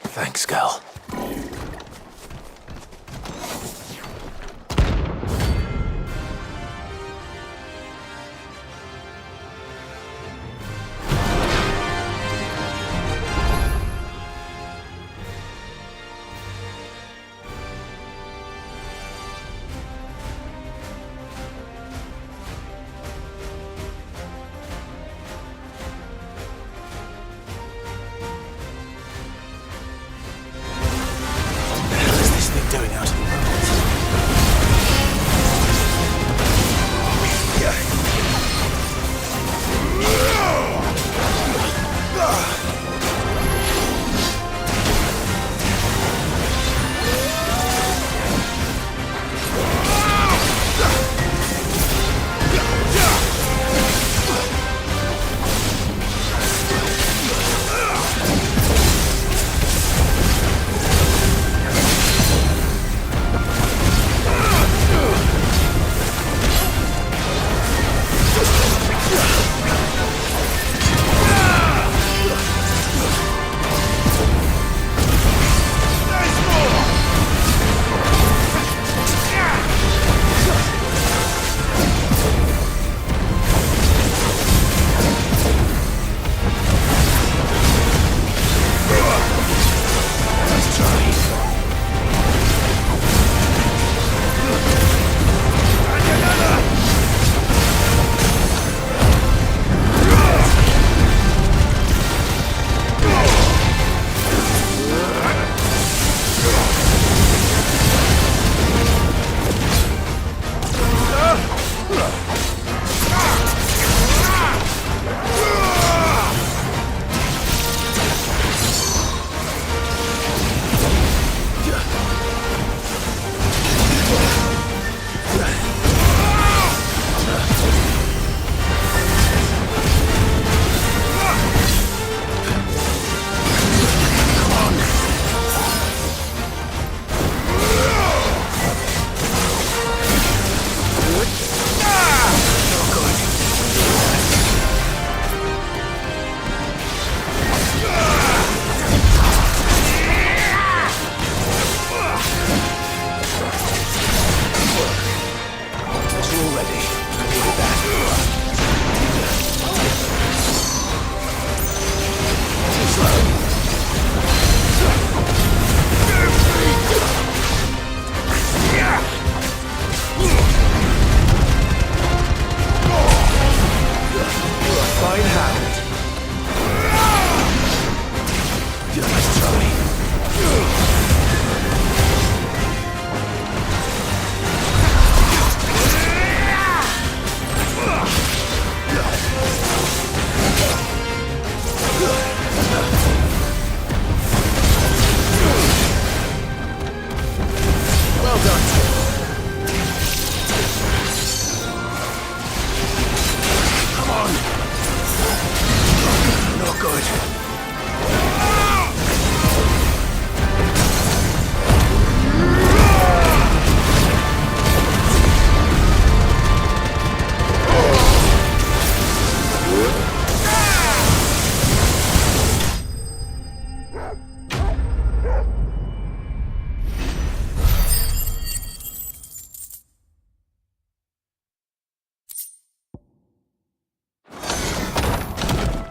Thanks, girl. Doing out of the world.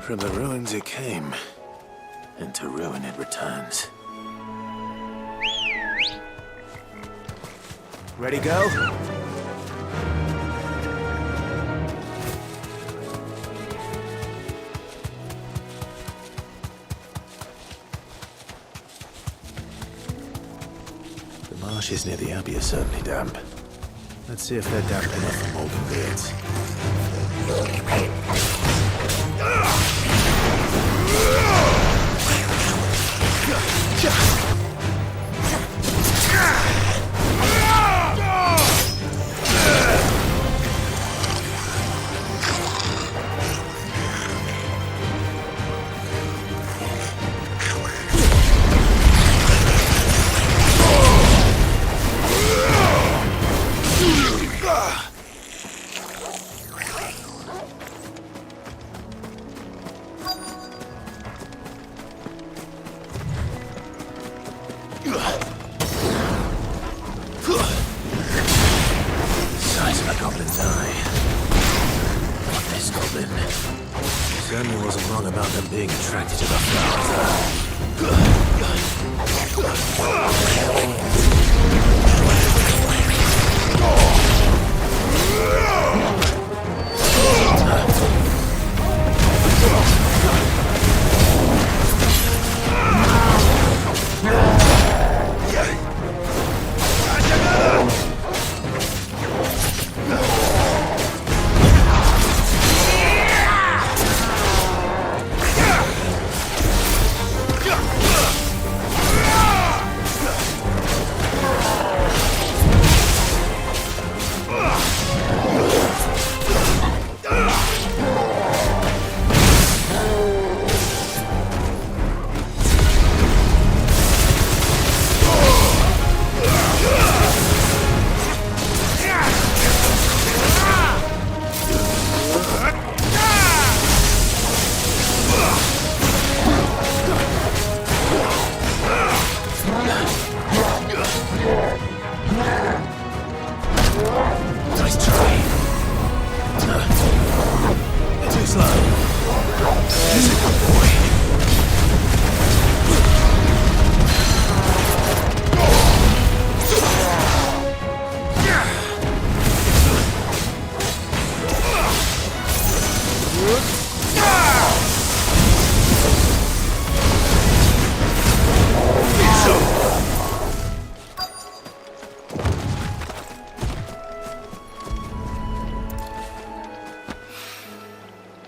From the ruins it came, and to ruin it returns. Ready, go? The marshes near the abbey are certainly damp. Let's see if they're damp enough for molding beards. Stanley wasn't wrong about them being attracted to the flowers. Nice try. Too slow. There's a good boy.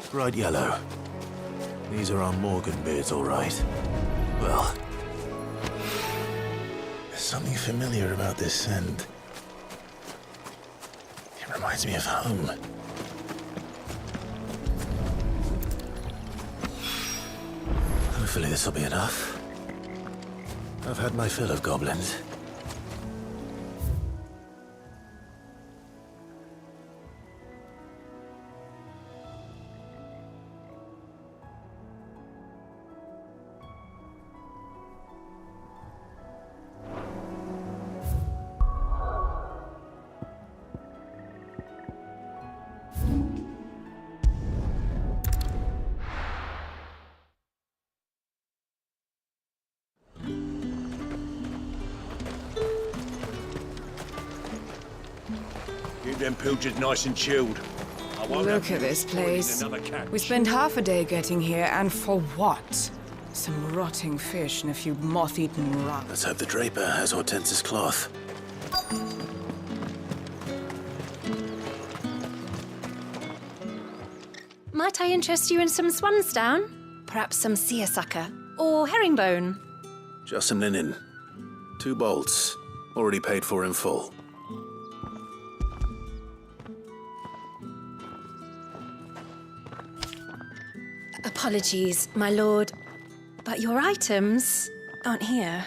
Bright yellow. These are our Morgan beards, all right. Well, there's something familiar about this scent. It reminds me of home. Hopefully this will be enough. I've had my fill of goblins. Keep them pilchards nice and chilled. Look at this place. We spent half a day getting here, and for what? Some rotting fish and a few moth-eaten rats. Let's hope the Draper has Hortense's cloth. Might I interest you in some swansdown? Perhaps some seersucker or herringbone? Just some linen. 2 bolts. Already paid for in full. Apologies, my lord, but your items aren't here.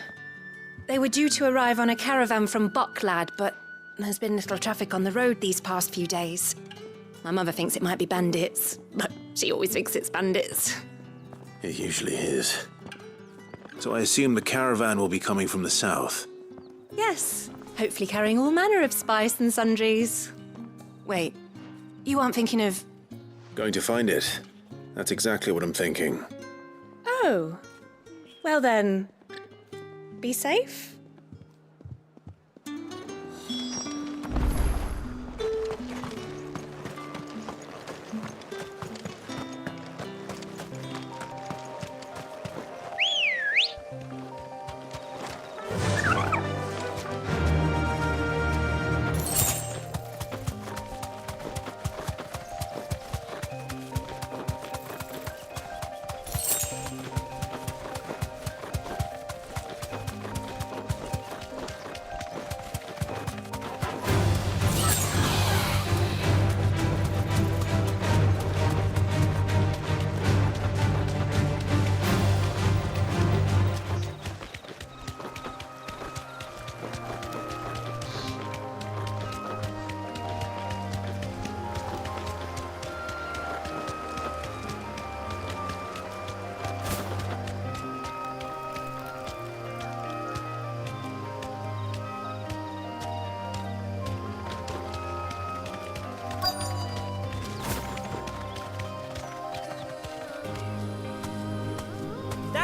They were due to arrive on a caravan from Bocklad, but there's been little traffic on the road these past few days. My mother thinks it might be bandits, but she always thinks it's bandits. It usually is. So I assume the caravan will be coming from the south. Yes, hopefully carrying all manner of spice and sundries. Wait, you aren't thinking of... Going to find it. That's exactly what I'm thinking. Oh, well then, be safe.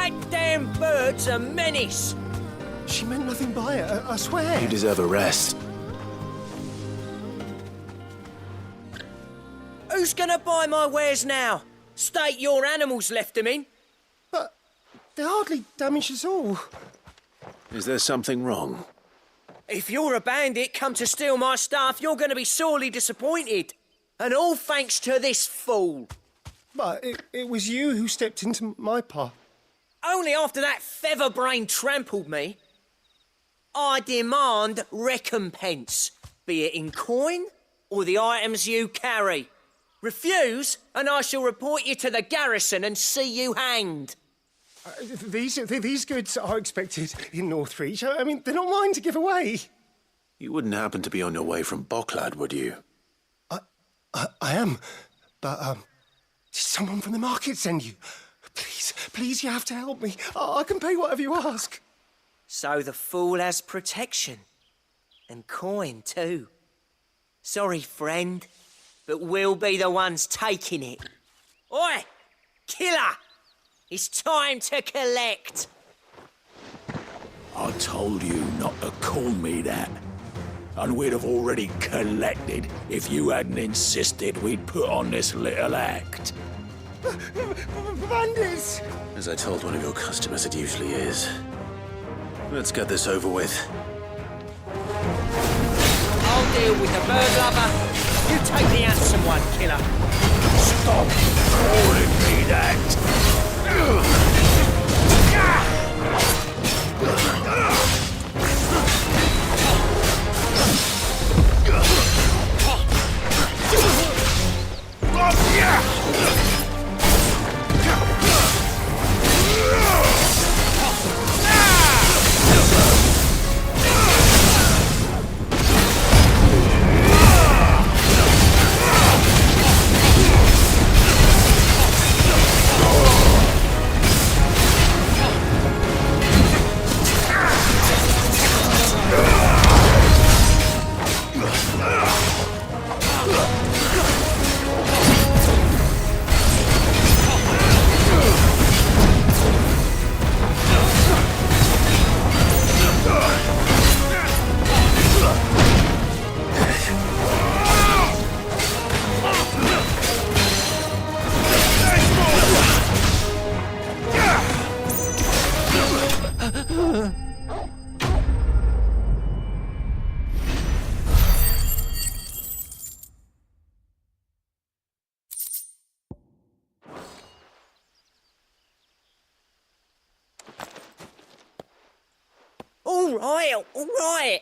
That damn bird's a menace. She meant nothing by it, I swear. You deserve a rest. Who's gonna buy my wares now? State your animals left them in. But they hardly damaged us all. Is there something wrong? If you're a bandit come to steal my stuff, you're gonna be sorely disappointed. And all thanks to this fool. But it was you who stepped into my path. Only after that feather-brain trampled me. I demand recompense, be it in coin or the items you carry. Refuse, and I shall report you to the garrison and see you hanged. These goods are expected in Northreach. I mean, they're not mine to give away. You wouldn't happen to be on your way from Bocklad, would you? I am, but did someone from the market send you? Please, you have to help me. I can pay whatever you ask. So the fool has protection. And coin, too. Sorry, friend, but we'll be the ones taking it. Oi! Killer! It's time to collect. I told you not to call me that. And we'd have already collected if you hadn't insisted we'd put on this little act. Bandits! As I told one of your customers, it usually is. Let's get this over with. I'll deal with the bird lover. You take the handsome one, killer. Stop calling me that! All right.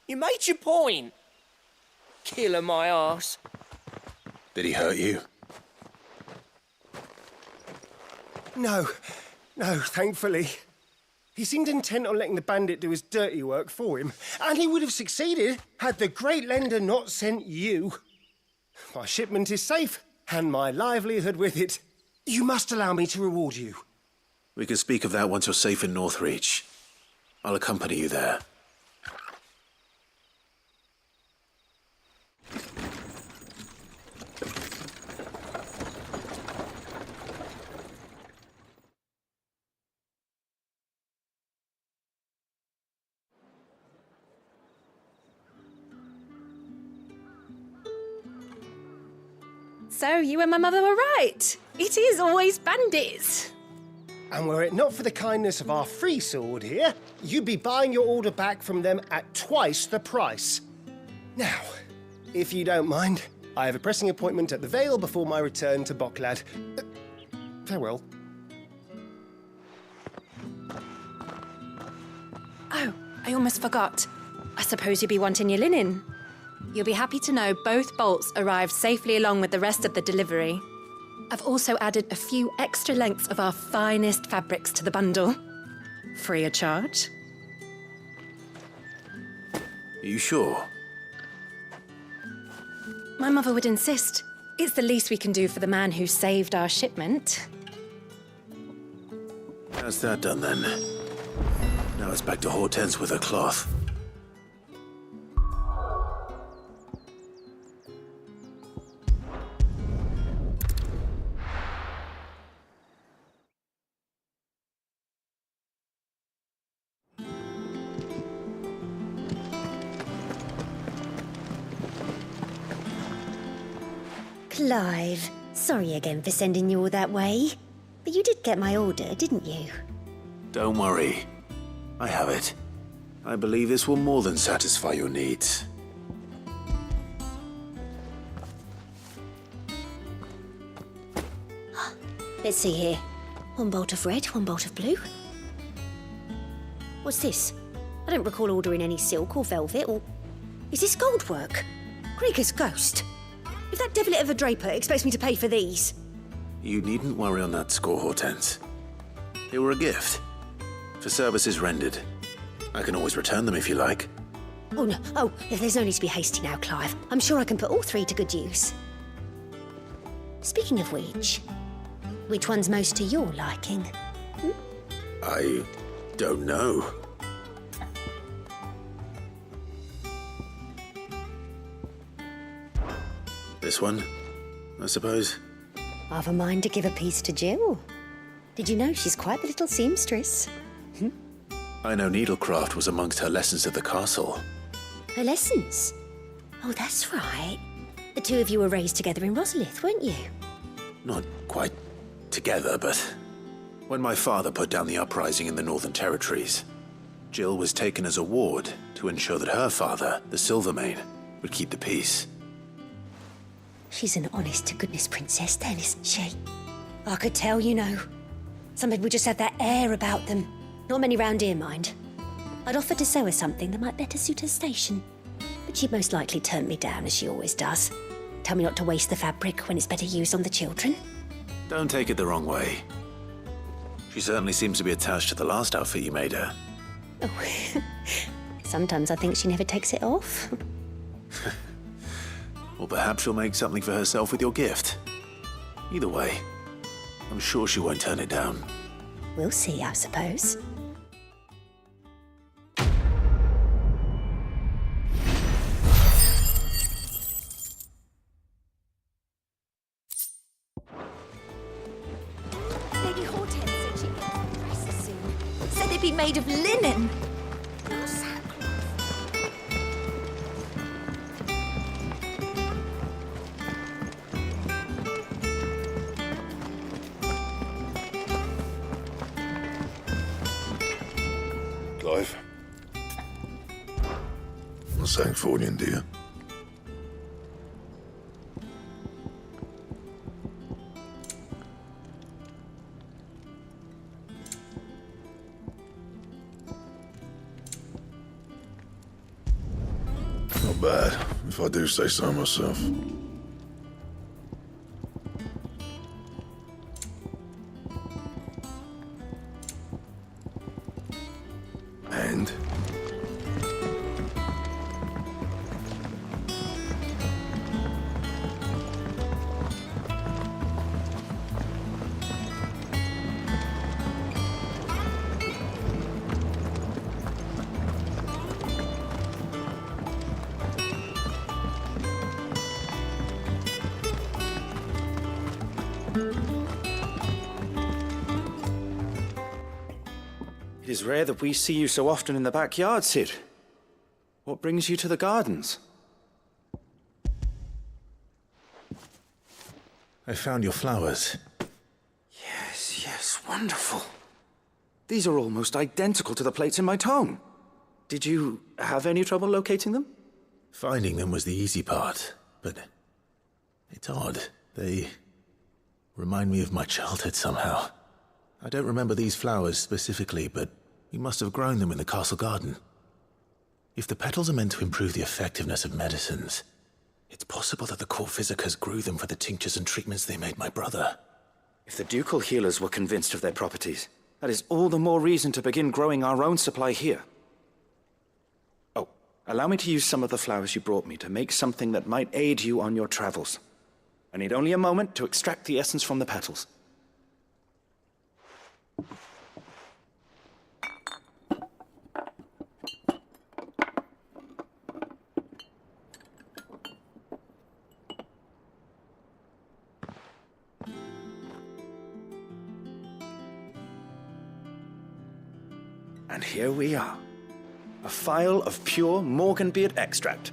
You made your point. Killer my ass. Did he hurt you? No, thankfully. He seemed intent on letting the bandit do his dirty work for him, and he would have succeeded had the great lender not sent you. My shipment is safe, and my livelihood with it. You must allow me to reward you. We can speak of that once you're safe in Northreach. I'll accompany you there. So you and my mother were right. It is always bandits. And were it not for the kindness of our free sword here, you'd be buying your order back from them at twice the price. Now, if you don't mind, I have a pressing appointment at the Vale before my return to Bocklad. Farewell. Oh, I almost forgot. I suppose you'll be wanting your linen. You'll be happy to know both bolts arrived safely along with the rest of the delivery. I've also added a few extra lengths of our finest fabrics to the bundle. Free of charge. Are you sure? My mother would insist. It's the least we can do for the man who saved our shipment. How's that done then? Now it's back to Hortense with her cloth. Clive, sorry again for sending you all that way. But you did get my order, didn't you? Don't worry. I have it. I believe this will more than satisfy your needs. Let's see here. One bolt of red, one bolt of blue. What's this? I don't recall ordering any silk or velvet or... Is this gold work? Krieger's ghost. If that devil of a draper expects me to pay for these... You needn't worry on that score, Hortense. They were a gift. For services rendered. I can always return them if you like. Oh, no. Oh, there's no need to be hasty now, Clive. I'm sure I can put all three to good use. Speaking of which one's most to your liking? I don't know. This one, I suppose. I've a mind to give a piece to Jill. Did you know she's quite the little seamstress? I know needlecraft was amongst her lessons at the castle. Her lessons? Oh, that's right. The two of you were raised together in Rosalith, weren't you? Not quite together, but when my father put down the uprising in the Northern Territories, Jill was taken as a ward to ensure that her father, the Silvermane, would keep the peace. She's an honest-to-goodness princess then, isn't she? I could tell, you know. Some people just have that air about them. Not many round here, mind. I'd offered to sew her something that might better suit her station. But she'd most likely turn me down, as she always does. Tell me not to waste the fabric when it's better used on the children. Don't take it the wrong way. She certainly seems to be attached to the last outfit you made her. Oh, sometimes I think she never takes it off. Or perhaps she'll make something for herself with your gift. Either way, I'm sure she won't turn it down. We'll see, I suppose. Lady Hortense said she'd get some dresses soon. Said they'd be made of linen. Not sackcloth. Clive. A Sancfordian, dear. Not bad, if I do say so myself. And? It is rare that we see you so often in the backyard, Sid. What brings you to the gardens? I found your flowers. Yes, wonderful. These are almost identical to the plates in my tome. Did you have any trouble locating them? Finding them was the easy part, but it's odd. They remind me of my childhood somehow. I don't remember these flowers specifically, but we must have grown them in the castle garden. If the petals are meant to improve the effectiveness of medicines, it's possible that the court physicers grew them for the tinctures and treatments they made my brother. If the ducal healers were convinced of their properties, that is all the more reason to begin growing our own supply here. Oh, allow me to use some of the flowers you brought me to make something that might aid you on your travels. I need only a moment to extract the essence from the petals. And here we are. A phial of pure Morganbeard extract.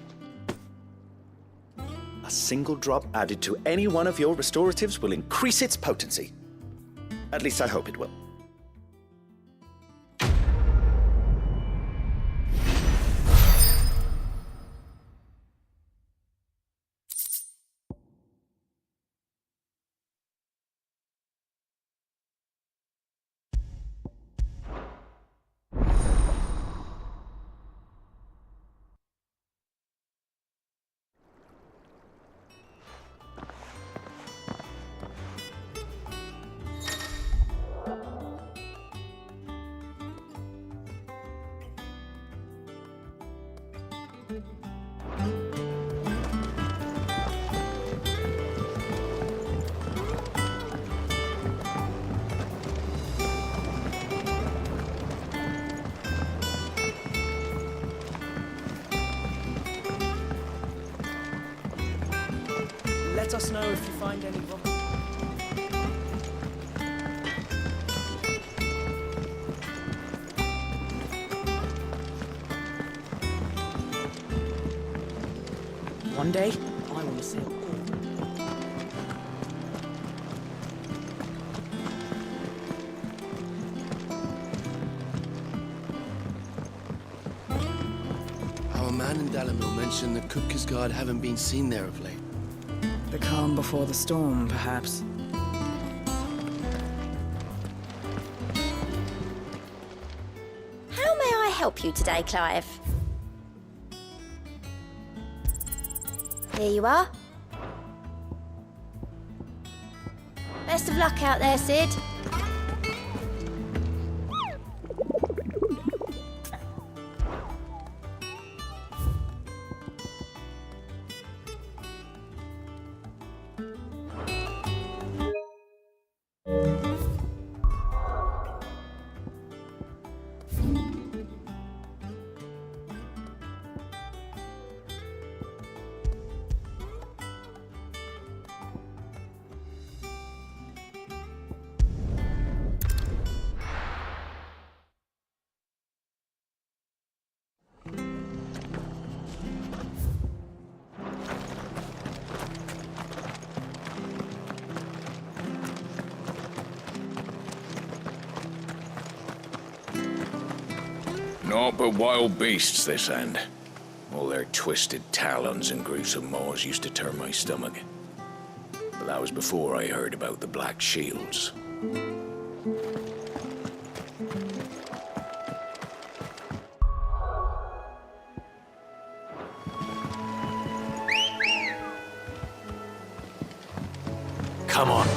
A A single drop added to any one of your restoratives will increase its potency. At least I hope it will. Let us know if you find any rock. One day, I want to see it all. Our man in Dalamil mentioned the Cookers Guard haven't been seen there of late. The calm before the storm, perhaps. How may I help you today, Clive? Here you are. Best of luck out there, Sid. Naught but wild beasts, this end. All their twisted talons and gruesome maws used to turn my stomach. But that was before I heard about the Black Shields. Come on.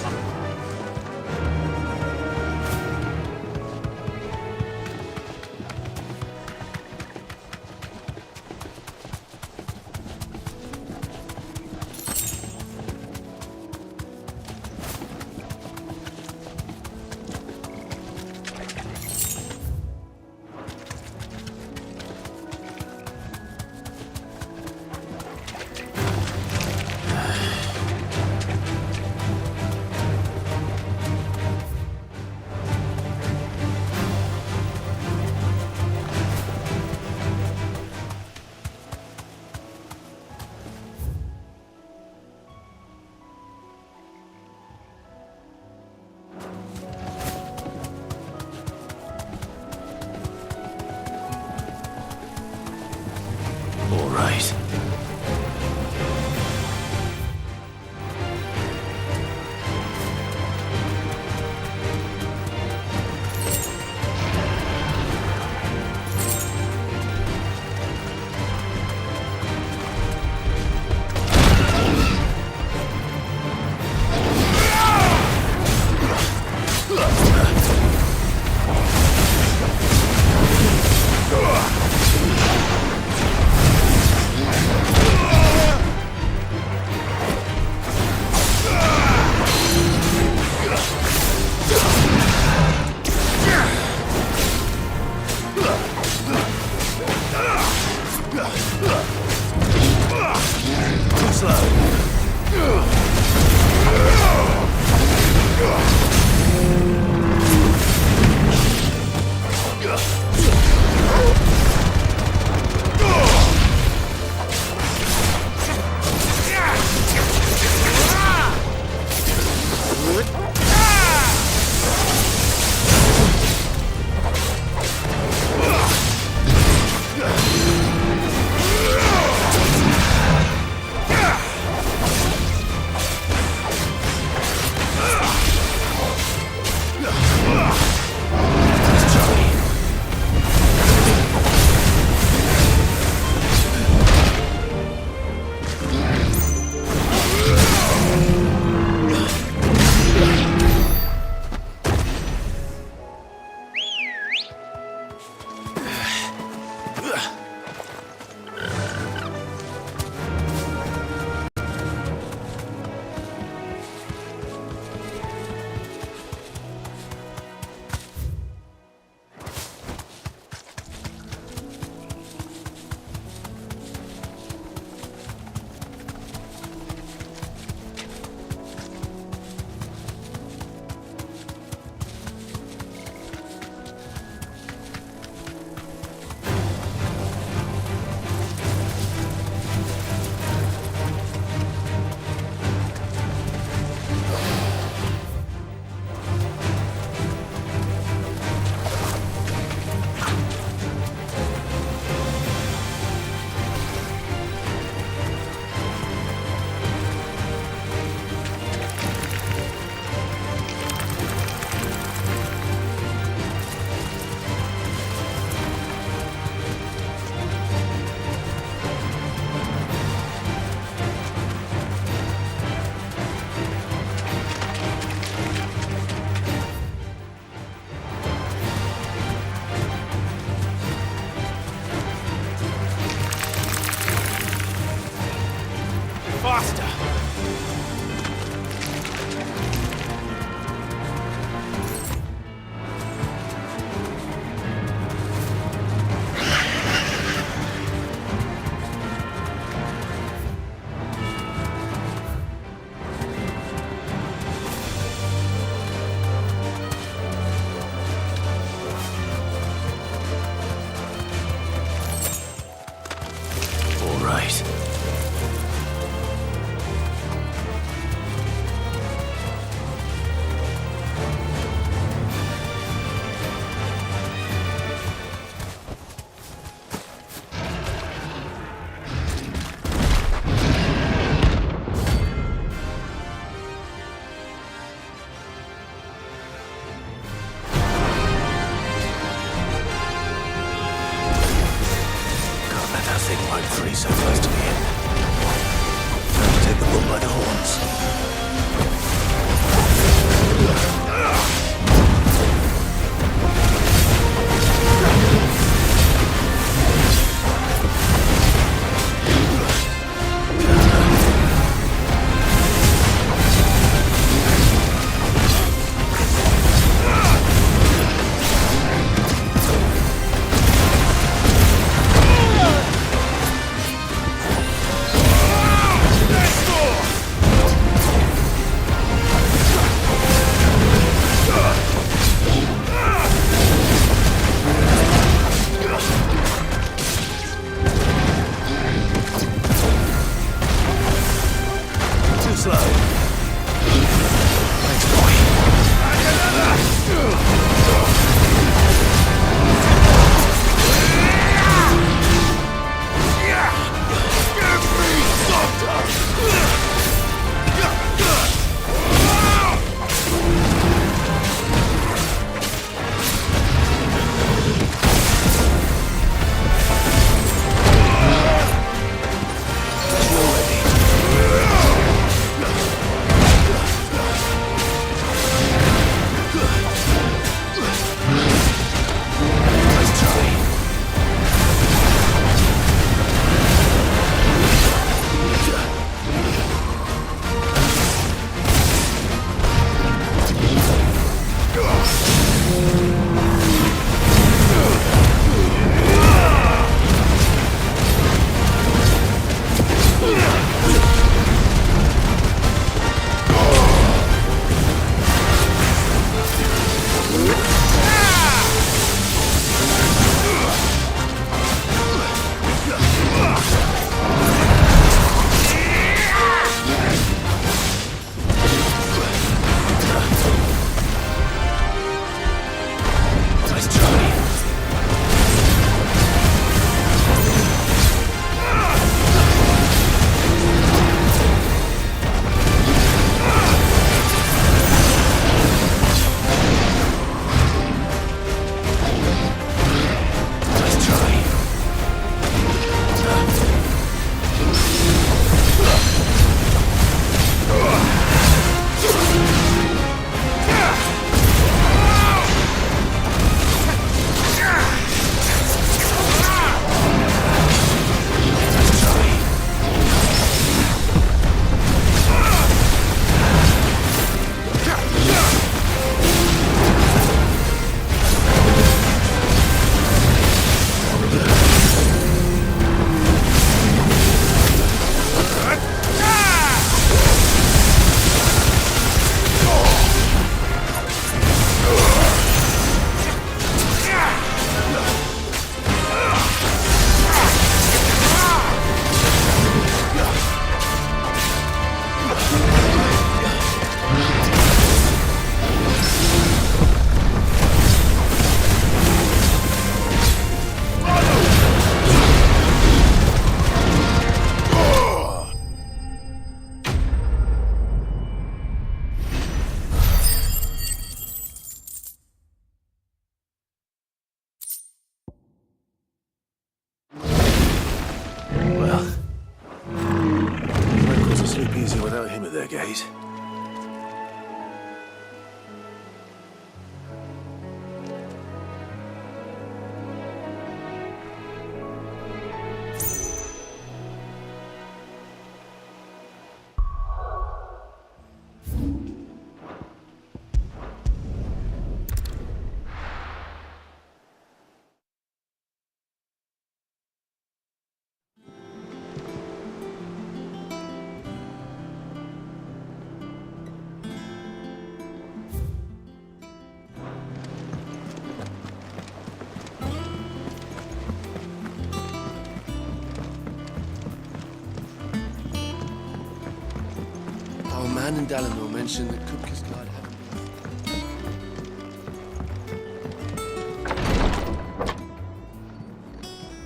man in Dalamil mentioned that Kupka's guard hadn't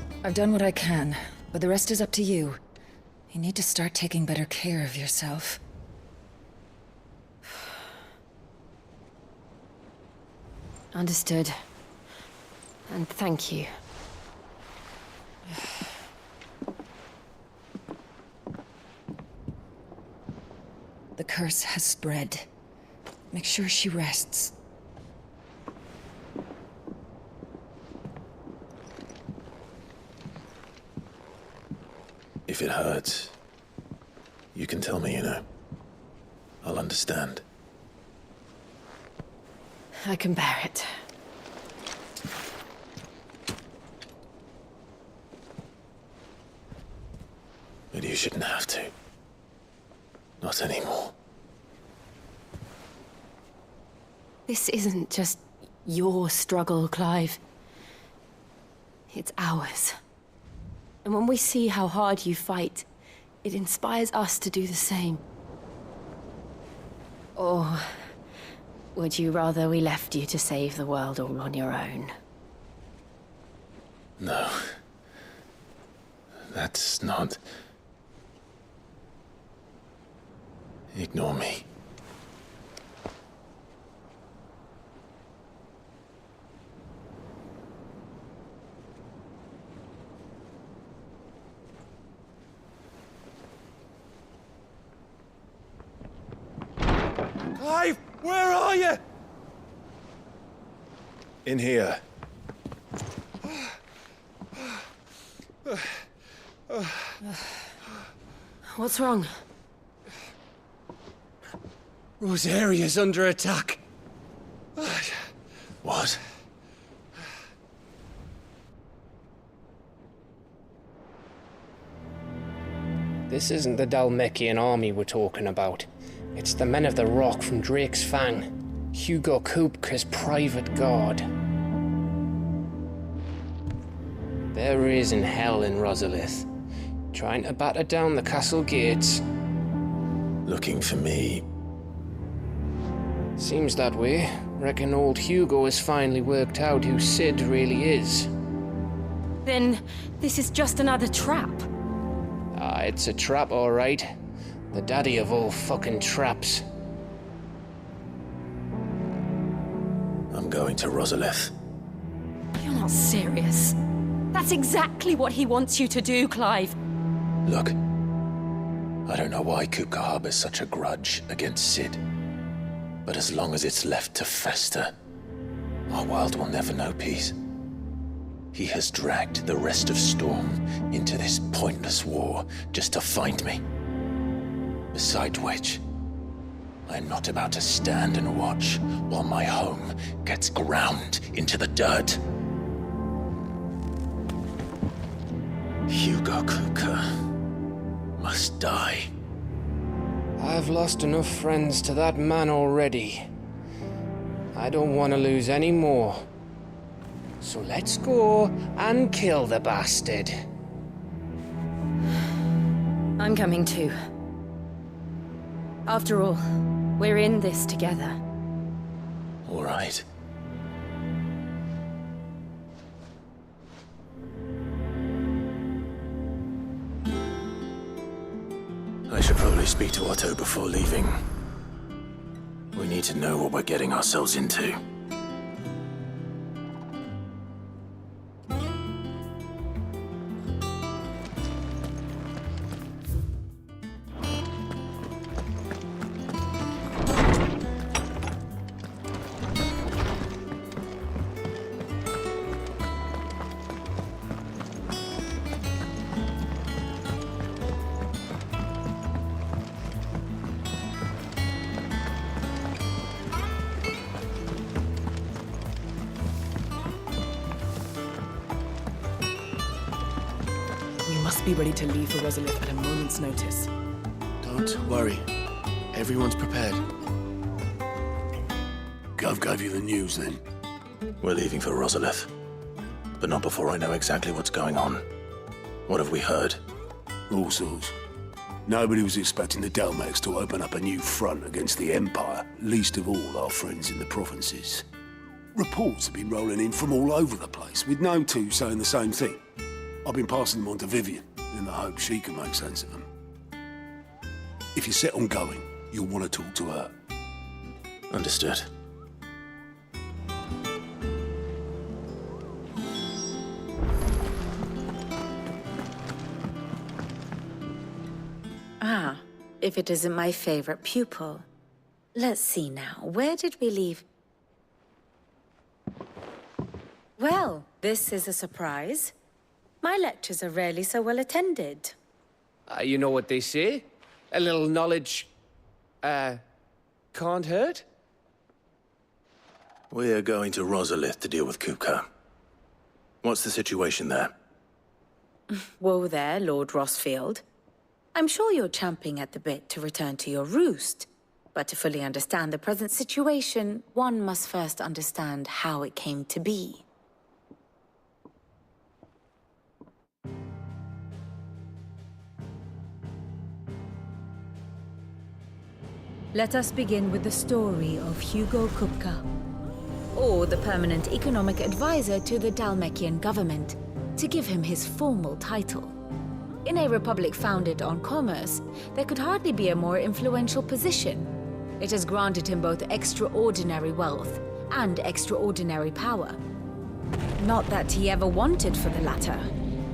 been... I've done what I can, but the rest is up to you. You need to start taking better care of yourself. Understood. And thank you. The curse has spread. Make sure she rests. If it hurts, you can tell me, you know. I'll understand. I can bear it. But you shouldn't have to. Not anymore. This isn't just your struggle, Clive. It's ours. And when we see how hard you fight, it inspires us to do the same. Or would you rather we left you to save the world all on your own? No. That's not... Ignore me. Clive, where are you? In here. What's wrong? Rosaria's under attack. What? This isn't the Dalmekian army we're talking about. It's the men of the Rock from Drake's Fang. Hugo Kupka's private guard. They're raising hell in Rosalith, trying to batter down the castle gates. Looking for me. Seems that way. Reckon old Hugo has finally worked out who Sid really is. Then this is just another trap. Ah, it's a trap, all right. The daddy of all fucking traps. I'm going to Rosalith. You're not serious. That's exactly what he wants you to do, Clive. Look, I don't know why Kupka harbors such a grudge against Sid. But as long as it's left to fester, our world will never know peace. He has dragged the rest of Storm into this pointless war just to find me. Besides which, I'm not about to stand and watch while my home gets ground into the dirt. Hugo Kupka must die. I've lost enough friends to that man already. I don't want to lose any more. So let's go and kill the bastard. I'm coming too. After all, we're in this together. All right. I should probably speak to Otto before leaving. We need to know what we're getting ourselves into. Be ready to leave for Rosalith at a moment's notice. Don't worry. Everyone's prepared. Gov gave you the news, then? We're leaving for Rosalith. But not before I know exactly what's going on. What have we heard? All sorts. Nobody was expecting the Dalmex to open up a new front against the Empire, least of all our friends in the provinces. Reports have been rolling in from all over the place, with no two saying the same thing. I've been passing them on to Vivian, in the hope she can make sense of them. If you're set on going, you'll want to talk to her. Understood. Ah, if it isn't my favorite pupil. Let's see now, where did we leave? Well, this is a surprise. My lectures are rarely so well attended. You know what they say? A little knowledge, can't hurt? We're going to Rosalith to deal with Kupka. What's the situation there? Whoa there, Lord Rossfield. I'm sure you're champing at the bit to return to your roost. But to fully understand the present situation, one must first understand how it came to be. Let us begin with the story of Hugo Kupka, Or the permanent economic advisor to the Dalmekian government, to give him his formal title. In a republic founded on commerce, there could hardly be a more influential position. It has granted him both extraordinary wealth and extraordinary power. Not that he ever wanted for the latter.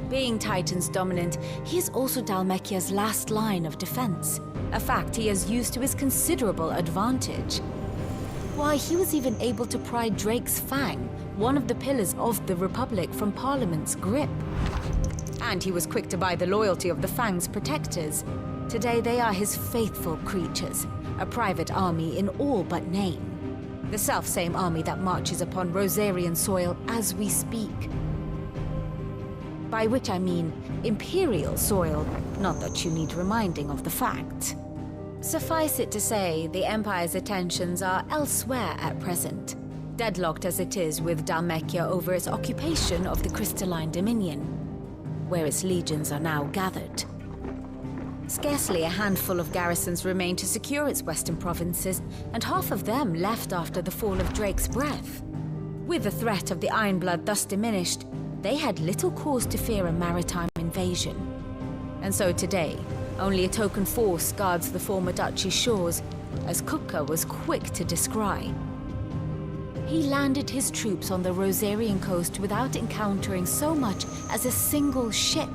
Being Titan's dominant, he is also Dalmekia's last line of defense, a fact he has used to his considerable advantage. Why, he was even able to pry Drake's Fang, one of the pillars of the Republic, from Parliament's grip. And he was quick to buy the loyalty of the Fang's protectors. Today they are his faithful creatures, a private army in all but name. The self-same army that marches upon Rosarian soil as we speak. By which I mean Imperial soil, not that you need reminding of the fact. Suffice it to say, the Empire's attentions are elsewhere at present, deadlocked as it is with Dalmekia over its occupation of the Crystalline Dominion, where its legions are now gathered. Scarcely a handful of garrisons remain to secure its western provinces, and half of them left after the fall of Drake's Breath. With the threat of the Ironblood thus diminished, they had little cause to fear a maritime invasion. And so today, only a token force guards the former duchy's shores, as Kupka was quick to descry. He landed his troops on the Rosarian coast without encountering so much as a single ship.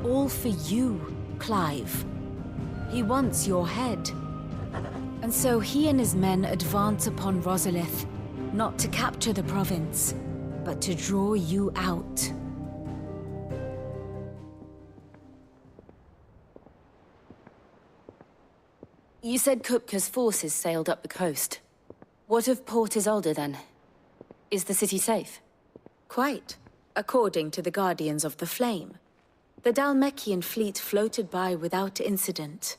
All for you, Clive. He wants your head. And so he and his men advance upon Rosalith, not to capture the province, but to draw you out. You said Kupka's forces sailed up the coast. What of Port Isolde, then? Is the city safe? Quite, according to the Guardians of the Flame. The Dalmekian fleet floated by without incident.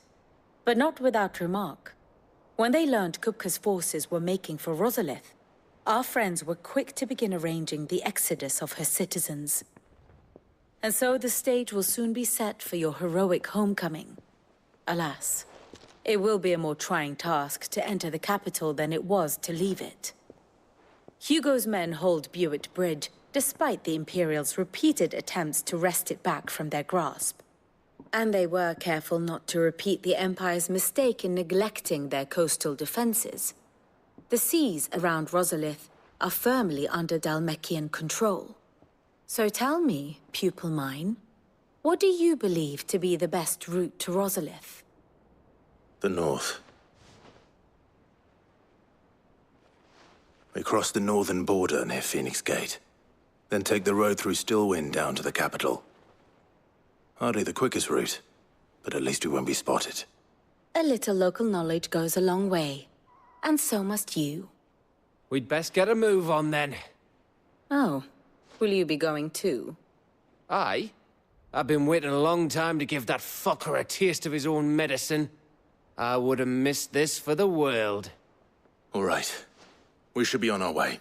But not without remark. When they learned Kupka's forces were making for Rosalith, our friends were quick to begin arranging the exodus of her citizens. And so the stage will soon be set for your heroic homecoming. Alas, it will be a more trying task to enter the capital than it was to leave it. Hugo's men hold Buett Bridge, despite the Imperials' repeated attempts to wrest it back from their grasp. And they were careful not to repeat the Empire's mistake in neglecting their coastal defenses. The seas around Rosalith are firmly under Dalmekian control. So tell me, pupil mine, what do you believe to be the best route to Rosalith? The north. We cross the northern border near Phoenix Gate, then take the road through Stillwind down to the capital. Hardly the quickest route, but at least we won't be spotted. A little local knowledge goes a long way, and so must you. We'd best get a move on then. Oh, will you be going too? Aye. I've been waiting a long time to give that fucker a taste of his own medicine. I would have missed this for the world. All right. We should be on our way.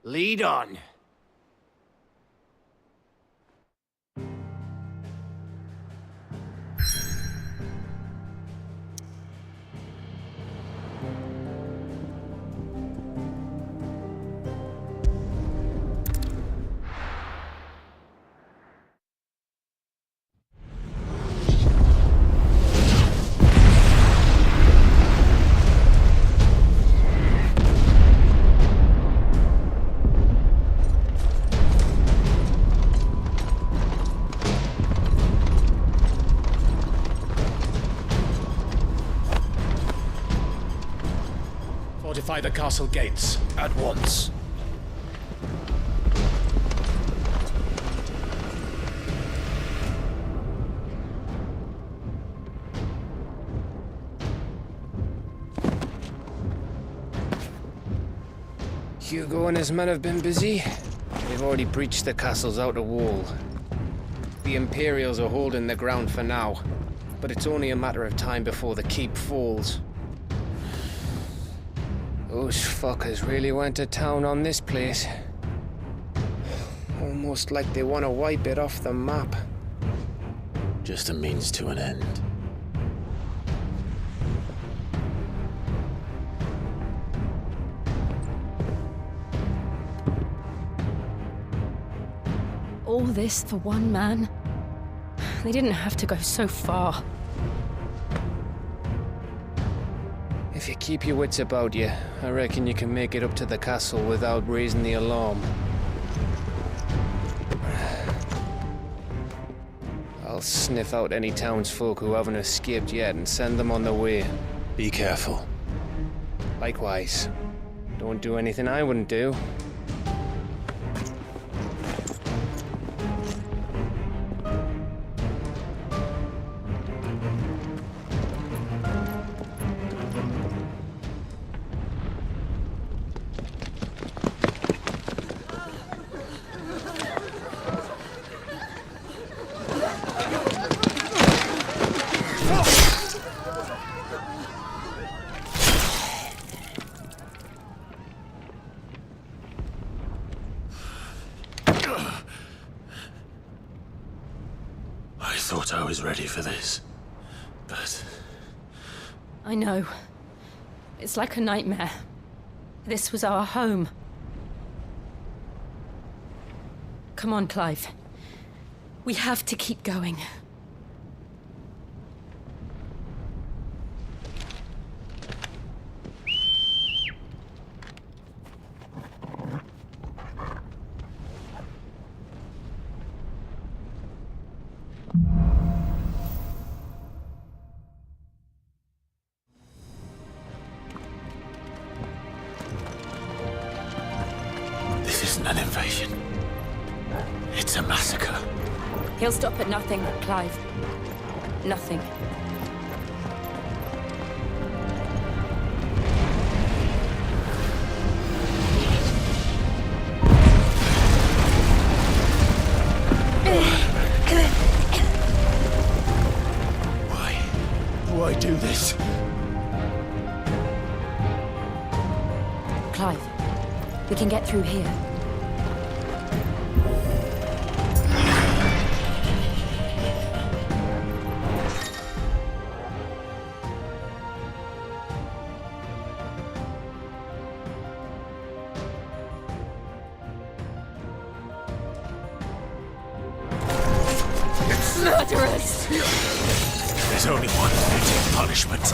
Lead on. Fortify the castle gates. At once. Hugo and his men have been busy. They've already breached the castle's outer wall. The Imperials are holding the ground for now, but it's only a matter of time before the keep falls. Those fuckers really went to town on this place. Almost like they want to wipe it off the map. Just a means to an end. All this for one man? They didn't have to go so far. If you keep your wits about you, I reckon you can make it up to the castle without raising the alarm. I'll sniff out any townsfolk who haven't escaped yet and send them on their way. Be careful. Likewise. Don't do anything I wouldn't do. I thought I was ready for this, but... I know. It's like a nightmare. This was our home. Come on, Clive. We have to keep going. This isn't an invasion. It's a massacre. He'll stop at nothing, Clive. Nothing. Why do this? Clive, we can get through here. Murderers! There's only one fitting punishment.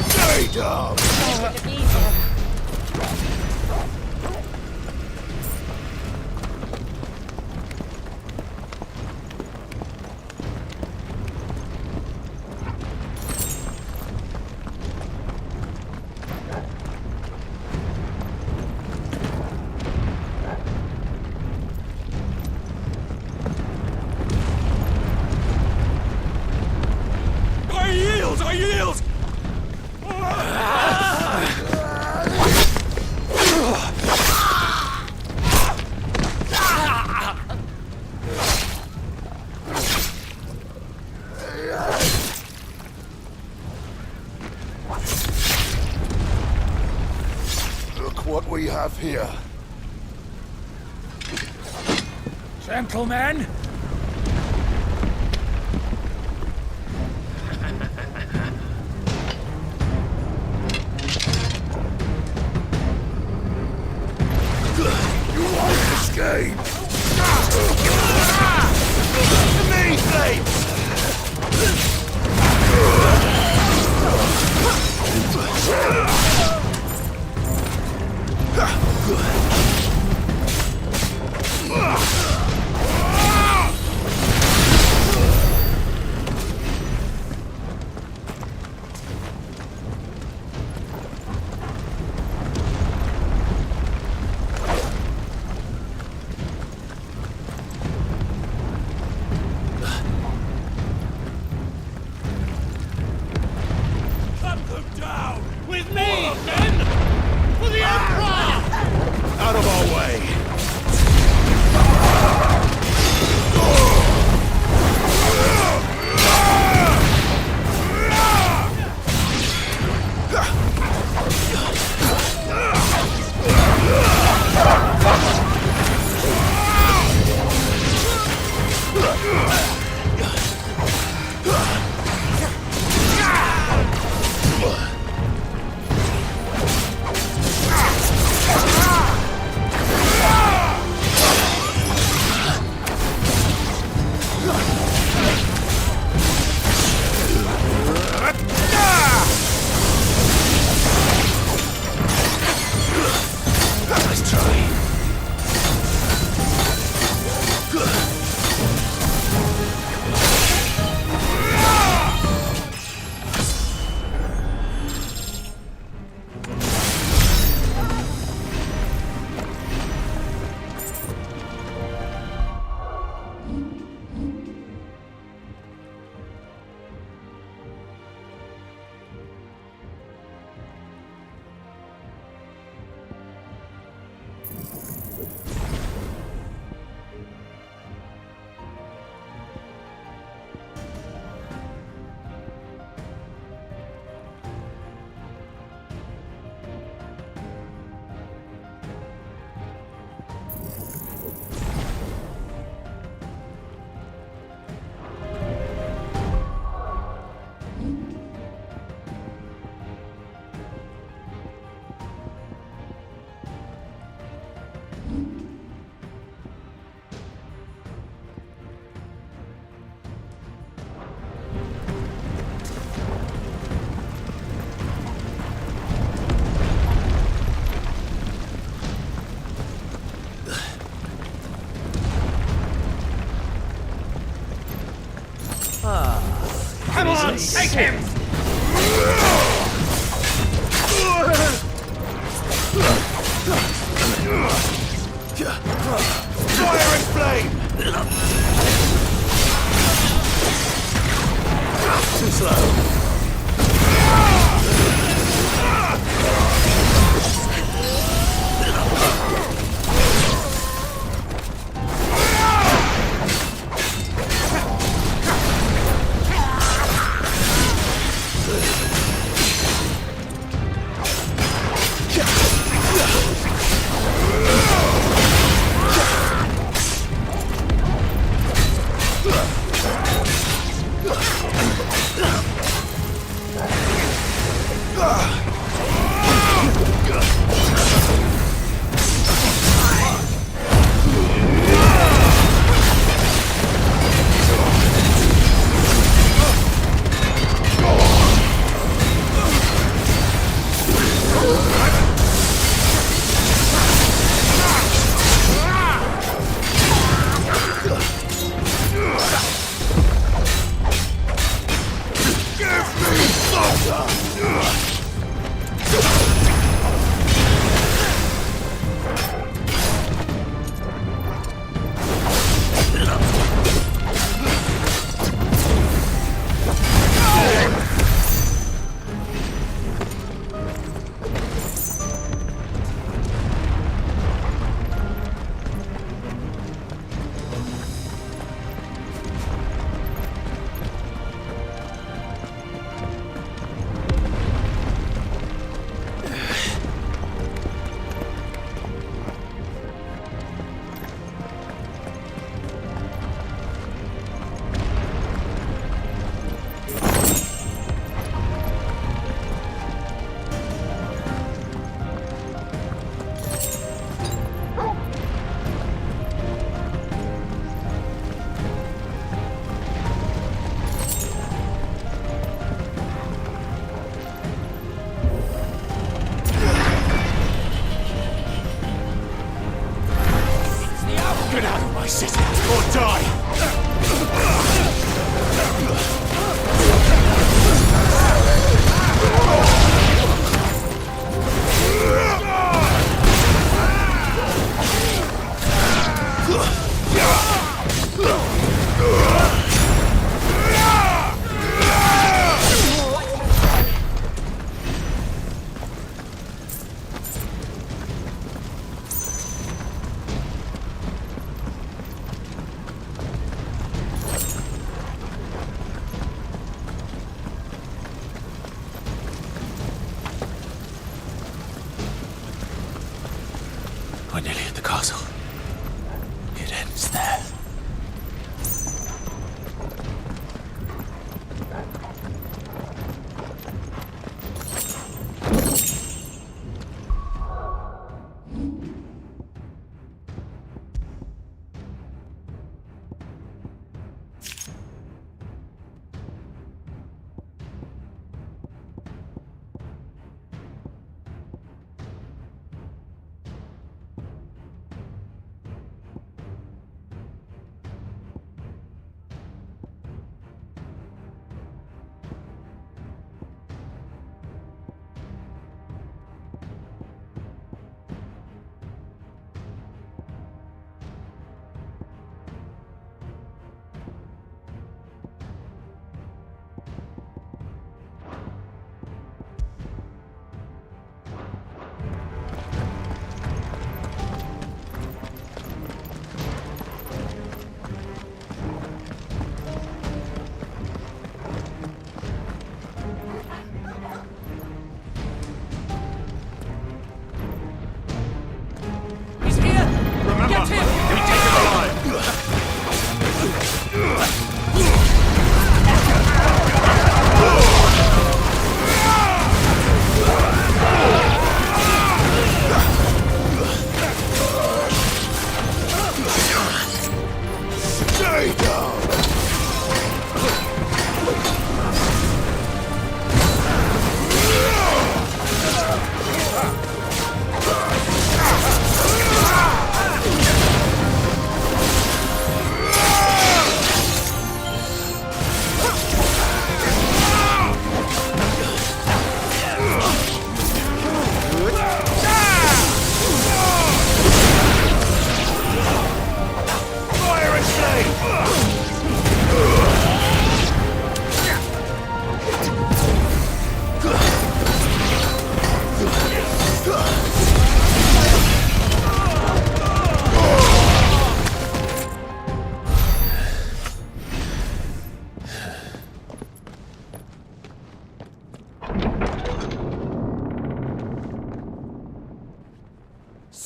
Stay down! I yield! Look what we have here. Gentlemen! You won't escape! To me, Flame! Come on, take him! Fire and flame! Too slow.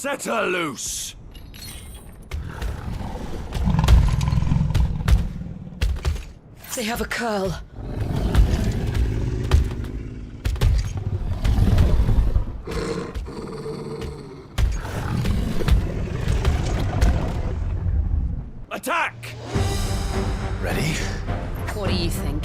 Set her loose! They have a curl. Attack! Ready? What do you think?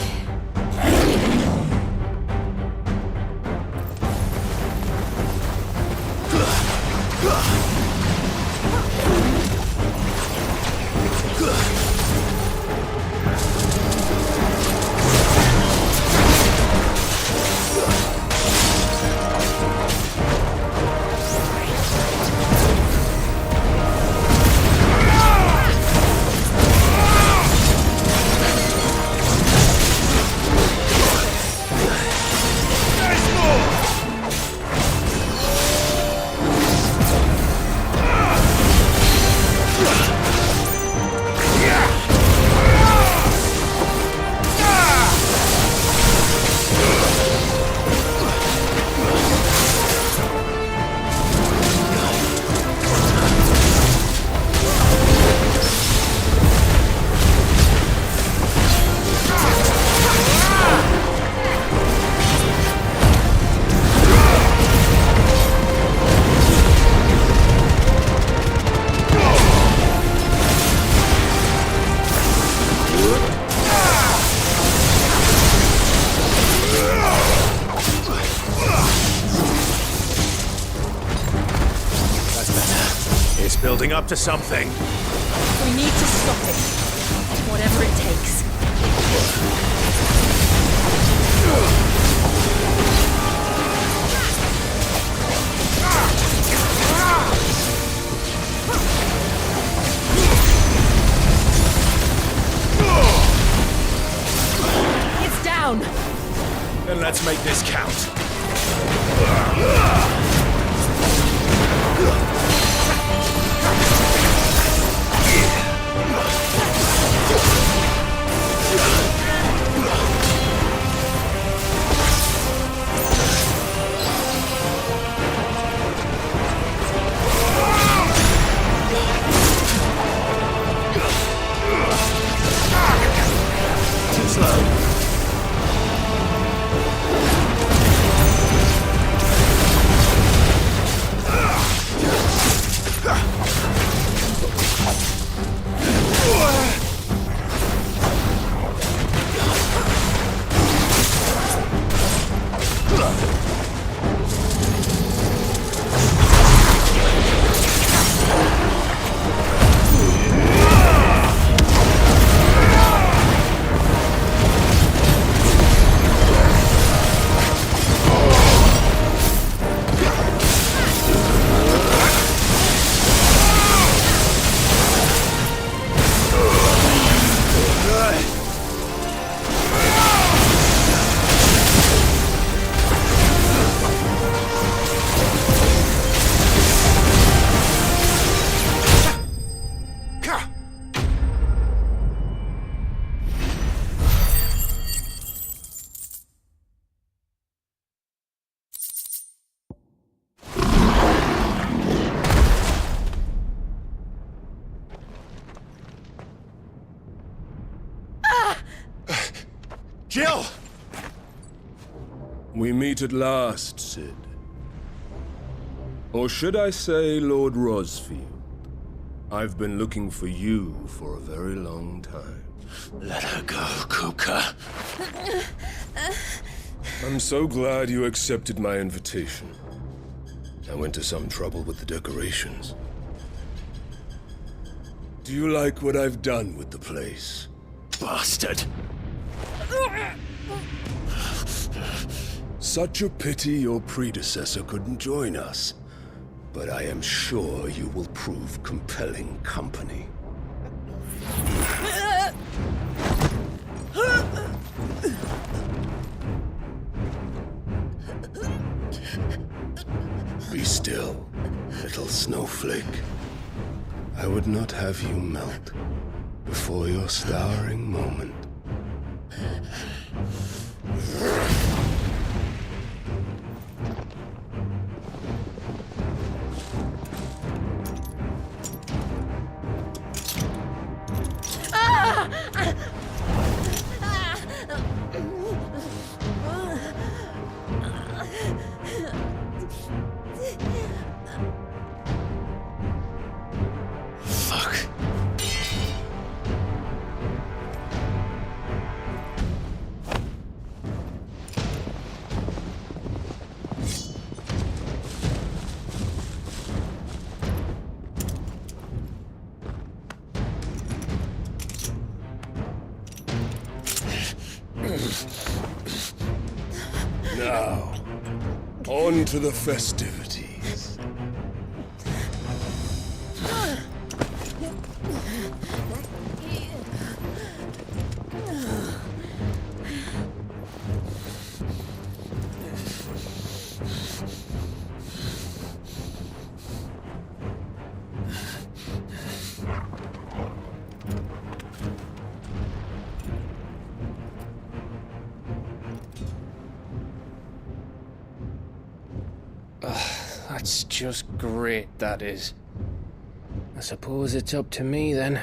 Building up to something. We need to stop it. Whatever it takes. It's down. Then let's make this count. Too slow. Jill! We meet at last, Sid. Or should I say, Lord Rosfield? I've been looking for you for a very long time. Let her go, Kuka. I'm so glad you accepted my invitation. I went to some trouble with the decorations. Do you like what I've done with the place? Bastard! Such a pity your predecessor couldn't join us. But I am sure you will prove compelling company. Be still, little snowflake. I would not have you melt before your starring moment. Now, on to the festivities. That's just great, that is. I suppose it's up to me then.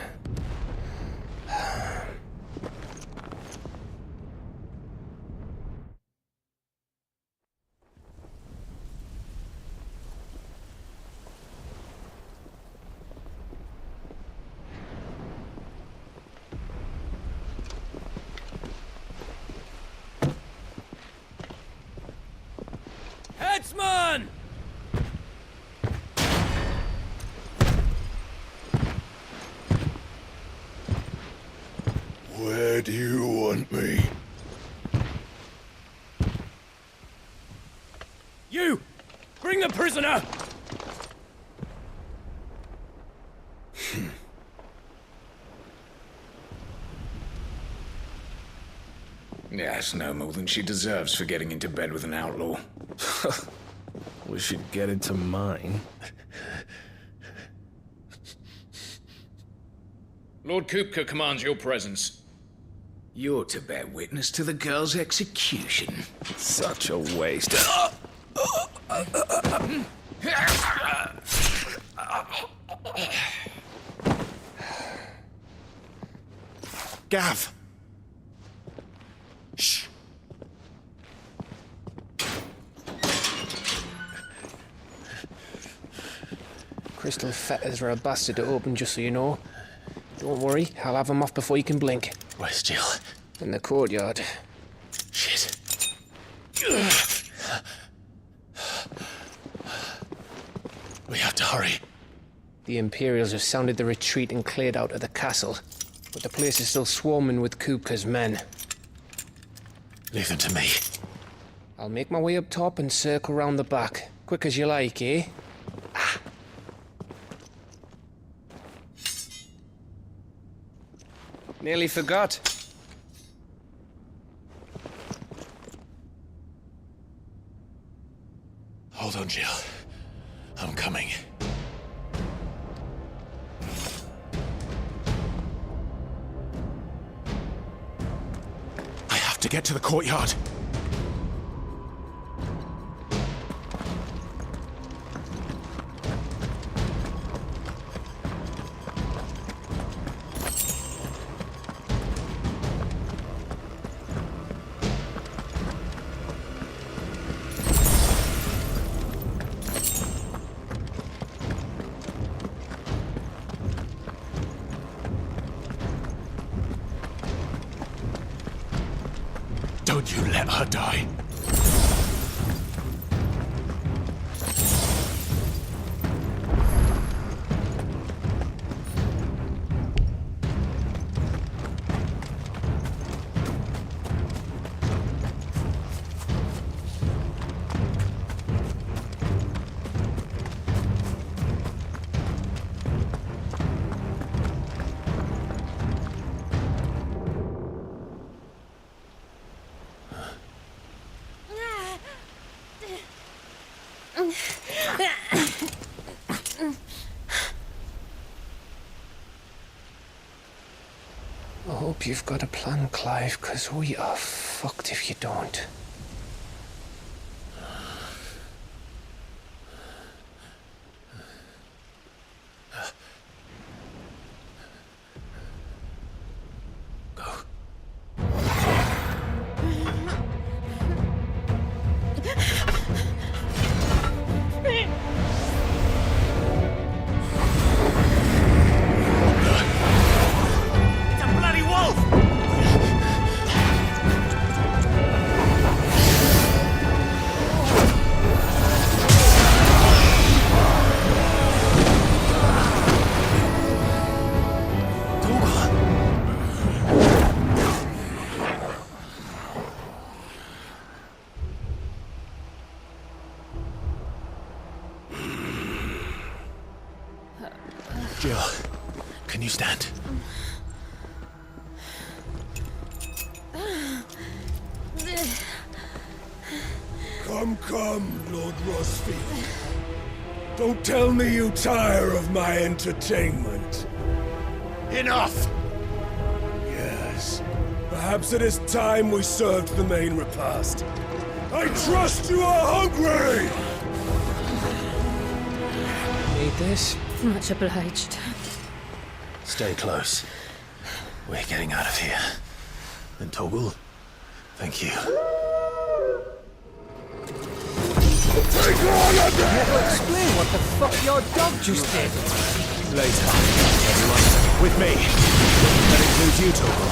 Headsman! Where do you want me? You! Bring the prisoner! Yes, no more than she deserves for getting into bed with an outlaw. We should get into mine. Lord Kupka commands your presence. You're to bear witness to the girl's execution. Such a waste. Gav! Shh! Crystal fetters are a bastard to open, just so you know. Don't worry, I'll have him off before you can blink. Where's Jill? In the courtyard. Shit. We have to hurry. The Imperials have sounded the retreat and cleared out of the castle, but the place is still swarming with Kupka's men. Leave them to me. I'll make my way up top and circle round the back. Quick as you like, eh? Nearly forgot. Hold on, Jill. I'm coming. I have to get to the courtyard. Don't you let her die. I hope you've got a plan, Clive, because we are fucked if you don't. Jill, can you stand? Come, Lord Rosfield. Don't tell me you tire of my entertainment. Enough! Yes. Perhaps it is time we served the main repast. I trust you are hungry! Need this? Much obliged. Stay close. We're getting out of here. And Toggle, thank you. Take all of them! Explain what the fuck your dog just did. Later, everyone. With me. That includes you, Toggle.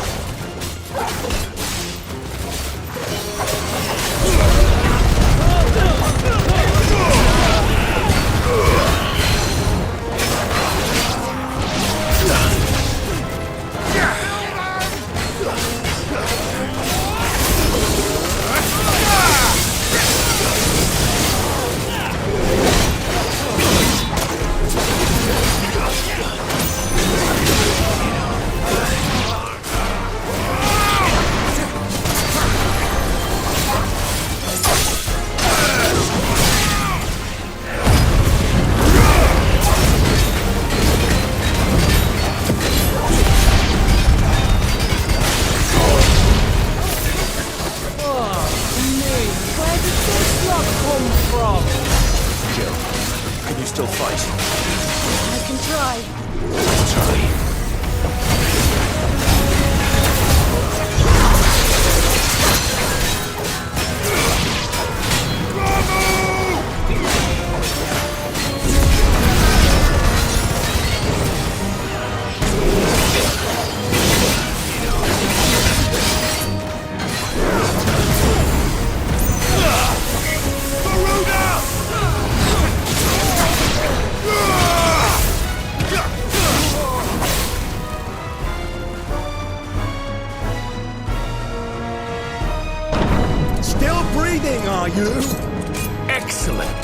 Excellent.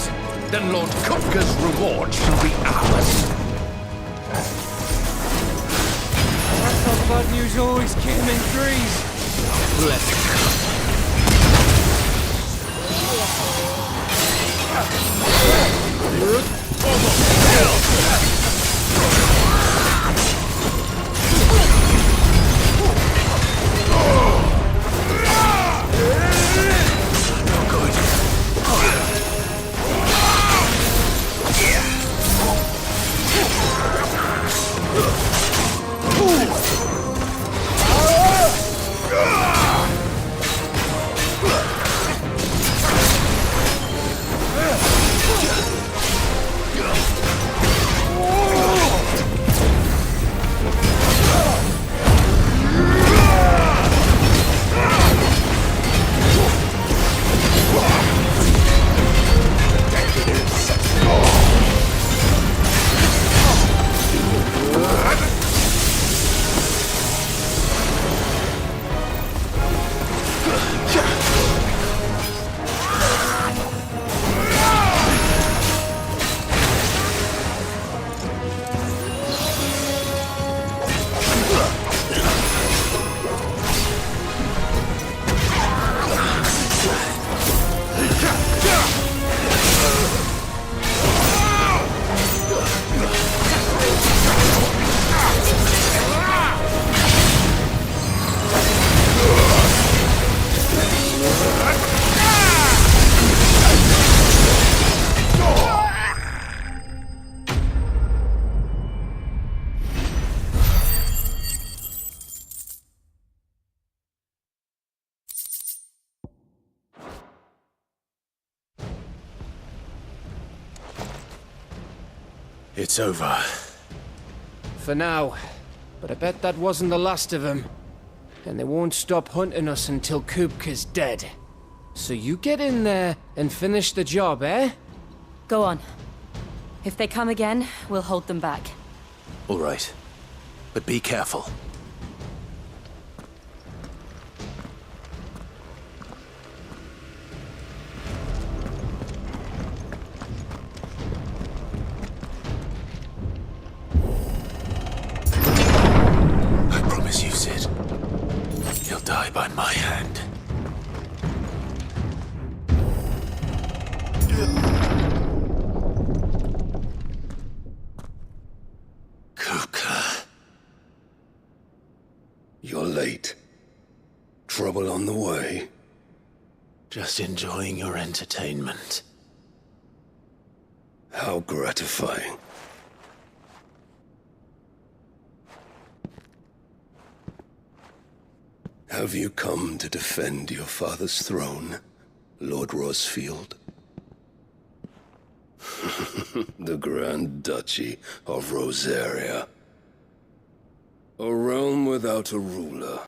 Then Lord Kupka's reward shall be ours. I thought bad news always came in threes. Let it come. It's over. For now. But I bet that wasn't the last of them. And they won't stop hunting us until Kupka's dead. So you get in there and finish the job, eh? Go on. If they come again, we'll hold them back. All right. But be careful. die by my hand. Kuka. You're late. Trouble on the way? Just enjoying your entertainment. How gratifying. Have you come to defend your father's throne, Lord Rosfield? The Grand Duchy of Rosaria. A realm without a ruler,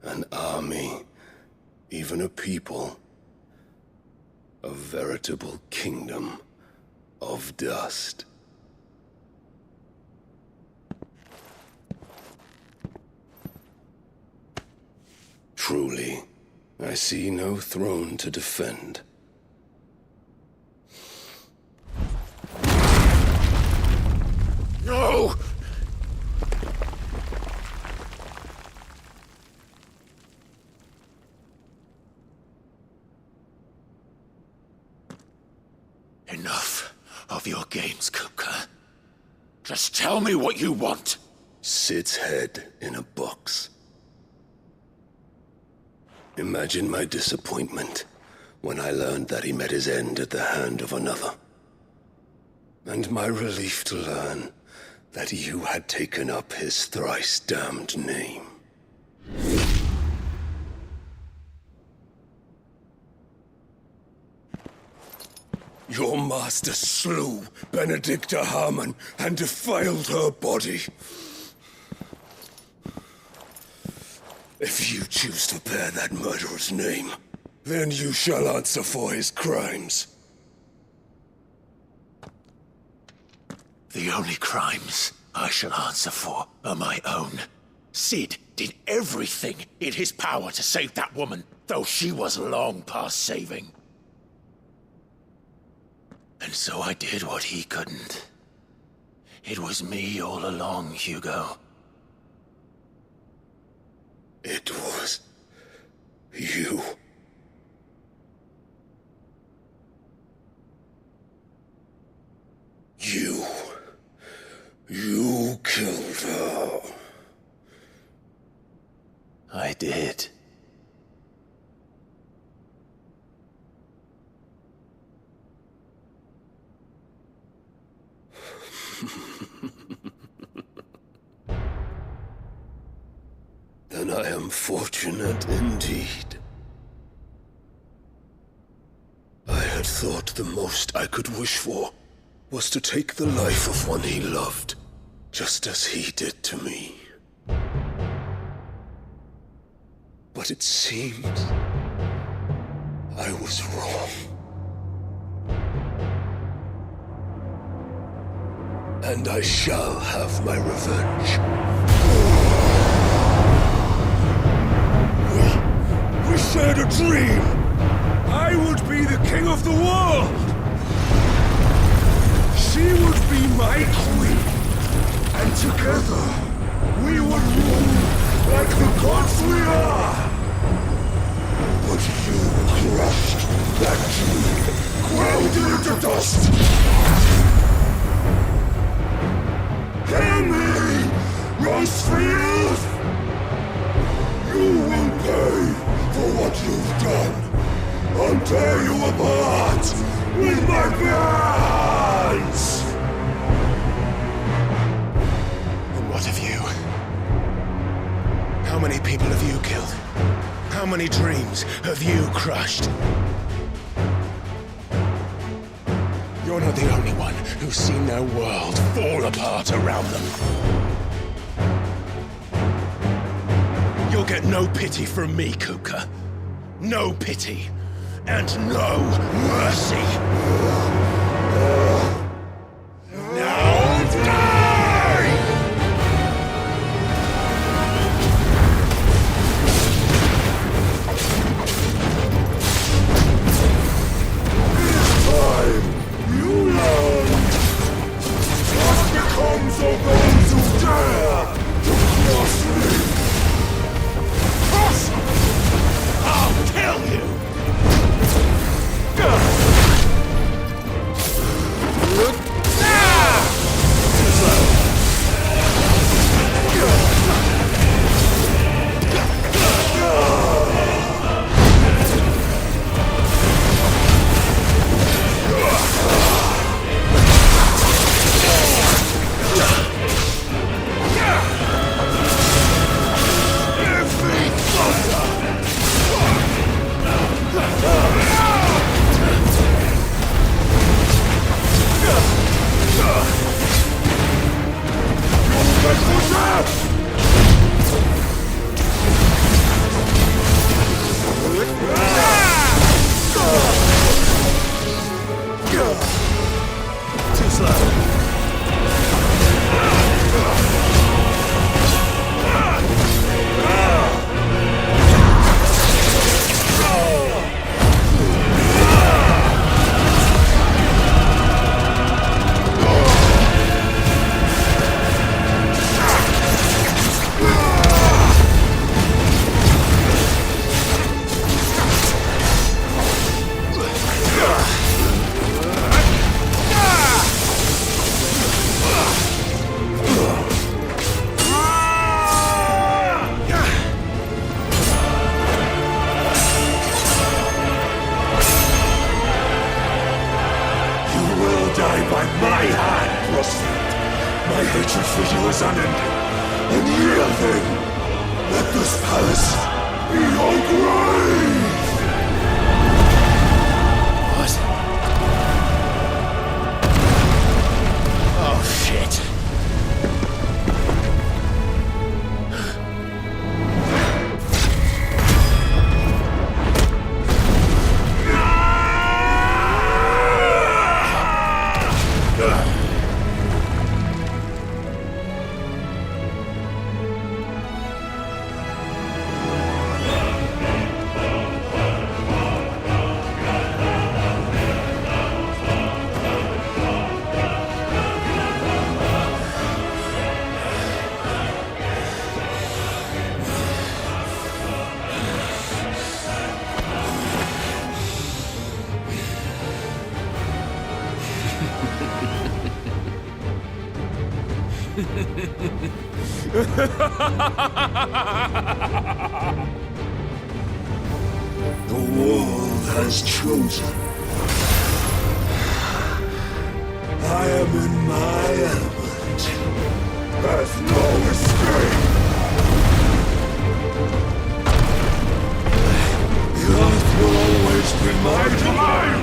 an army, even a people. A veritable kingdom of dust. Truly, I see no throne to defend. No! Enough of your games, Kuka. Just tell me what you want. Sid's head in a box. Imagine my disappointment when I learned that he met his end at the hand of another. And my relief to learn that you had taken up his thrice-damned name. Your master slew Benedicta Harmon and defiled her body. If you choose to bear that murderer's name, then you shall answer for his crimes. The only crimes I shall answer for are my own. Sid did everything in his power to save that woman, though she was long past saving. And so I did what he couldn't. It was me all along, Hugo. It was you. You killed her. I did. Then I am fortunate indeed. I had thought the most I could wish for was to take the life of one he loved, just as he did to me. But it seems I was wrong. And I shall have my revenge. We shared a dream! I would be the king of the world! She would be my queen! And together, we would rule like the gods we are! But you crushed that dream, ground it into dust! Hear me, Rosfield! You will pay for what you've done. I'll tear you apart with my hands! And what of you? How many people have you killed? How many dreams have you crushed? You're not the only one who's seen their world fall apart around them. You'll get no pity from me, Kuka. No pity. And no mercy. Now die! This time, you learn what becomes of those who dare to cross me. Cross city was unending, and real thing. Let this palace be your grave! What? Oh, shit. The world has chosen. I am in my element. There's no escape. The earth will always be my domain.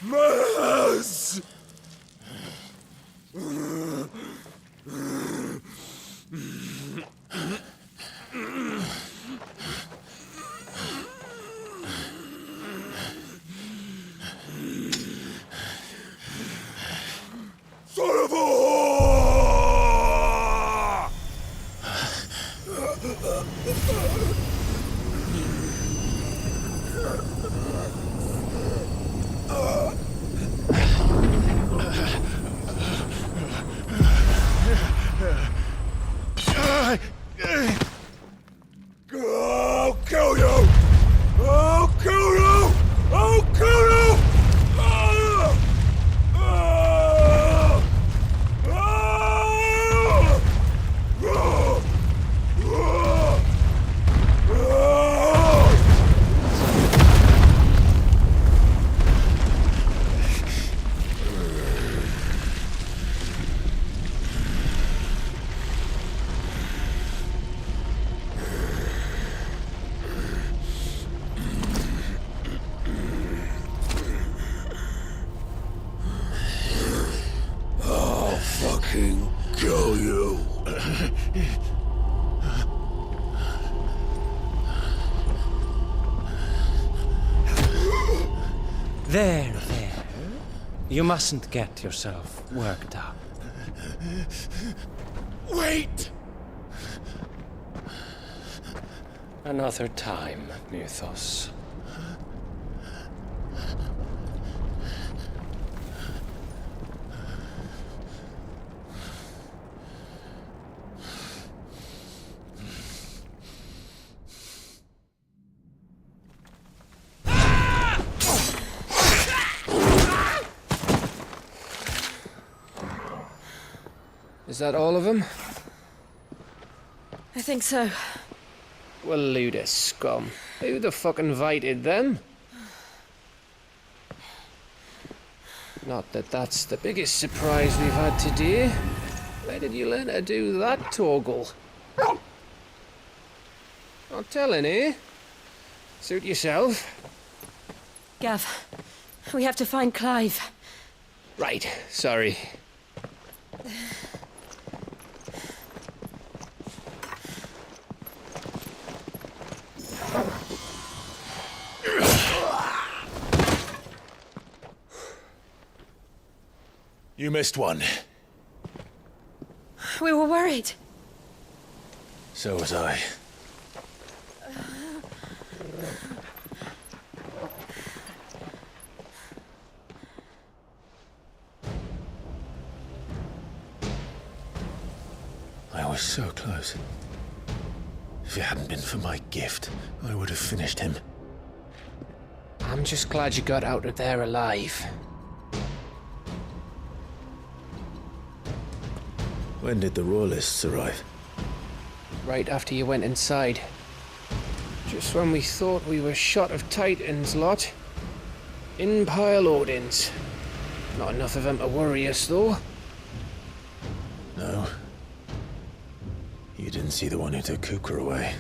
Maz! Son of a whore! I'll kill you! I'll kill you! I'll kill you! I'll fucking kill you. There. You mustn't get yourself worked up. Wait! Another time, Mythos. Is that all of them? I think so. Well, load of scum. Who the fuck invited them? Not that that's the biggest surprise we've had today. Where did you learn to do that, Torgal? Not telling, eh? Suit yourself. Gav, we have to find Clive. Right, sorry. You missed one. We were worried. So was I. I was so close. If it hadn't been for my gift, I would have finished him. I'm just glad you got out of there alive. When did the Royalists arrive? Right after you went inside. Just when we thought we were shot of Titans, lot. In pile Odins. Not enough of them to worry us, though. No. You didn't see the one who took Kukra away.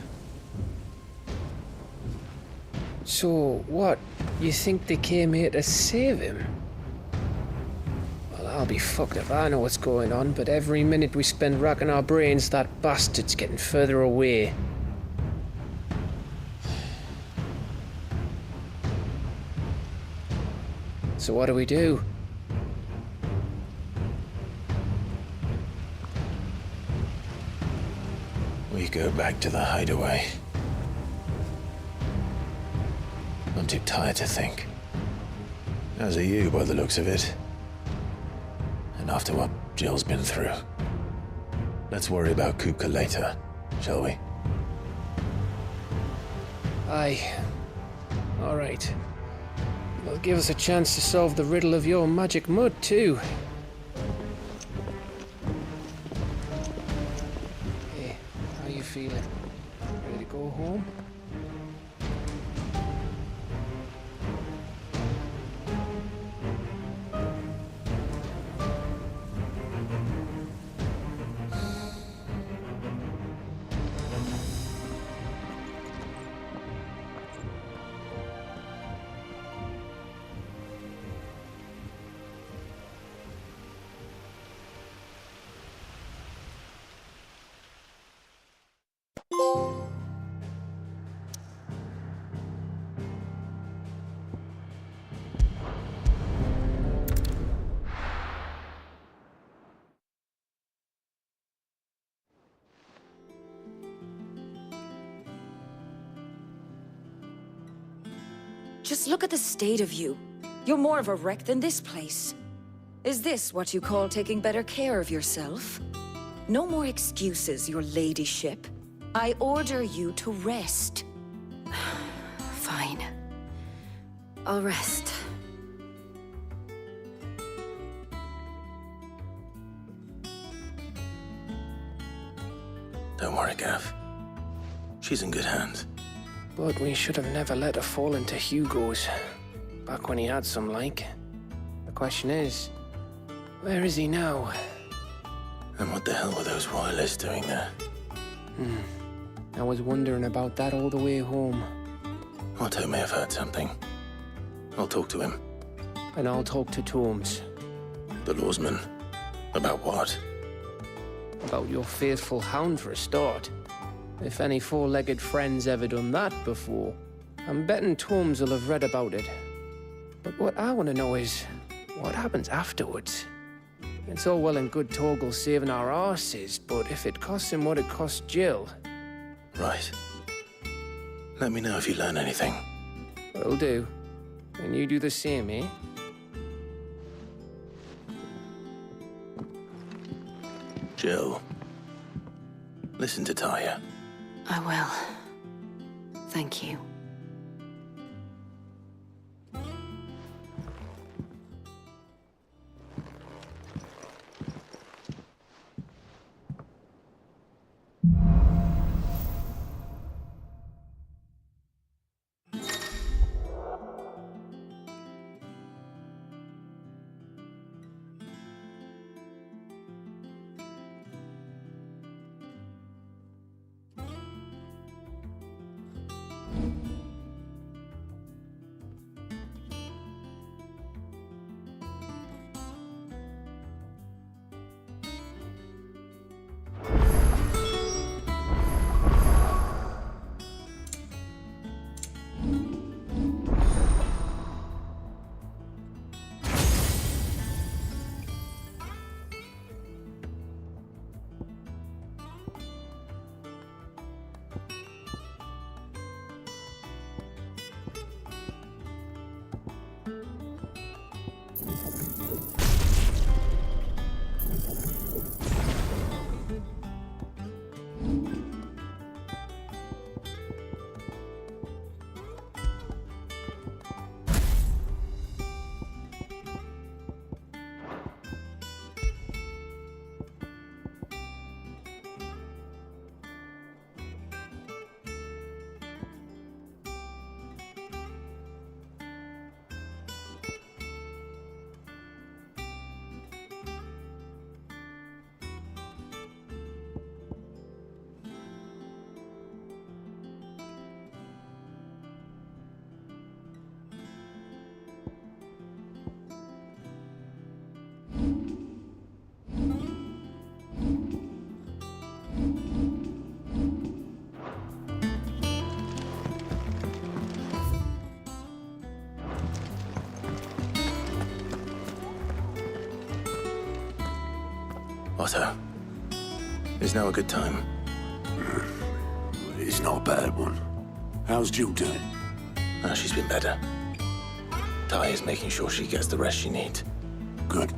So, what? You think they came here to save him? Well, I'll be fucked if I know what's going on, but every minute we spend racking our brains, that bastard's getting further away. So what do we do? We go back to the hideaway. I'm too tired to think. As are you, by the looks of it. And after what Jill's been through. Let's worry about Kupka later, shall we? Aye. All right. It'll give us a chance to solve the riddle of your magic mud, too. Hey, how you feeling? Ready to go home? Just look at the state of you. You're more of a wreck than this place. Is this what you call taking better care of yourself? No more excuses, your ladyship. I order you to rest. Fine. I'll rest. Don't worry, Gav. She's in good hands. But we should have never let her fall into Hugo's. Back when he had some like. The question is, where is he now? And what the hell were those royalists doing there? I was wondering about that all the way home. Otto may have heard something. I'll talk to him. And I'll talk to Torms. The lawsman? About what? About your faithful hound for a start. If any four-legged friend's ever done that before, I'm betting Torms will have read about it. But what I want to know is, what happens afterwards? It's all well and good Torgal saving our arses, but if it costs him what it cost Jill... Right. Let me know if you learn anything. Will do. And you do the same, eh? Jill, listen to Taya. I will. Thank you. Otto, is now a good time? It's not a bad one. How's Jill doing? She's been better. Taya's making sure she gets the rest she needs. Good.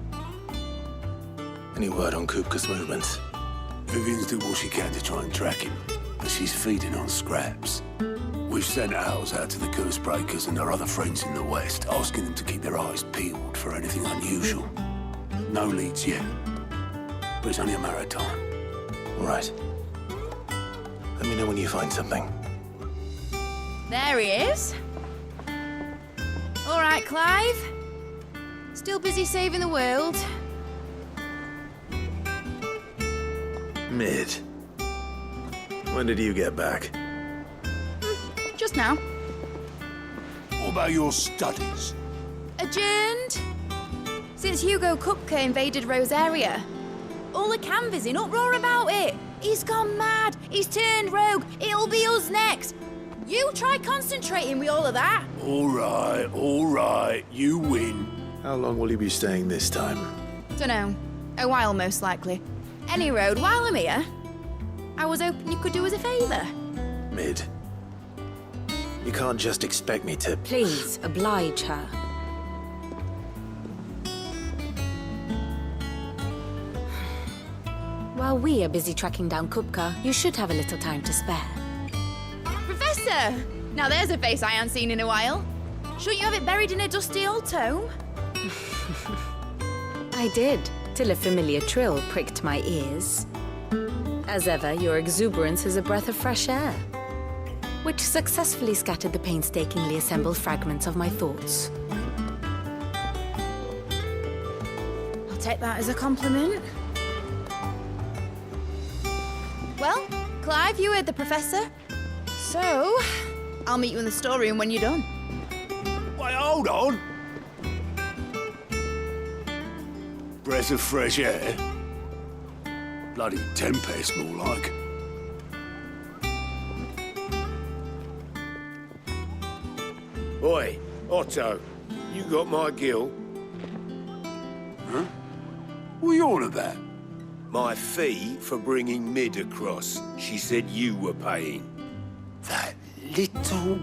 Any word on Kupka's movements? Vivian's doing what she can to try and track him, but she's feeding on scraps. We've sent ours out to the curse breakers and our other friends in the west, asking them to keep their eyes peeled for anything unusual. No leads yet, but it's only a matter of time. All right. Let me know when you find something. There he is. All right, Clive. Still busy saving the world. Mid. When did you get back? Just now. What about your studies? Adjourned. Since Hugo Kupka invaded Rosaria. All the canvassing uproar about it. He's gone mad. He's turned rogue. It'll be us next. You try concentrating with all of that. All right. You win. How long will you be staying this time? Dunno. A while, most likely. Any road, while I'm here, I was hoping you could do us a favour. Mid. You can't just expect me to... Please, oblige her. While we are busy tracking down Kupka, you should have a little time to spare. Professor! Now there's a face I haven't seen in a while. Shouldn't you have it buried in a dusty old tome? I did, till a familiar trill pricked my ears. As ever, your exuberance is a breath of fresh air, which successfully scattered the painstakingly assembled fragments of my thoughts. I'll take that as a compliment. Well, Clive, you heard the Professor. So, I'll meet you in the storeroom when you're done. Wait, hold on. Breath of fresh air. Bloody tempest, more like. Oi, Otto, you got my gill? Huh? What are you on about? My fee for bringing Mid across. She said you were paying. That little...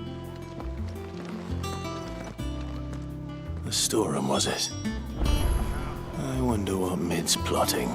The storeroom, was it? I wonder what Mid's plotting.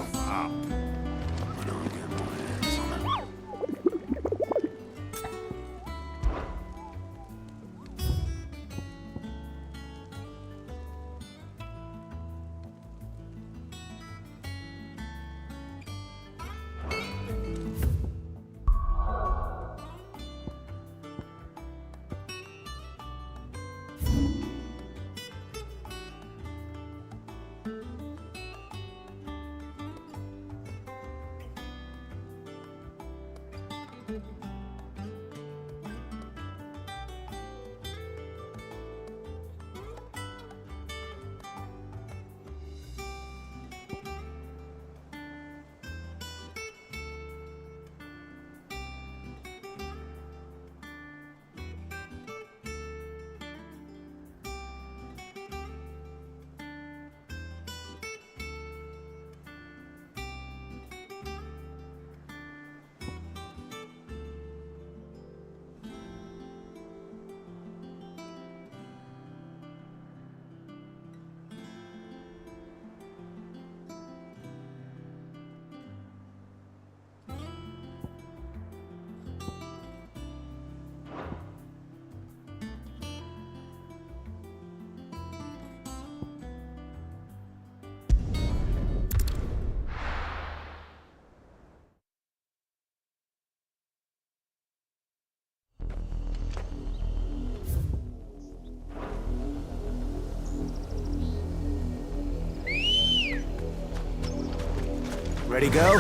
Ready, go?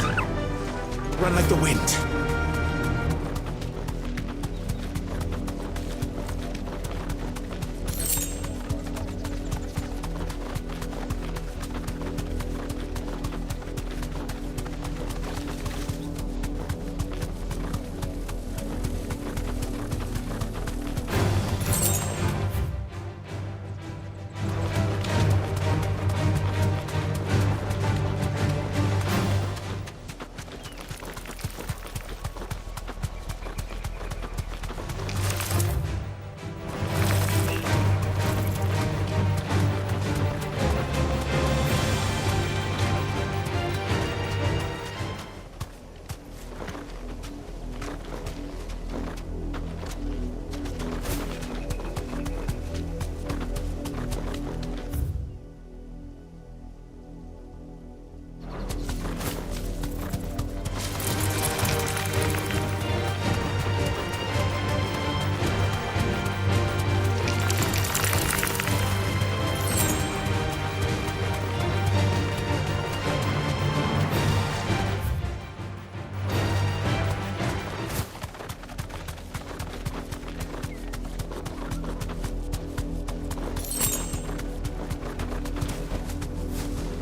Run like the wind.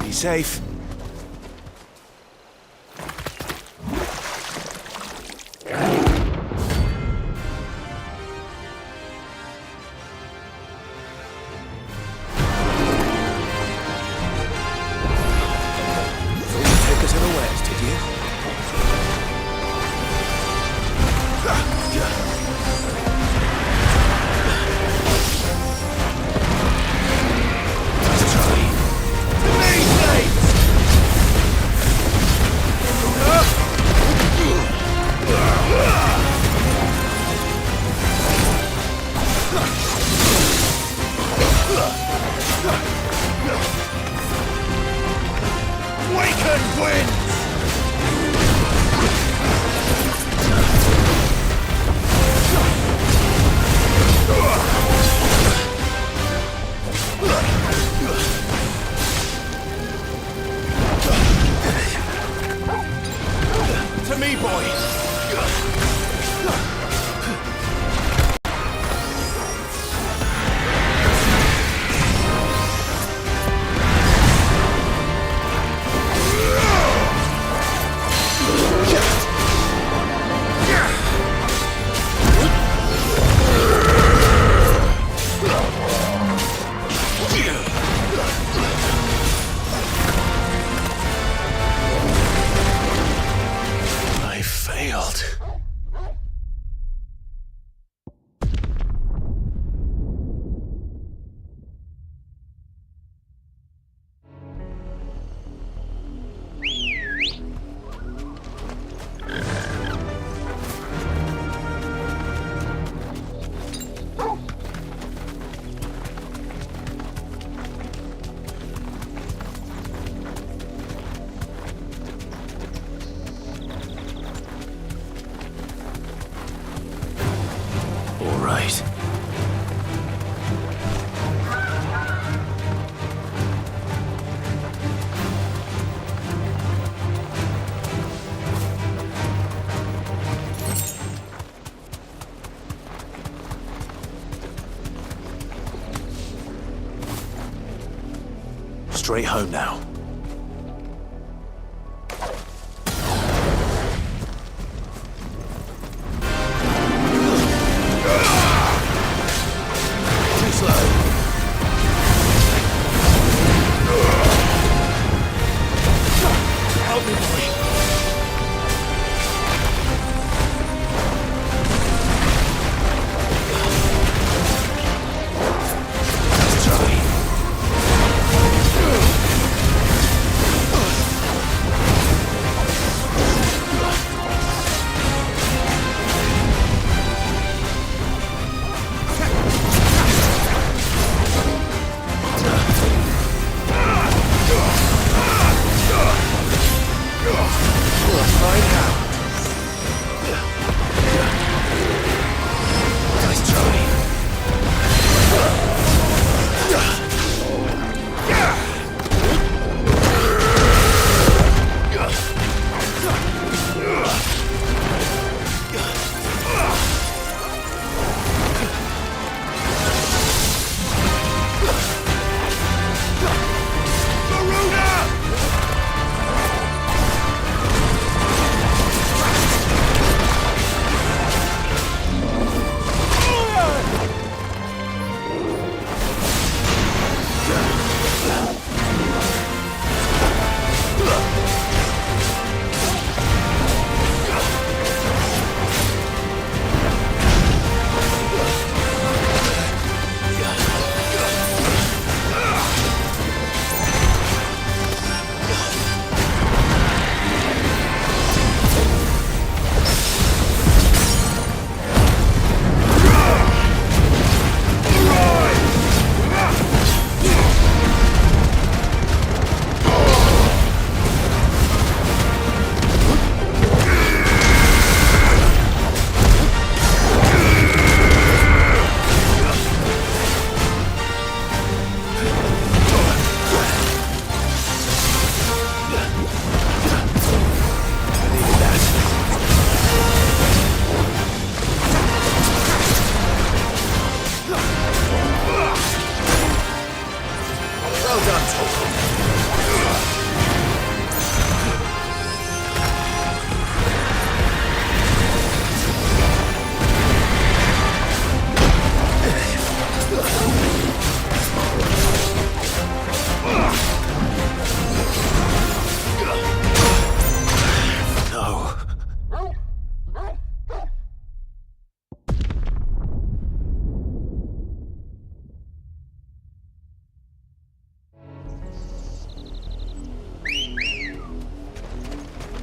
Be safe. straight home now. Too slow. Help me, boy.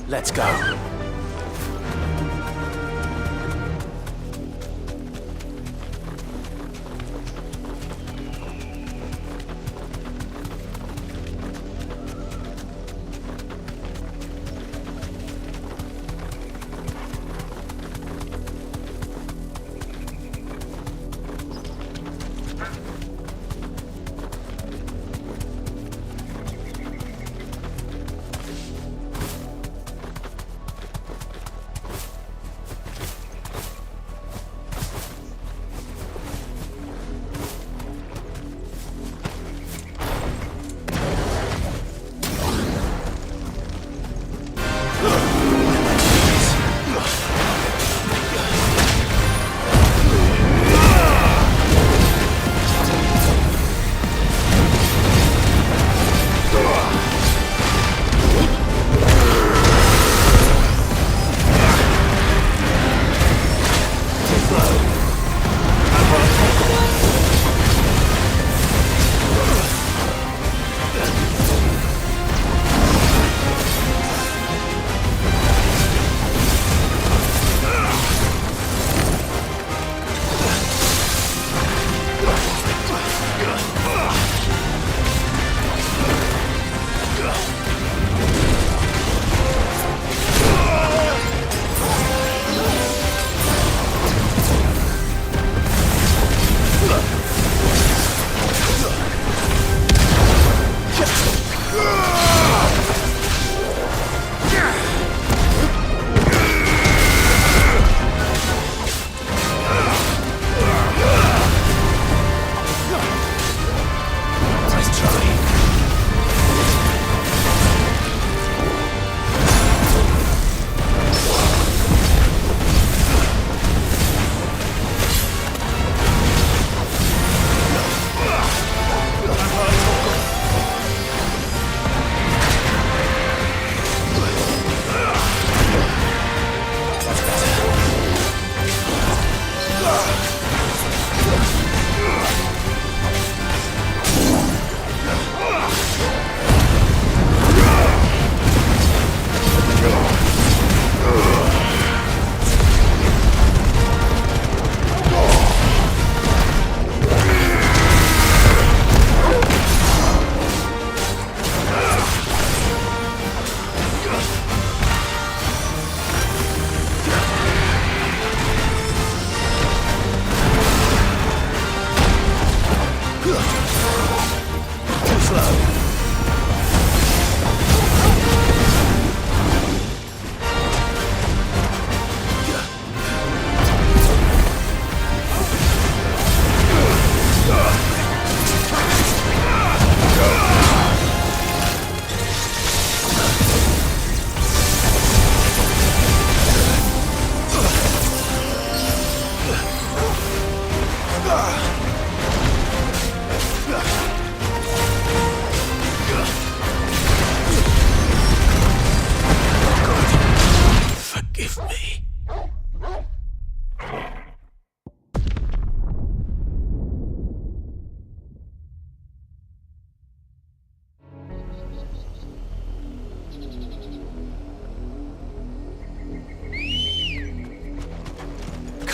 Let's go.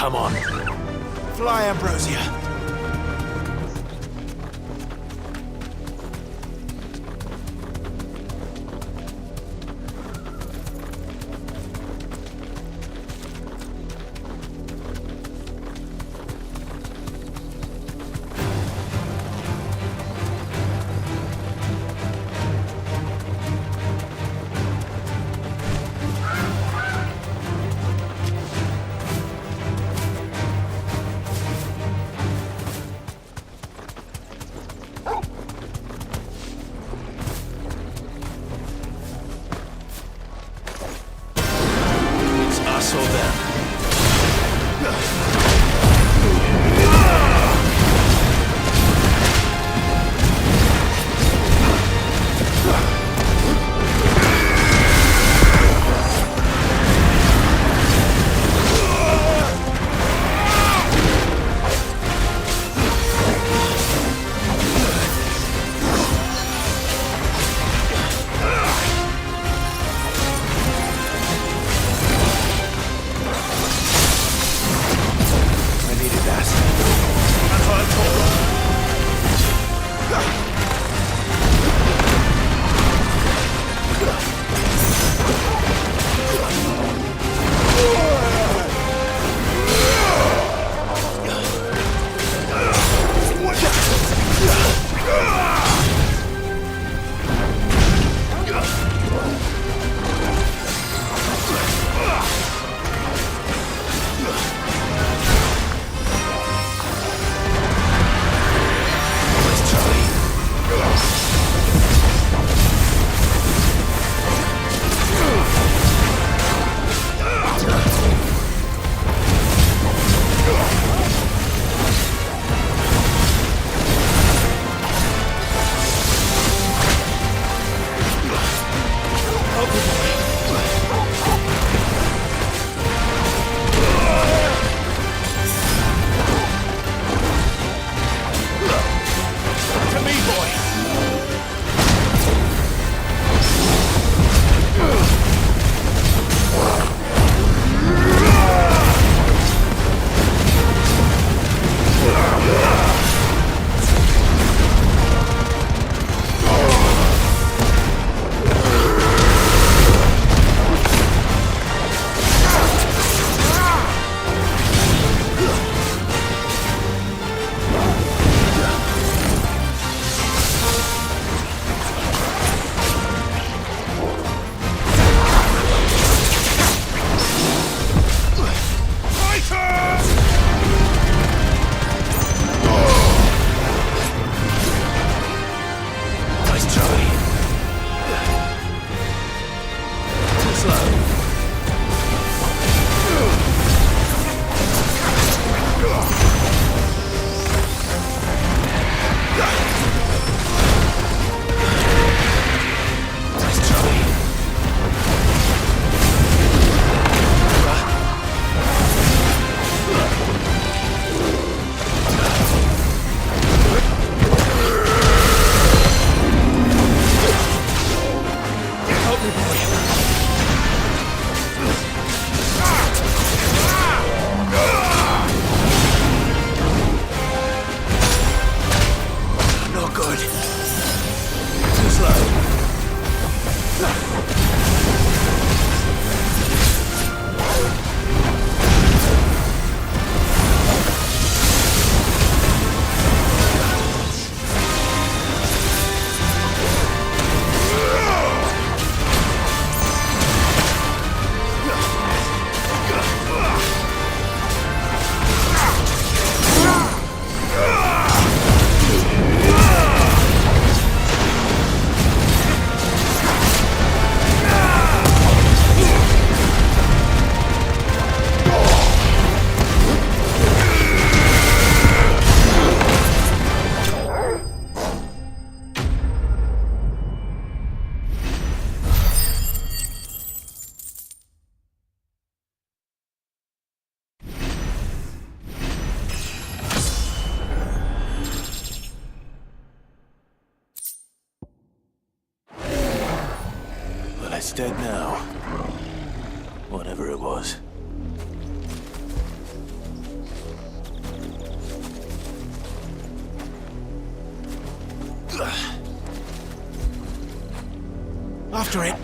Come on. Fly, Ambrosia. Us or them. It's dead now. Whatever it was. After it!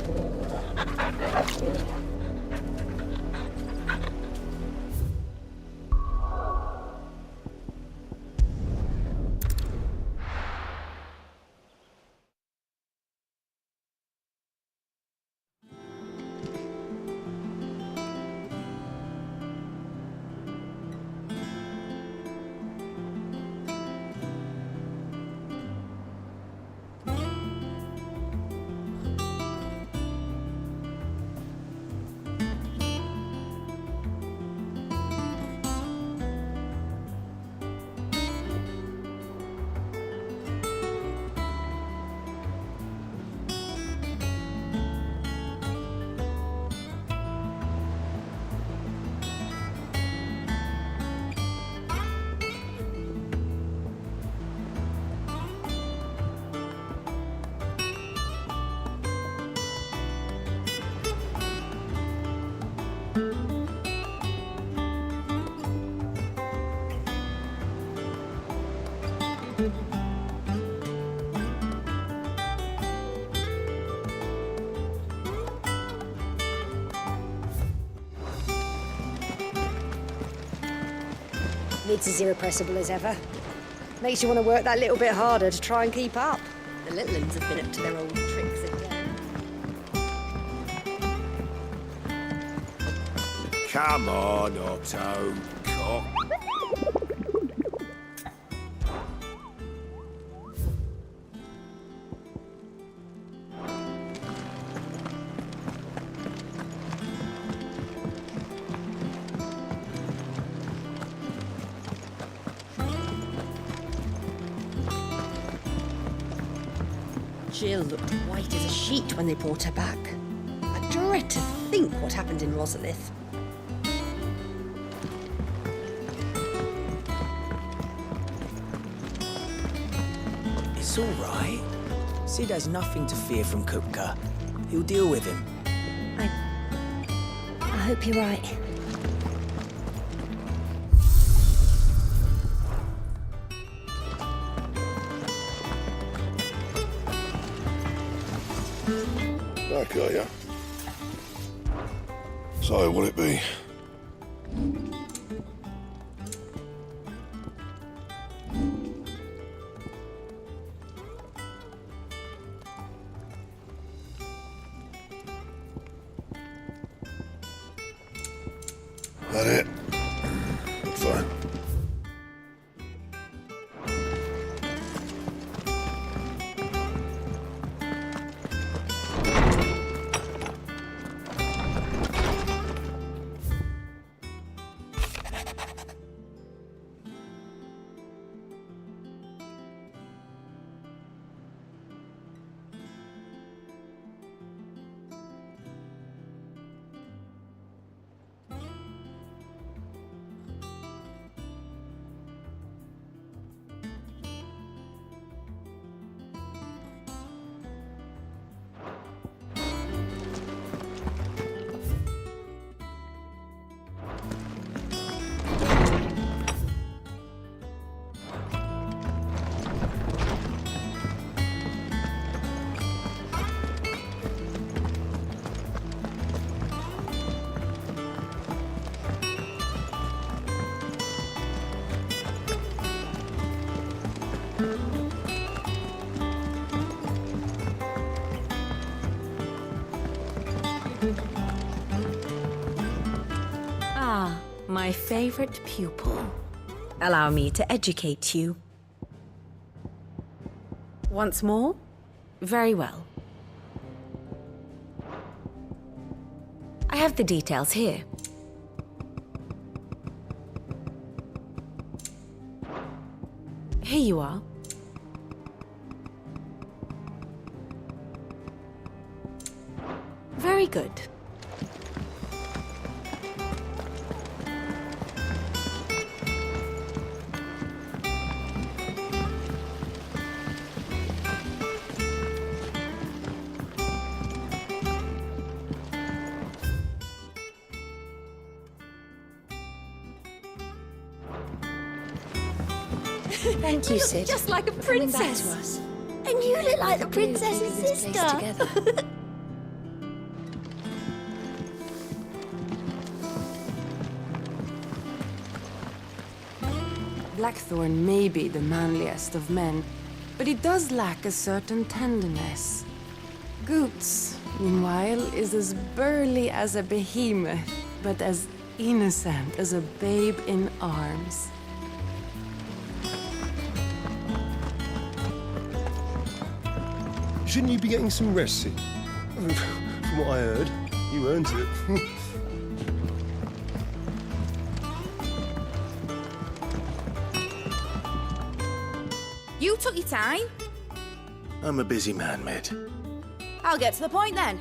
It's as irrepressible as ever. Makes you want to work that little bit harder to try and keep up. The little ones have been up to their old tricks again. Come on, Otto, cock. Jill looked white as a sheet when they brought her back. I dread to think what happened in Rosalith. It's all right. Sid has nothing to fear from Kupka. He'll deal with him. I hope you're right. Back, are ya? So, will it be? That it? Fine. Ah, my favorite pupil. Allow me to educate you. Once more? Very well. I have the details here. Here you are. Very good. Thank you, Sid. Just like a for coming back princess. to us. And you look like the princess's Keeping this place sister. together. Blackthorn may be the manliest of men, but he does lack a certain tenderness. Goots, meanwhile, is as burly as a behemoth, but as innocent as a babe in arms. Shouldn't you be getting some rest, Sid? From what I heard, you earned it. You took your time. I'm a busy man, Mid. I'll get to the point then.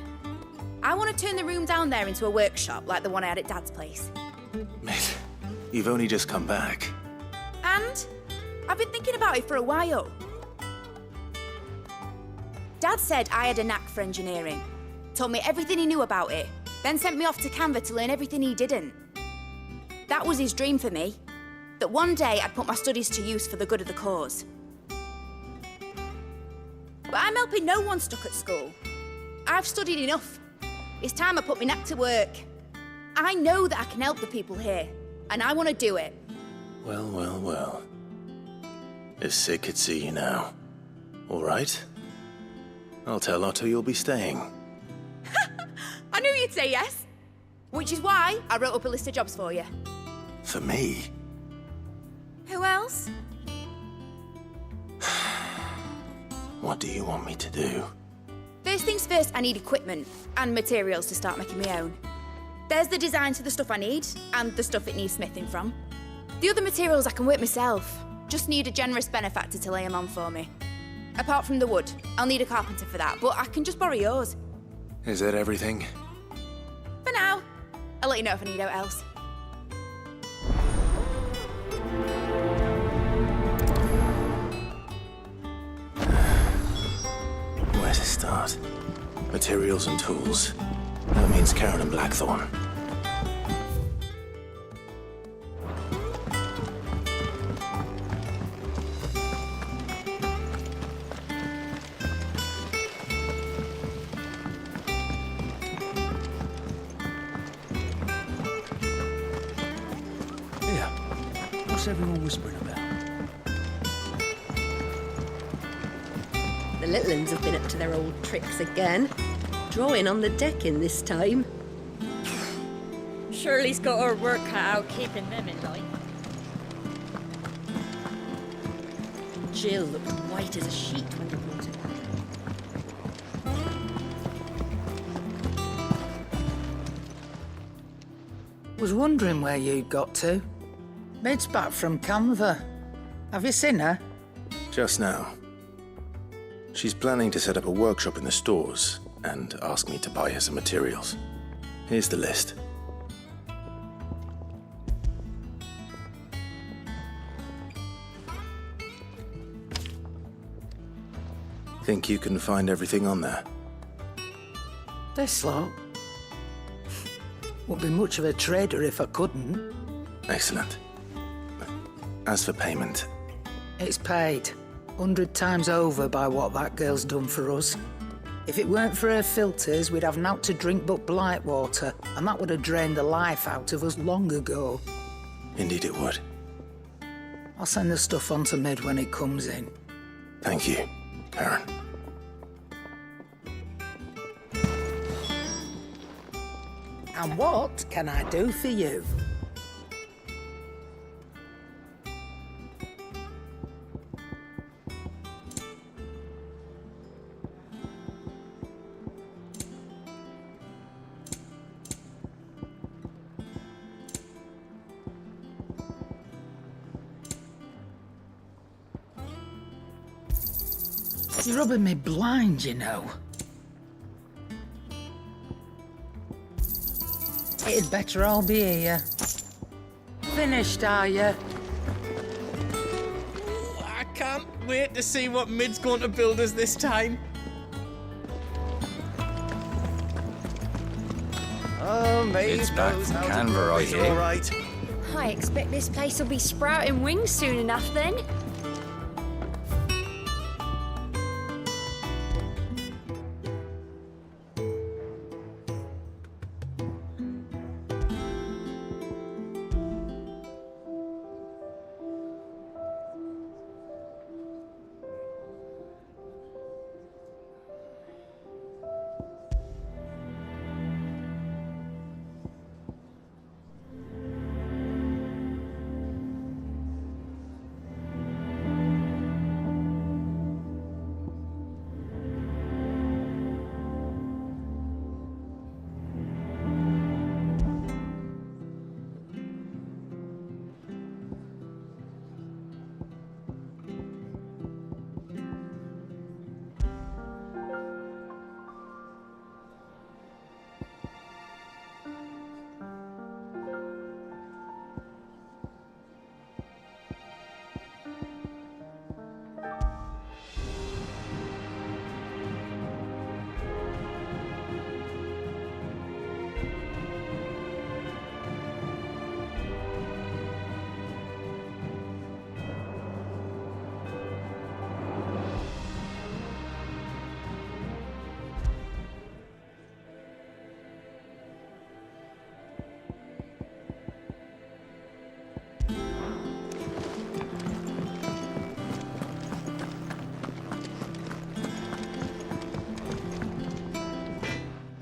I want to turn the room down there into a workshop like the one I had at Dad's place. Mid, you've only just come back. And I've been thinking about it for a while. Dad said I had a knack for engineering, told me everything he knew about it, then sent me off to Canva to learn everything he didn't. That was his dream for me, that one day I'd put my studies to use for the good of the cause. But I'm helping no one stuck at school. I've studied enough. It's time I put my neck to work. I know that I can help the people here, and I want to do it. Well, well, well. If Sid could see you now. All right? I'll tell Otto you'll be staying. I knew you'd say yes. Which is why I wrote up a list of jobs for you. For me? Who else? What do you want me to do? First things first, I need equipment and materials to start making my own. There's the designs for the stuff I need and the stuff it needs smithing from. The other materials I can work myself. Just need a generous benefactor to lay them on for me. Apart from the wood, I'll need a carpenter for that, but I can just borrow yours. Is that everything? For now. I'll let you know if I need out else. Where to start? Materials and tools. That means Karen and Blackthorn. What's everyone whispering about? The little uns have been up to their old tricks again. Drawing on the decking this time. Shirley's got her work cut out keeping them in line. Jill looked white as a sheet when they brought it back. Was wondering where you got to. Mid's back from Canva. Have you seen her? Just now. She's planning to set up a workshop in the stores and ask me to buy her some materials. Here's the list. Think you can find everything on there? This lot. Wouldn't be much of a trader if I couldn't. Excellent. As for payment... It's paid. 100 times over by what that girl's done for us. If it weren't for her filters, we'd have naught to drink but blight water, and that would have drained the life out of us long ago. Indeed it would. I'll send the stuff on to Mid when it comes in. Thank you, Karen. And what can I do for you? You're rubbing me blind, you know. It'd better all be here. Finished, are you? I can't wait to see what Mid's going to build us this time. Oh, mate. It's back from Canva, I hear. All right. I expect this place will be sprouting wings soon enough then.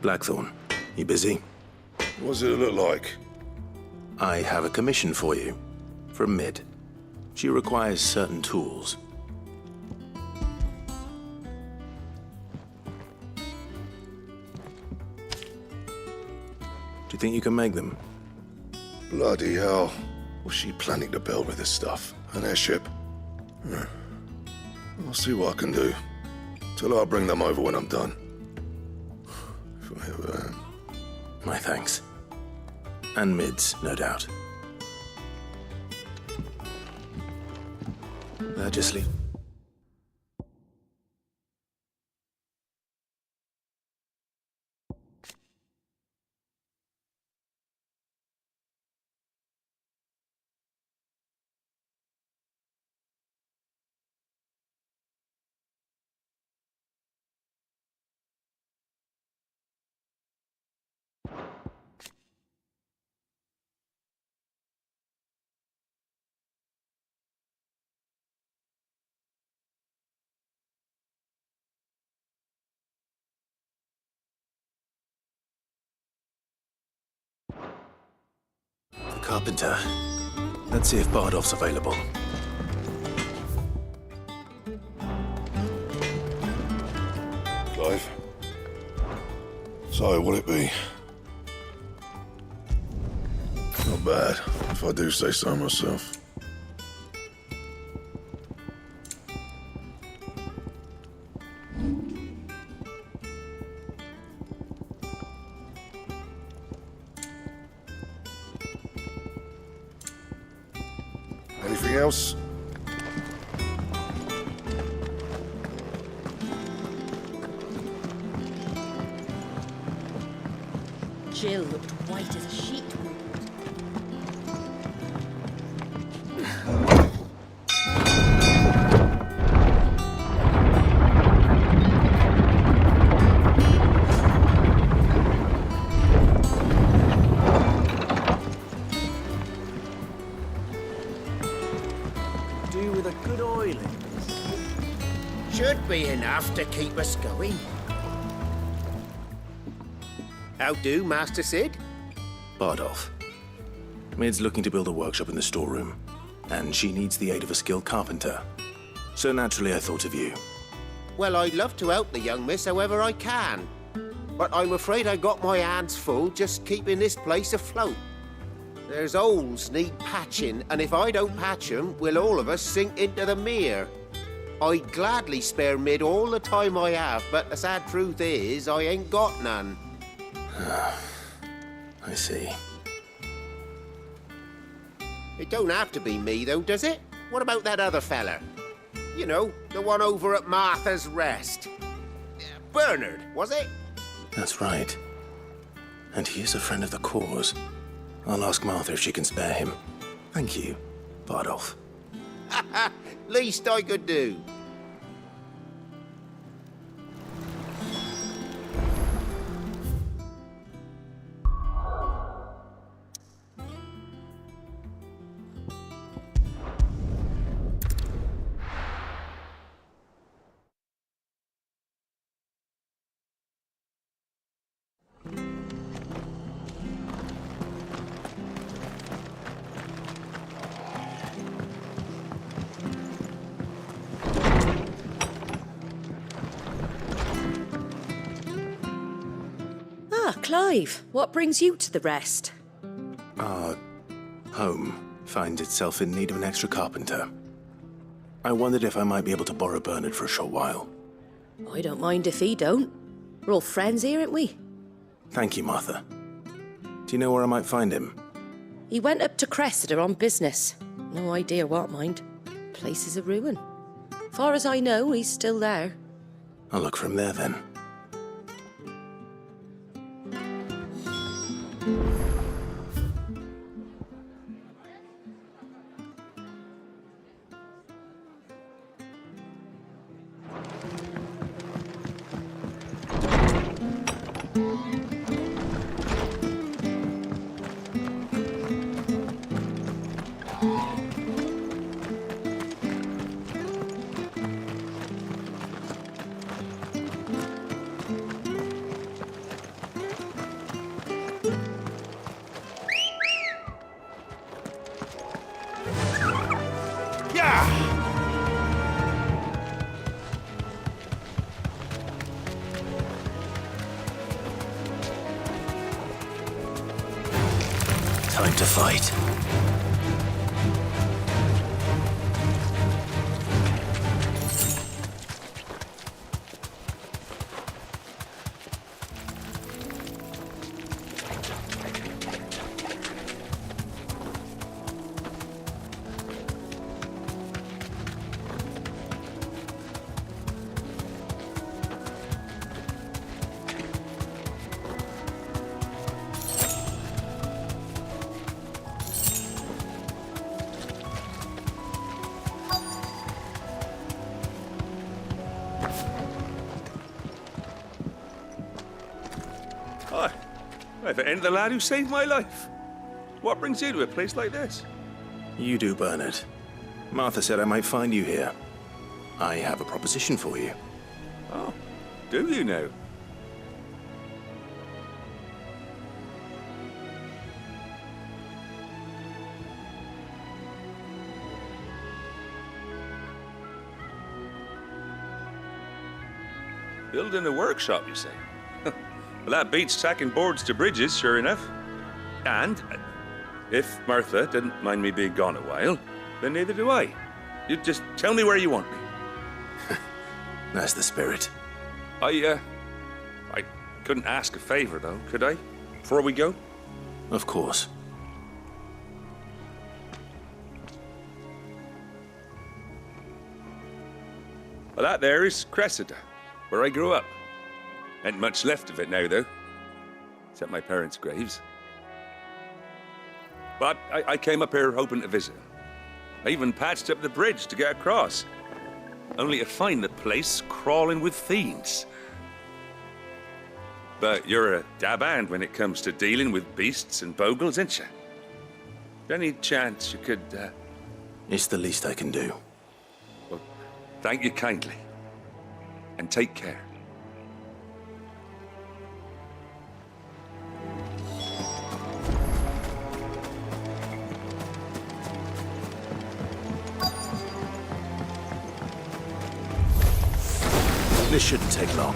Blackthorn, you busy? What does it look like? I have a commission for you. From Mid. She requires certain tools. Do you think you can make them? Bloody hell. What's she planning to build with this stuff? An airship? I'll see what I can do. Tell her I'll bring them over when I'm done. If I ever am. My thanks. And Mid's, no doubt. Just leave. Carpenter. Let's see if Bardolph's available. Clive? So, what'll it be? Not bad, if I do say so myself. Anything else? Jill looked white as a sheet. Do with a good oiling. Should be enough to keep us going. How do, Master Sid? Bardolph. Mid's looking to build a workshop in the storeroom, and she needs the aid of a skilled carpenter. So naturally I thought of you. Well, I'd love to help the young miss however I can. But I'm afraid I got my hands full just keeping this place afloat. There's holes need patching, and if I don't patch them, we'll all of us sink into the mere. I'd gladly spare Mid all the time I have, but the sad truth is, I ain't got none. I see. It don't have to be me, though, does it? What about that other fella? You know, the one over at Martha's Rest. Bernard, was it? That's right. And he is a friend of the cause. I'll ask Martha if she can spare him. Thank you, Bardolph. Least I could do. Ah, Clive, what brings you to the Rest? Our home finds itself in need of an extra carpenter. I wondered if I might be able to borrow Bernard for a short while. I don't mind if he don't. We're all friends here, aren't we? Thank you, Martha. Do you know where I might find him? He went up to Cressida on business. No idea what, mind. Place is a ruin. Far as I know, he's still there. I'll look for him there, then. Time to fight. Hi. If it ain't the lad who saved my life. What brings you to a place like this? You do, Bernard. Martha said I might find you here. I have a proposition for you. Oh, do you now? Building a workshop, you say? Well, that beats tacking boards to bridges, sure enough. And if Martha didn't mind me being gone a while, then neither do I. You just tell me where you want me. That's the spirit. I couldn't ask a favor, though, could I? Before we go? Of course. Well, that there is Cressida, where I grew up. Ain't much left of it now, though. Except my parents' graves. But I came up here hoping to visit. I even patched up the bridge to get across. Only to find the place crawling with fiends. But you're a dab hand when it comes to dealing with beasts and bogles, ain't you? Any chance you could, It's the least I can do. Well, thank you kindly. And take care. This shouldn't take long.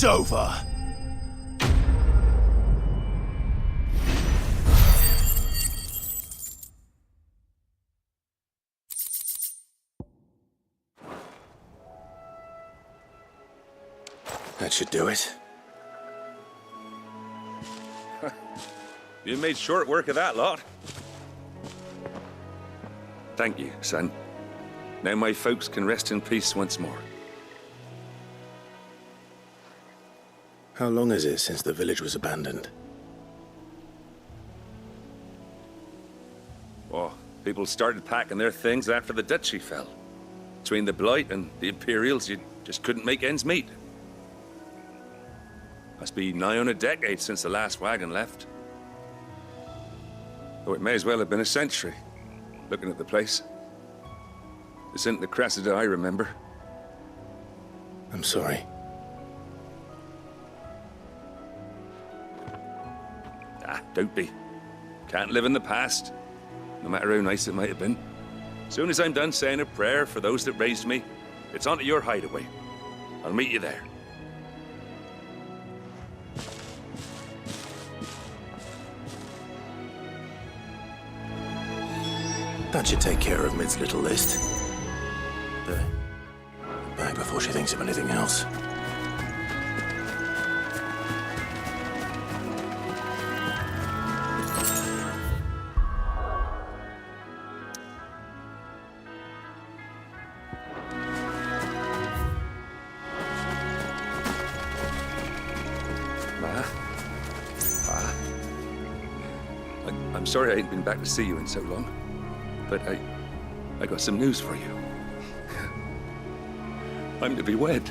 over. That should do it. You made short work of that lot. Thank you, son. Now my folks can rest in peace once more. How long is it since the village was abandoned? Oh, people started packing their things after the duchy fell. Between the Blight and the Imperials, you just couldn't make ends meet. Must be nigh on a decade since the last wagon left. Though it may as well have been a century, looking at the place. This isn't the Cressida I remember. I'm sorry. Ah, don't be. Can't live in the past, no matter how nice it might have been. Soon as I'm done saying a prayer for those that raised me, it's on to your hideaway. I'll meet you there. That should take care of Mid's little list. Back before she thinks of anything else. I'm sorry I ain't been back to see you in so long, but I got some news for you. I'm to be wed.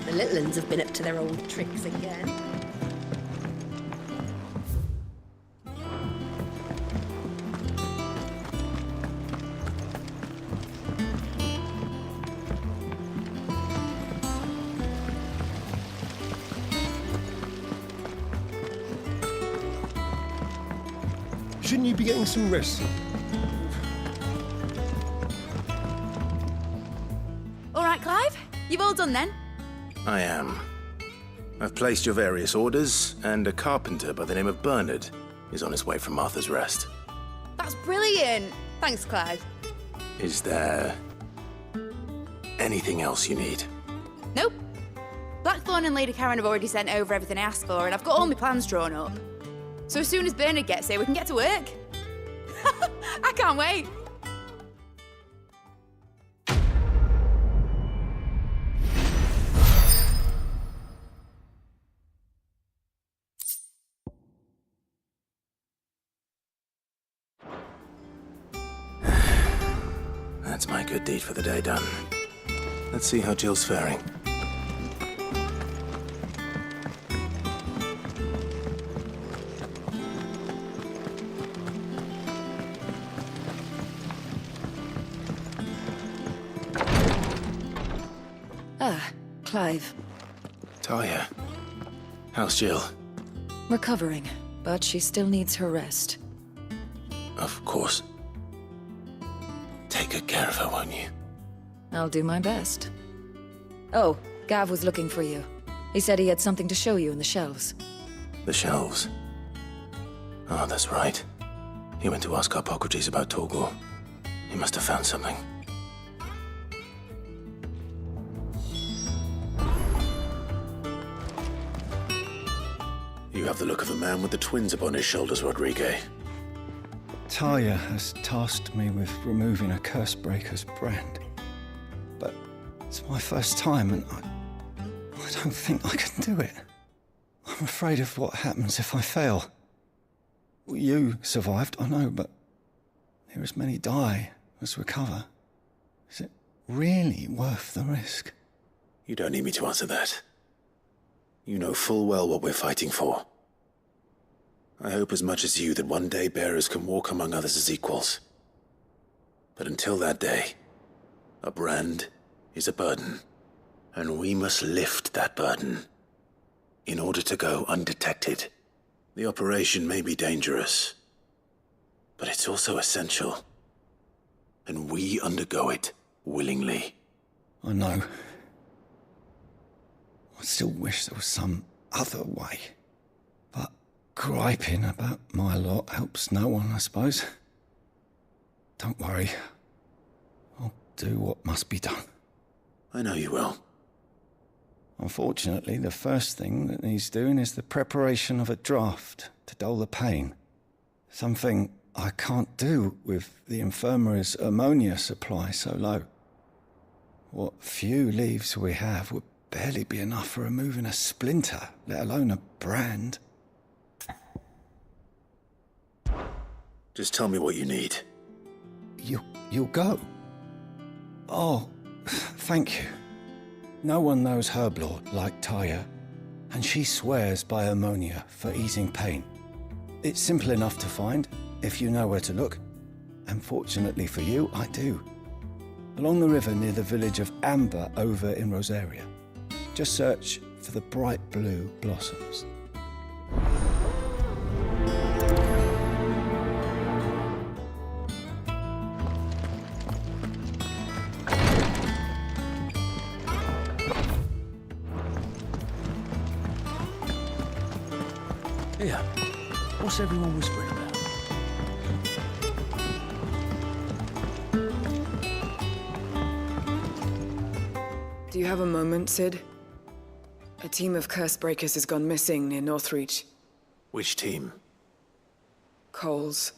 The little uns have been up to their old tricks again. Shouldn't you be getting some rest? All right, Clive. You've all done then? I am. I've placed your various orders, and a carpenter by the name of Bernard is on his way from Martha's Rest. That's brilliant. Thanks, Clive. Is there anything else you need? Nope. Blackthorn and Lady Karen have already sent over everything I asked for, and I've got all my plans drawn up. So as soon as Bernard gets here, we can get to work. I can't wait. That's my good deed for the day done. Let's see how Jill's faring. Ah, Clive. Talia, how's Jill? Recovering, but she still needs her rest. Of course. Take good care of her, won't you? I'll do my best. Oh, Gav was looking for you. He said he had something to show you in the shelves. The shelves? Oh, that's right. He went to ask Hippocrates about Torgor. He must have found something. You have the look of a man with the twins upon his shoulders, Rodrigue. Talia has tasked me with removing a Cursebreaker's brand. But it's my first time and I don't think I can do it. I'm afraid of what happens if I fail. You survived, I know, but there as many die as recover. Is it really worth the risk? You don't need me to answer that. You know full well what we're fighting for. I hope as much as you that one day bearers can walk among others as equals. But until that day, a brand is a burden, and we must lift that burden in order to go undetected. The operation may be dangerous, but it's also essential, and we undergo it willingly. I know. I still wish there was some other way. But griping about my lot helps no one, I suppose. Don't worry. I'll do what must be done. I know you will. Unfortunately, the first thing that needs doing is the preparation of a draft to dull the pain. Something I can't do with the infirmary's ammonia supply so low. What few leaves we have would barely be enough for removing a splinter, let alone a brand. Just tell me what you need. You'll go? Oh, thank you. No one knows Herblord like Taya, and she swears by ammonia for easing pain. It's simple enough to find, if you know where to look. And fortunately for you, I do. Along the river near the village of Amber over in Rosaria. Just search for the bright blue blossoms. Here, what's everyone whispering about? Do you have a moment, Sid? A team of Cursebreakers has gone missing near Northreach. Which team? Coles.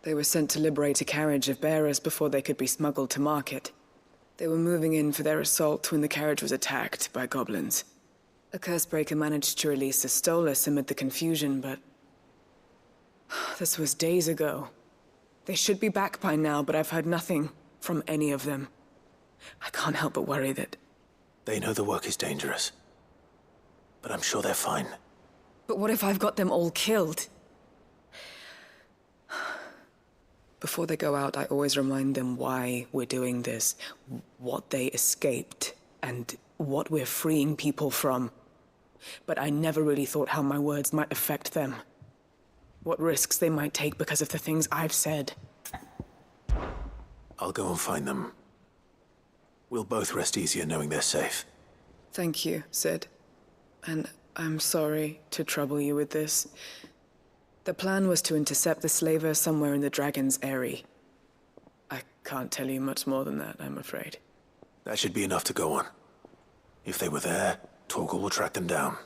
They were sent to liberate a carriage of bearers before they could be smuggled to market. They were moving in for their assault when the carriage was attacked by goblins. A Cursebreaker managed to release a Stolas amid the confusion, but... this was days ago. They should be back by now, but I've heard nothing from any of them. I can't help but worry that... They know the work is dangerous. But I'm sure they're fine. But what if I've got them all killed? Before they go out, I always remind them why we're doing this, what they escaped, and what we're freeing people from. But I never really thought how my words might affect them. What risks they might take because of the things I've said. I'll go and find them. We'll both rest easier knowing they're safe. Thank you, Sid. And I'm sorry to trouble you with this. The plan was to intercept the slaver somewhere in the Dragon's Eyrie. I can't tell you much more than that, I'm afraid. That should be enough to go on. If they were there, Torgal will track them down.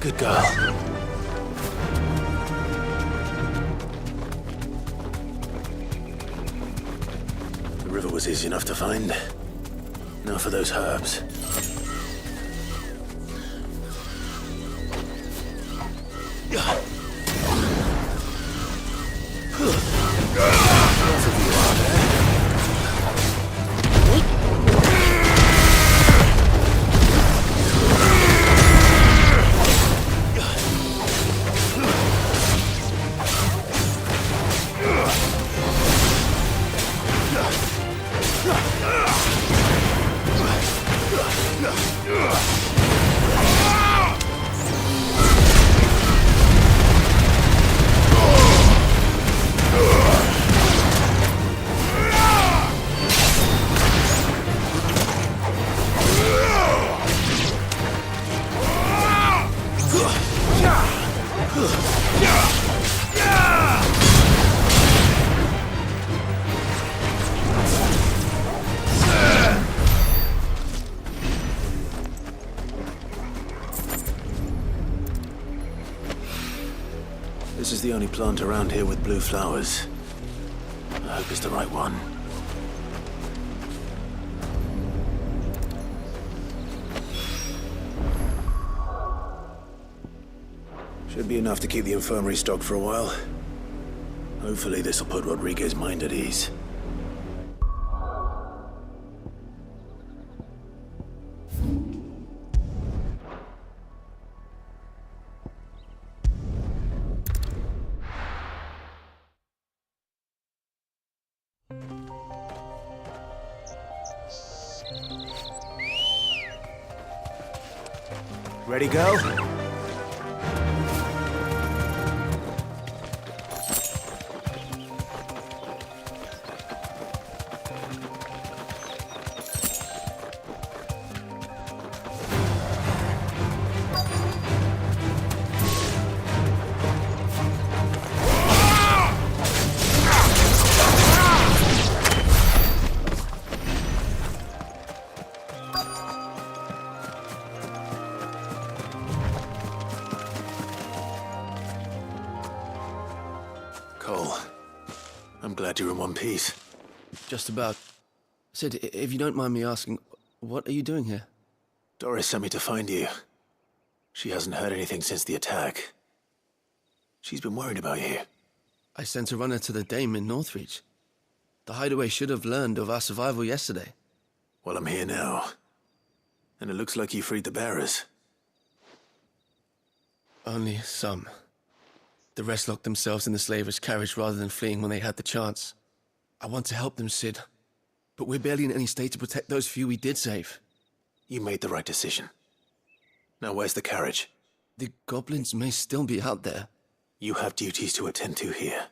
Good girl. The river was easy enough to find. Now for those herbs. This is the only plant around here with blue flowers. I hope it's the right one. Should be enough to keep the infirmary stocked for a while. Hopefully this will put Rodriguez's mind at ease. Ready, go? Cole, I'm glad you're in one piece. Just about. Sid, if you don't mind me asking, what are you doing here? Doris sent me to find you. She hasn't heard anything since the attack. She's been worried about you. I sent a runner to the Dame in Northreach. The hideaway should have learned of our survival yesterday. Well, I'm here now. And it looks like you freed the bearers. Only some. The rest locked themselves in the slavers' carriage rather than fleeing when they had the chance. I want to help them, Sid. But we're barely in any state to protect those few we did save. You made the right decision. Now where's the carriage? The goblins may still be out there. You have duties to attend to here.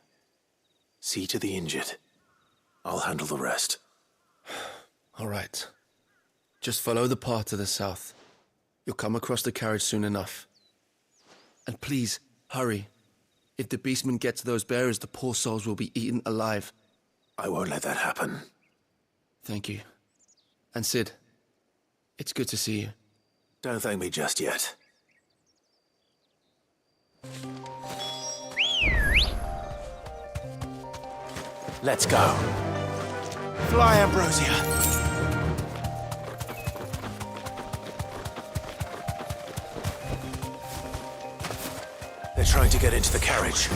See to the injured. I'll handle the rest. All right. Just follow the path to the south. You'll come across the carriage soon enough. And please, hurry. If the beastmen get to those bearers, the poor souls will be eaten alive. I won't let that happen. Thank you. And Sid, it's good to see you. Don't thank me just yet. Let's go. Fly, Ambrosia. They're trying to get into the carriage.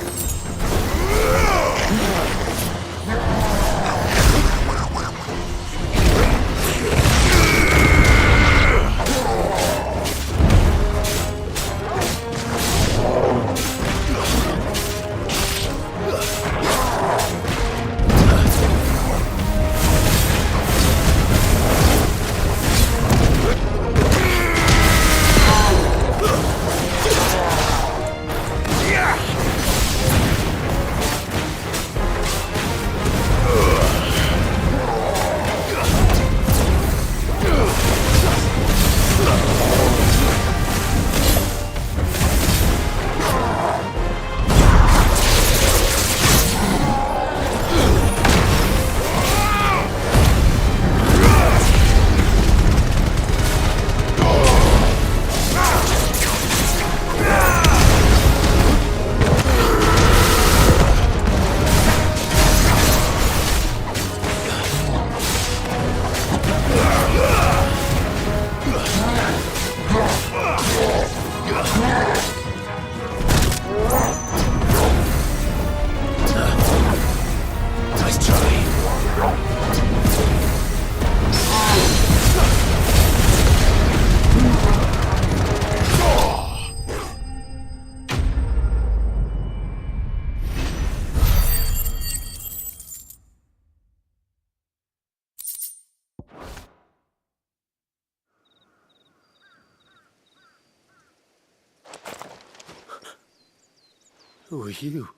Who are you?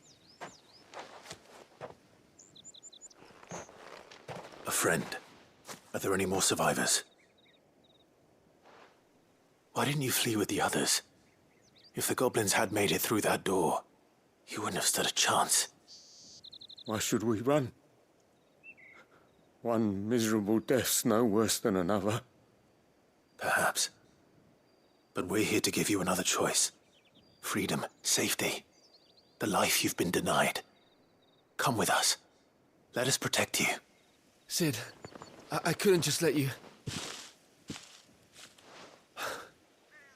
A friend. Are there any more survivors? Why didn't you flee with the others? If the goblins had made it through that door, you wouldn't have stood a chance. Why should we run? One miserable death's no worse than another. Perhaps. But we're here to give you another choice. Freedom, safety, the life you've been denied. Come with us. Let us protect you. Sid, I couldn't just let you...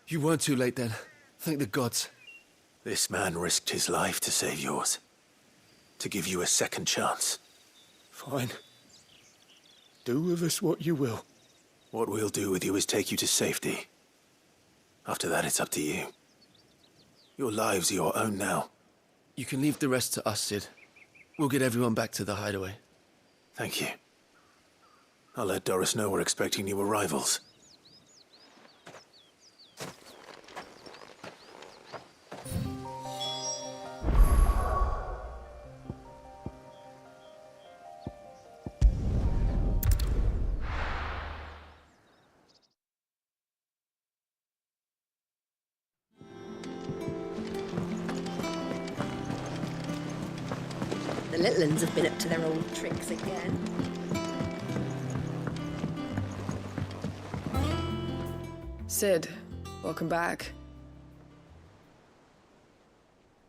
You weren't too late then. Thank the gods. This man risked his life to save yours. To give you a second chance. Fine. Do with us what you will. What we'll do with you is take you to safety. After that, it's up to you. Your lives are your own now. You can leave the rest to us, Sid. We'll get everyone back to the hideaway. Thank you. I'll let Doris know we're expecting new arrivals. The little uns have been up to their old tricks again. Sid, welcome back.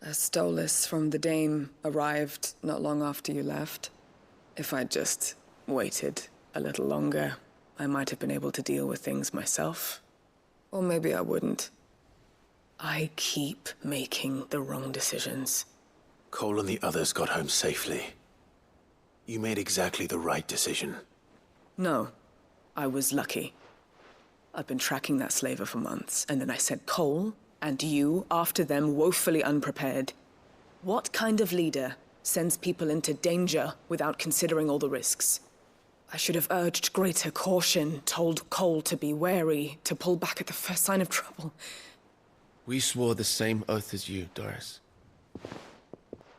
A Stolas from the Dame arrived not long after you left. If I'd just waited a little longer, I might have been able to deal with things myself. Or maybe I wouldn't. I keep making the wrong decisions. Cole and the others got home safely. You made exactly the right decision. No, I was lucky. I've been tracking that slaver for months, and then I sent Cole and you after them woefully unprepared. What kind of leader sends people into danger without considering all the risks? I should have urged greater caution, told Cole to be wary, to pull back at the first sign of trouble. We swore the same oath as you, Doris.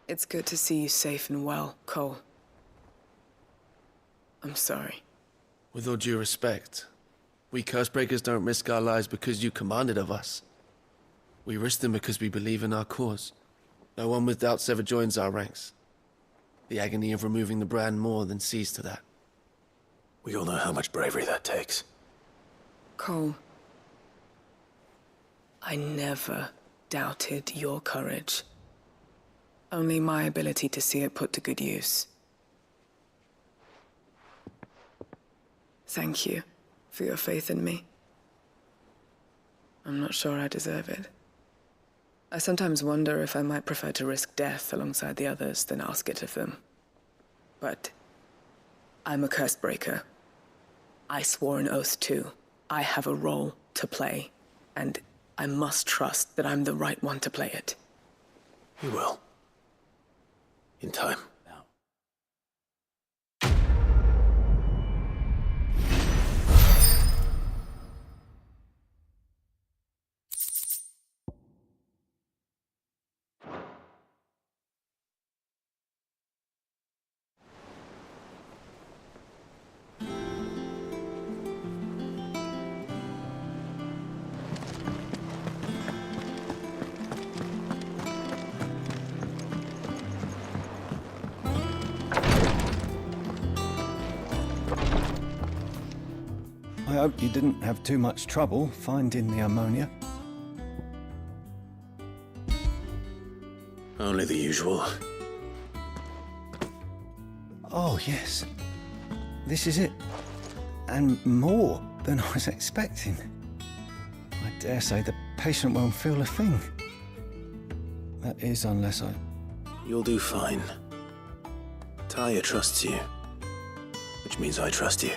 It's good to see you safe and well, Cole. I'm sorry. With all due respect, we Cursebreakers don't risk our lives because you commanded of us. We risk them because we believe in our cause. No one with doubts ever joins our ranks. The agony of removing the brand more than sees to that. We all know how much bravery that takes. Cole, I never doubted your courage. Only my ability to see it put to good use. Thank you for your faith in me. I'm not sure I deserve it. I sometimes wonder if I might prefer to risk death alongside the others than ask it of them. But I'm a Cursebreaker. I swore an oath too. I have a role to play, and I must trust that I'm the right one to play it. You will. In time. I hope you didn't have too much trouble finding the ammonia. Only the usual. Oh, yes. This is it. And more than I was expecting. I dare say the patient won't feel a thing. That is, unless I... You'll do fine. Taya trusts you. Which means I trust you.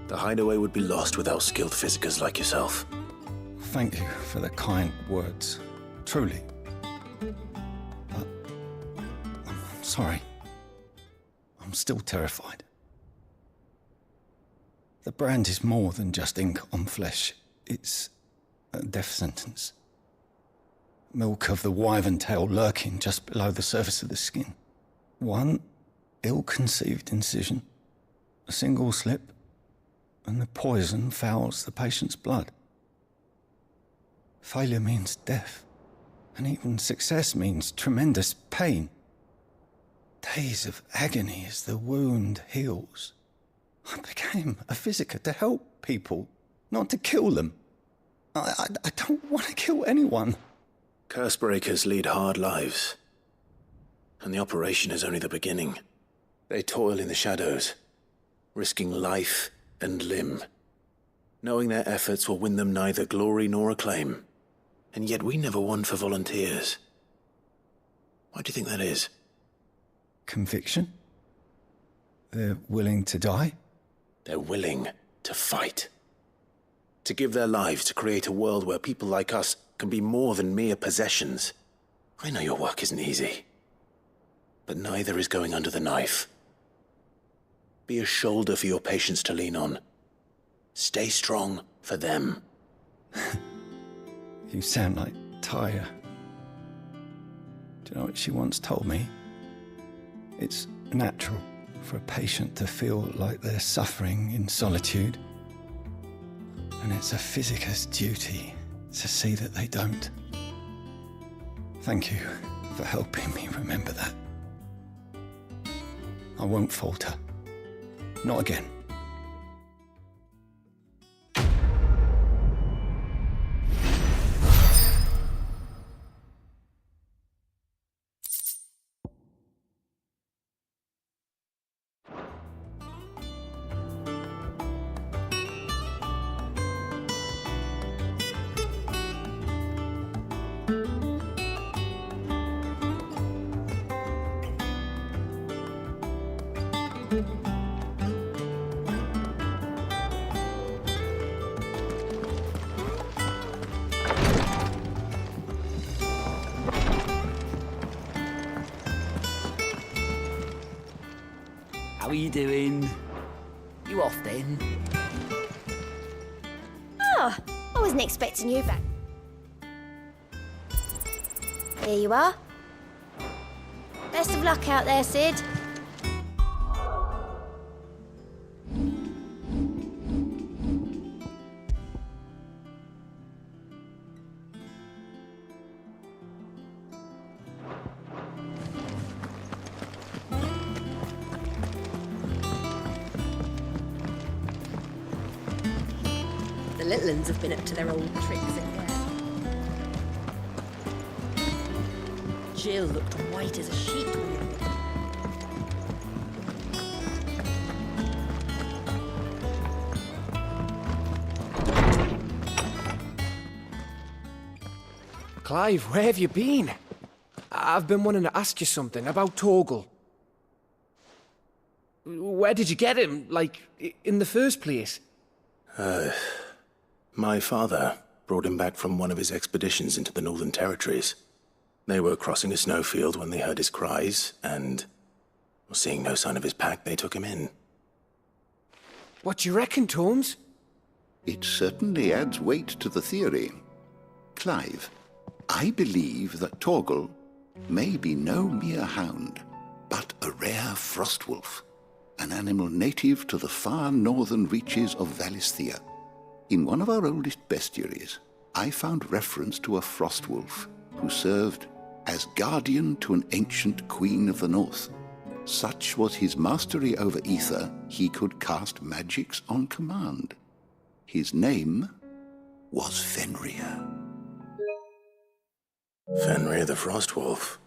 The hideaway would be lost without skilled physicers like yourself. Thank you for the kind words. Truly. But I'm sorry. I'm still terrified. The brand is more than just ink on flesh. It's a death sentence. milk of the wyvern tail lurking just below the surface of the skin. One ill-conceived incision, a single slip, and the poison fouls the patient's blood. Failure means death, and even success means tremendous pain. Days of agony as the wound heals. I became a physiker to help people, not to kill them. I don't want to kill anyone. Cursebreakers lead hard lives. And the operation is only the beginning. They toil in the shadows, risking life and limb, knowing their efforts will win them neither glory nor acclaim. And yet we never won for volunteers. Why do you think that is? Conviction? They're willing to die? They're willing to fight. To give their lives to create a world where people like us can be more than mere possessions. I know your work isn't easy. But neither is going under the knife. Be a shoulder for your patients to lean on. Stay strong for them. You sound like Tyre. Do you know what she once told me? It's natural for a patient to feel like they're suffering in solitude. And it's a physiker's duty to see that they don't. Thank you for helping me remember that. I won't falter. Not again. How are you doing? You off then? Oh, I wasn't expecting you back. Here you are. Best of luck out there, Sid. The little ones have been up to their old tricks again. Jill looked white as a sheet when we looked. Clive, where have you been? I've been wanting to ask you something about Torgal. Where did you get him, like, in the first place? My father brought him back from one of his expeditions into the Northern Territories. They were crossing a snowfield when they heard his cries, and, seeing no sign of his pack, they took him in. What do you reckon, Tomes? It certainly adds weight to the theory. Clive, I believe that Torgal may be no mere hound, but a rare frostwolf, an animal native to the far northern reaches of Valisthea. In one of our oldest bestiaries, I found reference to a frostwolf who served as guardian to an ancient queen of the north. Such was his mastery over ether, he could cast magics on command. His name was Fenrir. Fenrir the Frostwolf.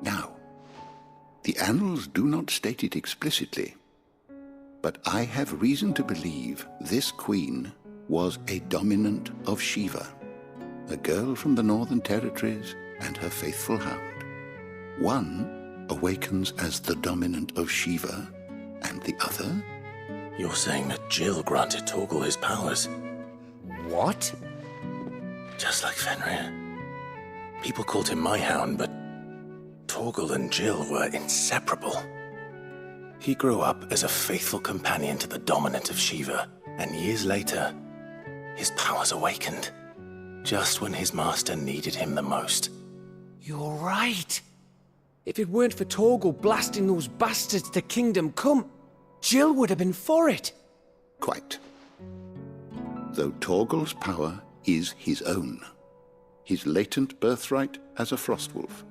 Now, the annals do not state it explicitly, but I have reason to believe this queen was a dominant of Shiva, a girl from the Northern Territories and her faithful hound. One awakens as the dominant of Shiva, and the other? You're saying that Jill granted Torgal his powers? What? Just like Fenrir. People called him my hound, but Torgal and Jill were inseparable. He grew up as a faithful companion to the dominant of Shiva, and years later, His powers awakened, just when his master needed him the most. You're right. If it weren't for Torgal blasting those bastards to Kingdom Come, Jill would have been for it. Quite. Though Torgal's power is his own, his latent birthright as a Frostwolf,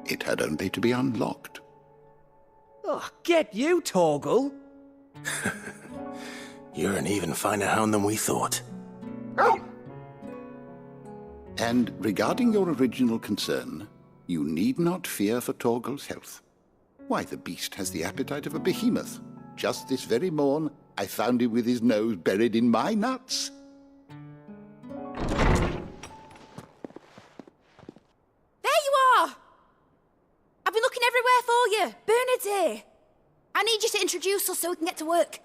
it had only to be unlocked. Oh, get you, Torgal! You're an even finer hound than we thought. And regarding your original concern, you need not fear for Torgal's health. Why, the beast has the appetite of a behemoth. Just this very morn, I found him with his nose buried in my nuts. There you are! I've been looking everywhere for you. Bernard's here. I need you to introduce us so we can get to work.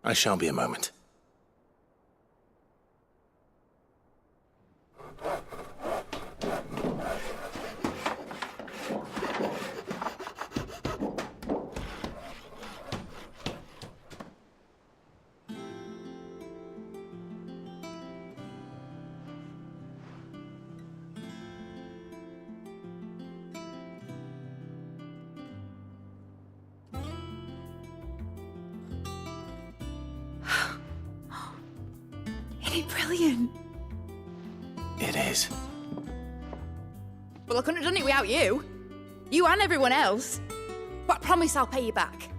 I shan't be a moment. Isn't it brilliant? It is. Well, I couldn't have done it without you. You and everyone else. But I promise I'll pay you back.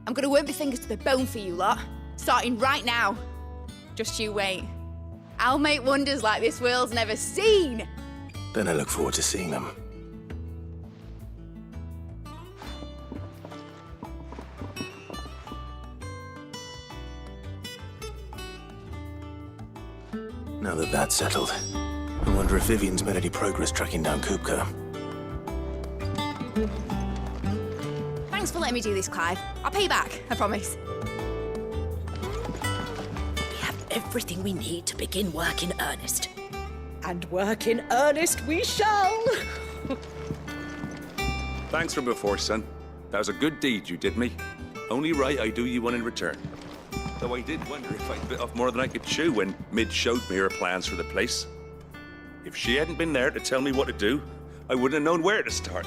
I'm gonna work my fingers to the bone for you lot, starting right now. Just you wait. I'll make wonders like this world's never seen. Then I look forward to seeing them. Now that that's settled, I wonder if Vivian's made any progress tracking down Kupka. Thanks for letting me do this, Clive. I'll pay you back, I promise. We have everything we need to begin work in earnest. And work in earnest we shall! Thanks from before, son. That was a good deed you did me. Only right I do you one in return. Though I did wonder if I'd bit off more than I could chew when Mid showed me her plans for the place. If she hadn't been there to tell me what to do, I wouldn't have known where to start.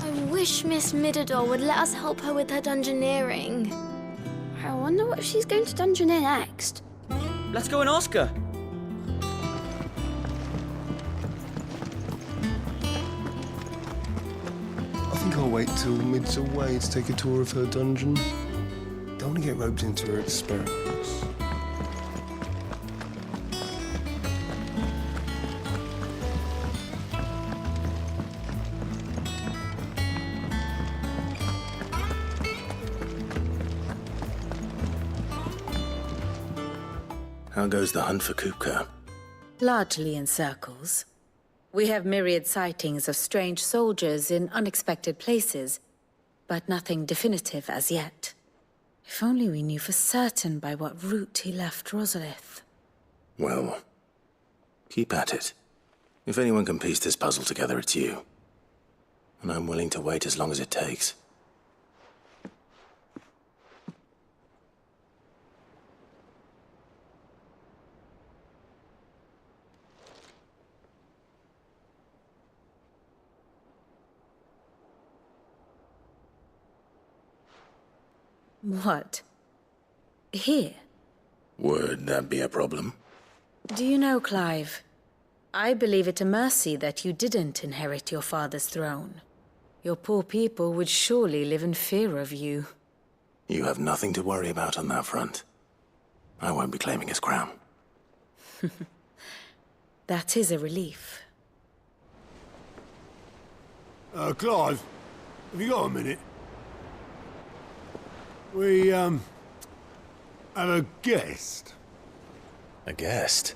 I wish Miss Midador would let us help her with her dungeoneering. I wonder what she's going to dungeoneer next. Let's go and ask her. I think I'll wait till Mid's away to take a tour of her dungeon. Don't want to get roped into her experiments. How goes the hunt for Kupka? Largely in circles. We have myriad sightings of strange soldiers in unexpected places, but nothing definitive as yet. If only we knew for certain by what route he left Rosalith. Well, keep at it. If anyone can piece this puzzle together, it's you. And I'm willing to wait as long as it takes. What? Here? Would that be a problem? Do you know, Clive? I believe it a mercy that you didn't inherit your father's throne. Your poor people would surely live in fear of you. You have nothing to worry about on that front. I won't be claiming his crown. That is a relief. Clive, have you got a minute? We, have a guest. A guest?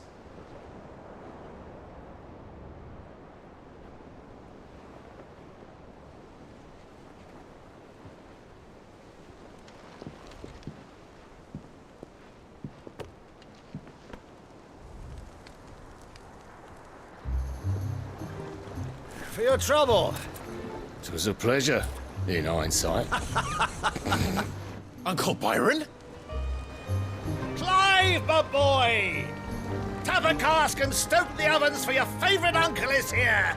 For your trouble. It was a pleasure. in hindsight. Uncle Byron? Clive, my boy! Tap a cask and stoke the ovens, for your favourite uncle is here!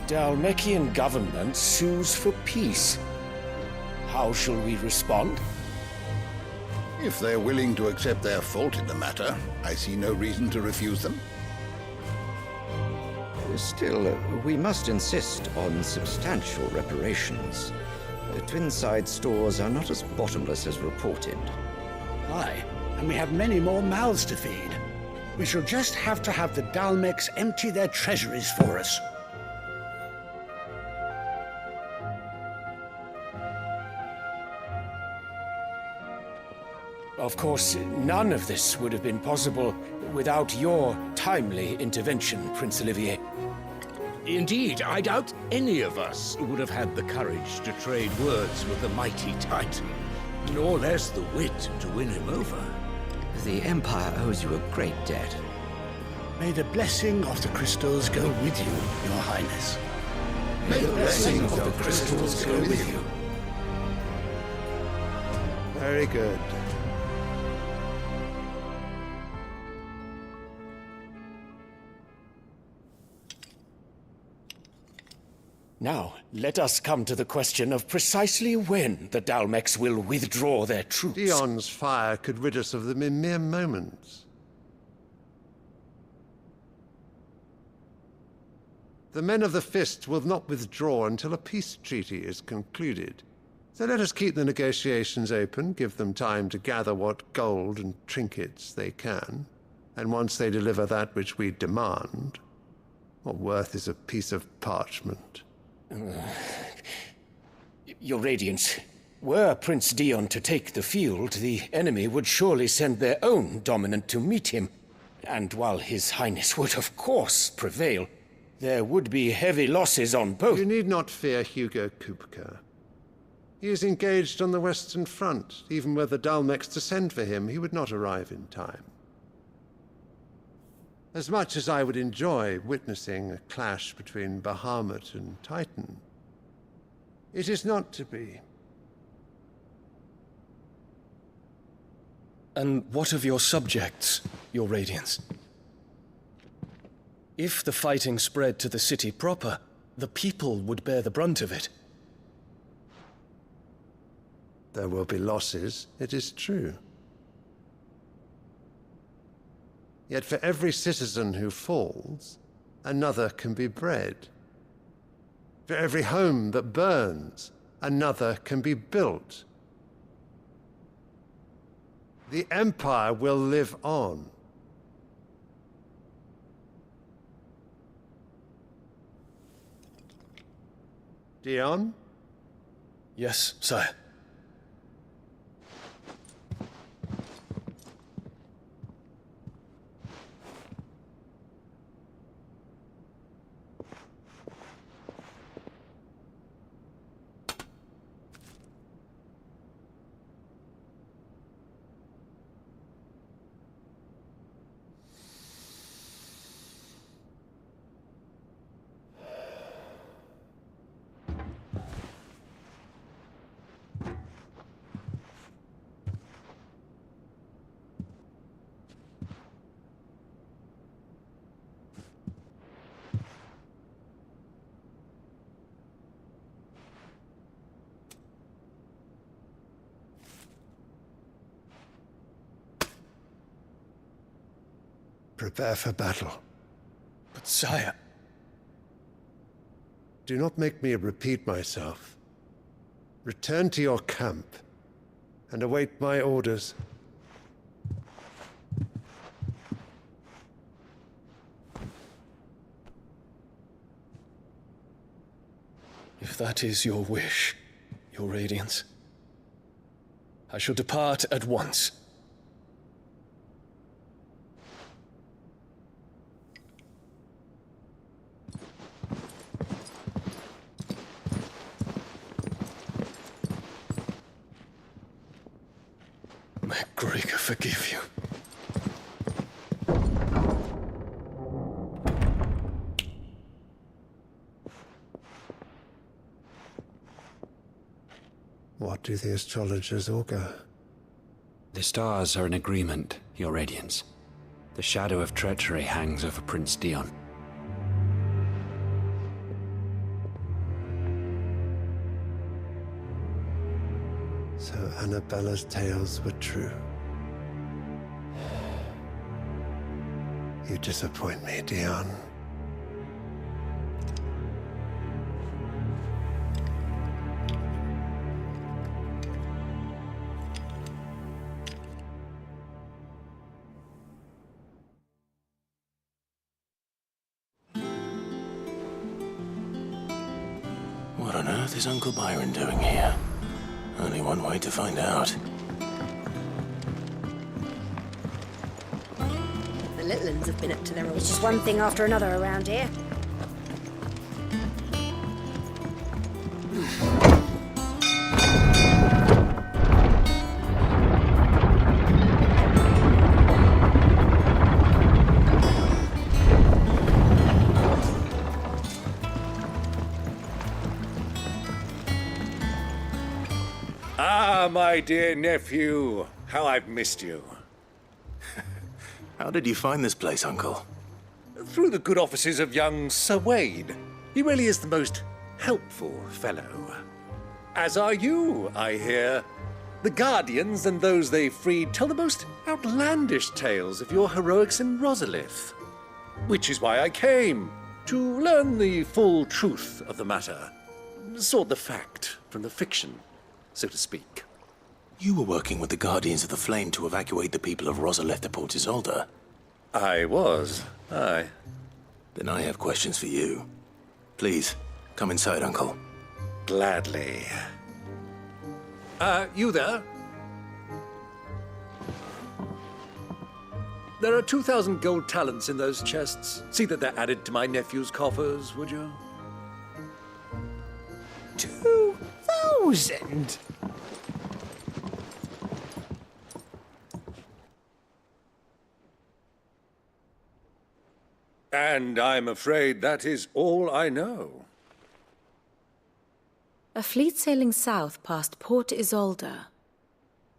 The Dalmekian government sues for peace. How shall we respond? If they're willing to accept their fault in the matter, I see no reason to refuse them. Still, we must insist on substantial reparations. Twinside stores are not as bottomless as reported. Aye, and we have many more mouths to feed. We shall just have to have the Dalmecs empty their treasuries for us. Of course, none of this would have been possible without your timely intervention, Prince Olivier. Indeed, I doubt any of us would have had the courage to trade words with the mighty Titan, nor less the wit to win him over. The Empire owes you a great debt. May the blessing of the crystals go with you, Your Highness. May the blessing of the crystals go with you. Very good. Now, let us come to the question of precisely when the Dalmecs will withdraw their troops. Dion's fire could rid us of them in mere moments. The men of the Fist will not withdraw until a peace treaty is concluded. So let us keep the negotiations open, give them time to gather what gold and trinkets they can, and once they deliver that which we demand, what worth is a piece of parchment? Your Radiance, were Prince Dion to take the field, the enemy would surely send their own dominant to meet him. And while His Highness would of course prevail, there would be heavy losses on both. You need not fear Hugo Kupka. He is engaged on the Western Front. Even were the Dalmecs to send for him, he would not arrive in time. As much as I would enjoy witnessing a clash between Bahamut and Titan, it is not to be. And what of your subjects, Your Radiance? If the fighting spread to the city proper, the people would bear the brunt of it. There will be losses, it is true. Yet for every citizen who falls, another can be bred. For every home that burns, another can be built. The Empire will live on. Dion? Yes, sire. Prepare for battle. But sire... Do not make me repeat myself. Return to your camp and await my orders. If that is your wish, Your Radiance, I shall depart at once. May Gregor forgive you. What do the astrologers augur? The stars are in agreement, Your Radiance. The shadow of treachery hangs over Prince Dion. So Annabella's tales were true. You disappoint me, Dion. What on earth is Uncle Byron doing here? Only one way to find out. The little ones have been up to their old... It's just one thing after another around here. Ah, my dear nephew, how I've missed you. How did you find this place, Uncle? Through the good offices of young Sir Wade. He really is the most helpful fellow. As are you, I hear. The Guardians and those they freed tell the most outlandish tales of your heroics in Rosalith. Which is why I came, to learn the full truth of the matter. Sort the fact from the fiction, so to speak. You were working with the Guardians of the Flame to evacuate the people of Rosalith to Port Isolde. I was, aye. Then I have questions for you. Please, come inside, Uncle. Gladly. You there? There are 2,000 gold talents in those chests. See that they're added to my nephew's coffers, would you? 2,000? And I'm afraid that is all I know. A fleet sailing south past Port Isolde.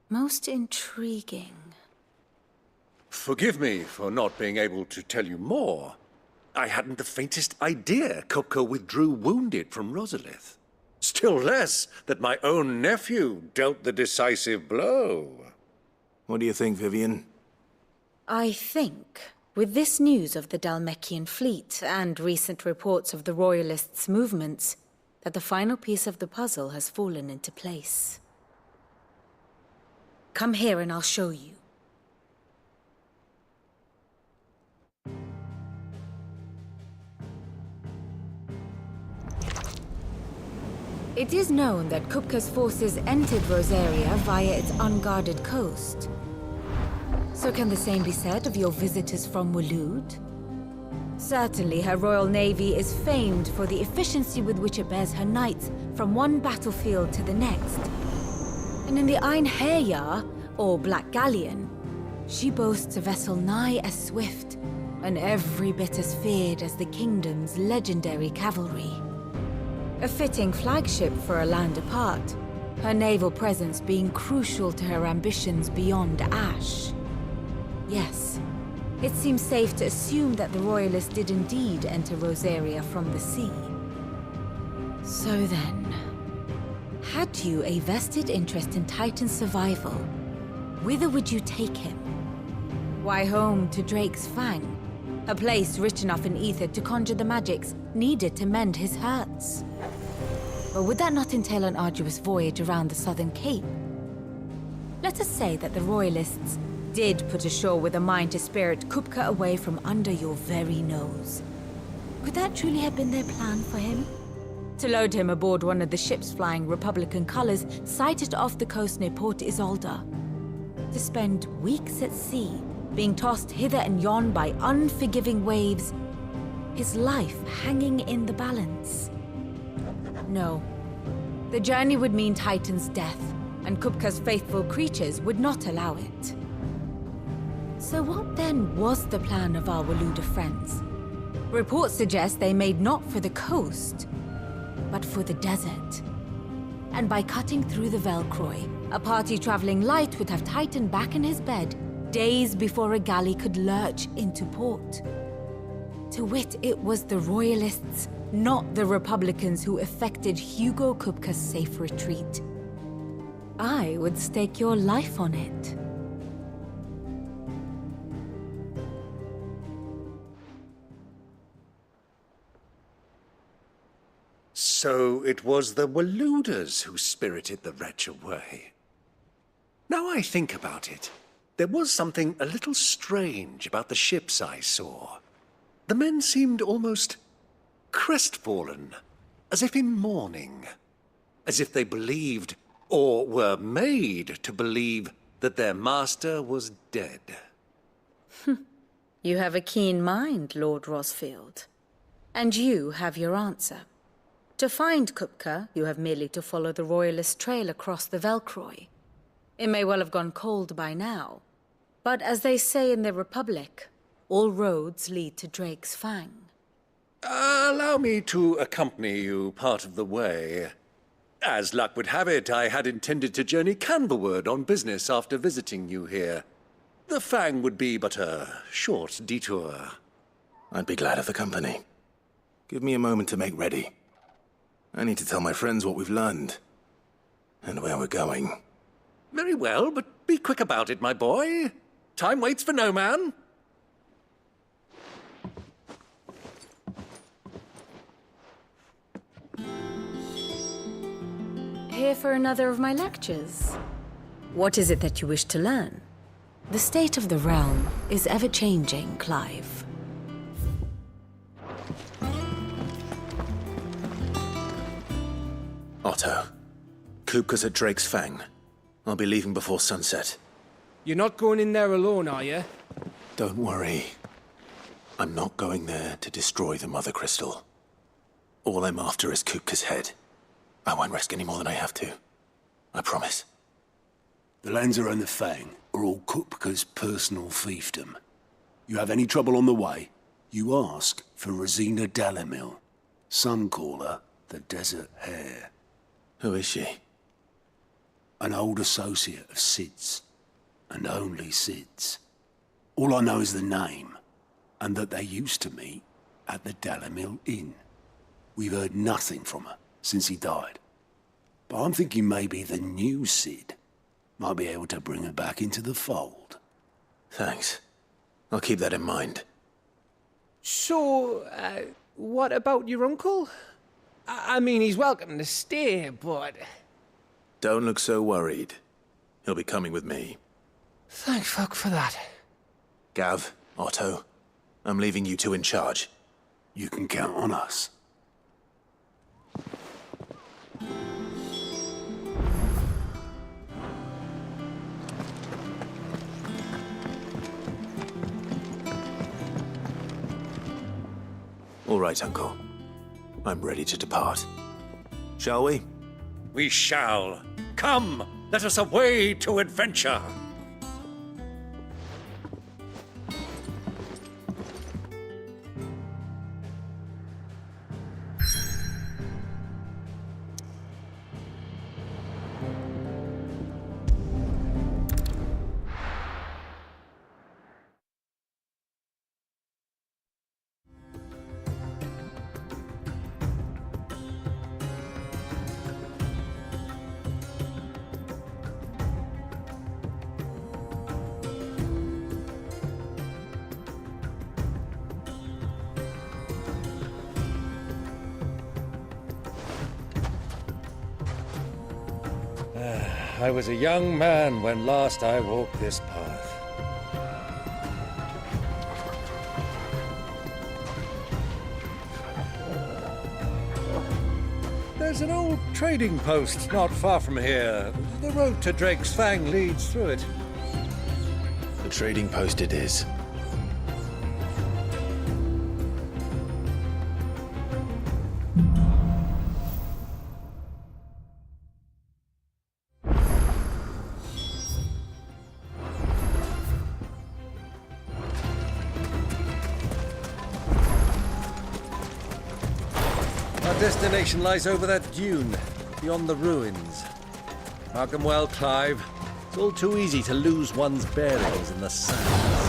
Most intriguing. Forgive me for not being able to tell you more. I hadn't the faintest idea Kupka withdrew wounded from Rosalith. Still less that my own nephew dealt the decisive blow. What do you think, Vivian? I think, with this news of the Dhalmekian fleet and recent reports of the Royalists' movements, that the final piece of the puzzle has fallen into place. Come here and I'll show you. It is known that Kupka's forces entered Rosaria via its unguarded coast. So can the same be said of your visitors from Waloed? Certainly her Royal Navy is famed for the efficiency with which it bears her knights from one battlefield to the next. And in the Einherjar, or Black Galleon, she boasts a vessel nigh as swift and every bit as feared as the kingdom's legendary cavalry. A fitting flagship for a land apart, her naval presence being crucial to her ambitions beyond Ash. Yes, it seems safe to assume that the Royalists did indeed enter Rosaria from the sea. So then, had you a vested interest in Titan's survival, whither would you take him? Why, home to Drake's Fang, a place rich enough in ether to conjure the magics needed to mend his hurts. Or would that not entail an arduous voyage around the Southern Cape? Let us say that the Royalists did put ashore with a mind to spirit Kupka away from under your very nose. Could that truly have been their plan for him? to load him aboard one of the ships flying Republican colors sighted off the coast near Port Isolde. To spend weeks at sea, being tossed hither and yon by unforgiving waves, his life hanging in the balance. No. The journey would mean Titan's death, and Kupka's faithful creatures would not allow it. So what then was the plan of our Waluda friends? Reports suggest they made not for the coast, but for the desert. And by cutting through the Velcroy, a party traveling light would have Titan back in his bed days before a galley could lurch into port. To wit, it was the Royalists, not the Republicans, who effected Hugo Kupka's safe retreat. I would stake your life on it. So it was the Waludas who spirited the wretch away. Now I think about it, there was something a little strange about the ships I saw. The men seemed almost crestfallen, as if in mourning, as if they believed, or were made to believe, that their master was dead. You have a keen mind, Lord Rosfield. And you have your answer. To find Kupka, you have merely to follow the Royalist trail across the Velcroy. It may well have gone cold by now, but as they say in the Republic, all roads lead to Drake's Fang. Allow me to accompany you part of the way. As luck would have it, I had intended to journey Canberward on business after visiting you here. The Fang would be but a short detour. I'd be glad of the company. Give me a moment to make ready. I need to tell my friends what we've learned, and where we're going. Very well, but be quick about it, my boy. Time waits for no man. Here for another of my lectures. What is it that you wish to learn? The state of the realm is ever-changing, Clive. Otto, Kupka's at Drake's Fang. I'll be leaving before sunset. You're not going in there alone, are you? Don't worry. I'm not going there to destroy the Mother Crystal. All I'm after is Kupka's head. I won't risk any more than I have to. I promise. The Lanza and the Fang are all Kupka's personal fiefdom. You have any trouble on the way, you ask for Rosina Dalamil. Some call her the Desert Hare. Who is she? An old associate of Sid's, and only Sid's. All I know is the name, and that they used to meet at the Dalamil Inn. We've heard nothing from her since he died. But I'm thinking maybe the new Sid might be able to bring her back into the fold. Thanks. I'll keep that in mind. So, what about your uncle? I mean, he's welcome to stay, but... Don't look so worried. He'll be coming with me. Thank fuck for that. Gav, Otto, I'm leaving you two in charge. You can count on us. All right, Uncle. I'm ready to depart. Shall we? We shall. Come, let us away to adventure. I was a young man when last I walked this path. There's an old trading post not far from here. The road to Drake's Fang leads through it. The trading post it is. Our destination lies over that dune, beyond the ruins. Mark 'em well, Clive. It's all too easy to lose one's bearings in the sands.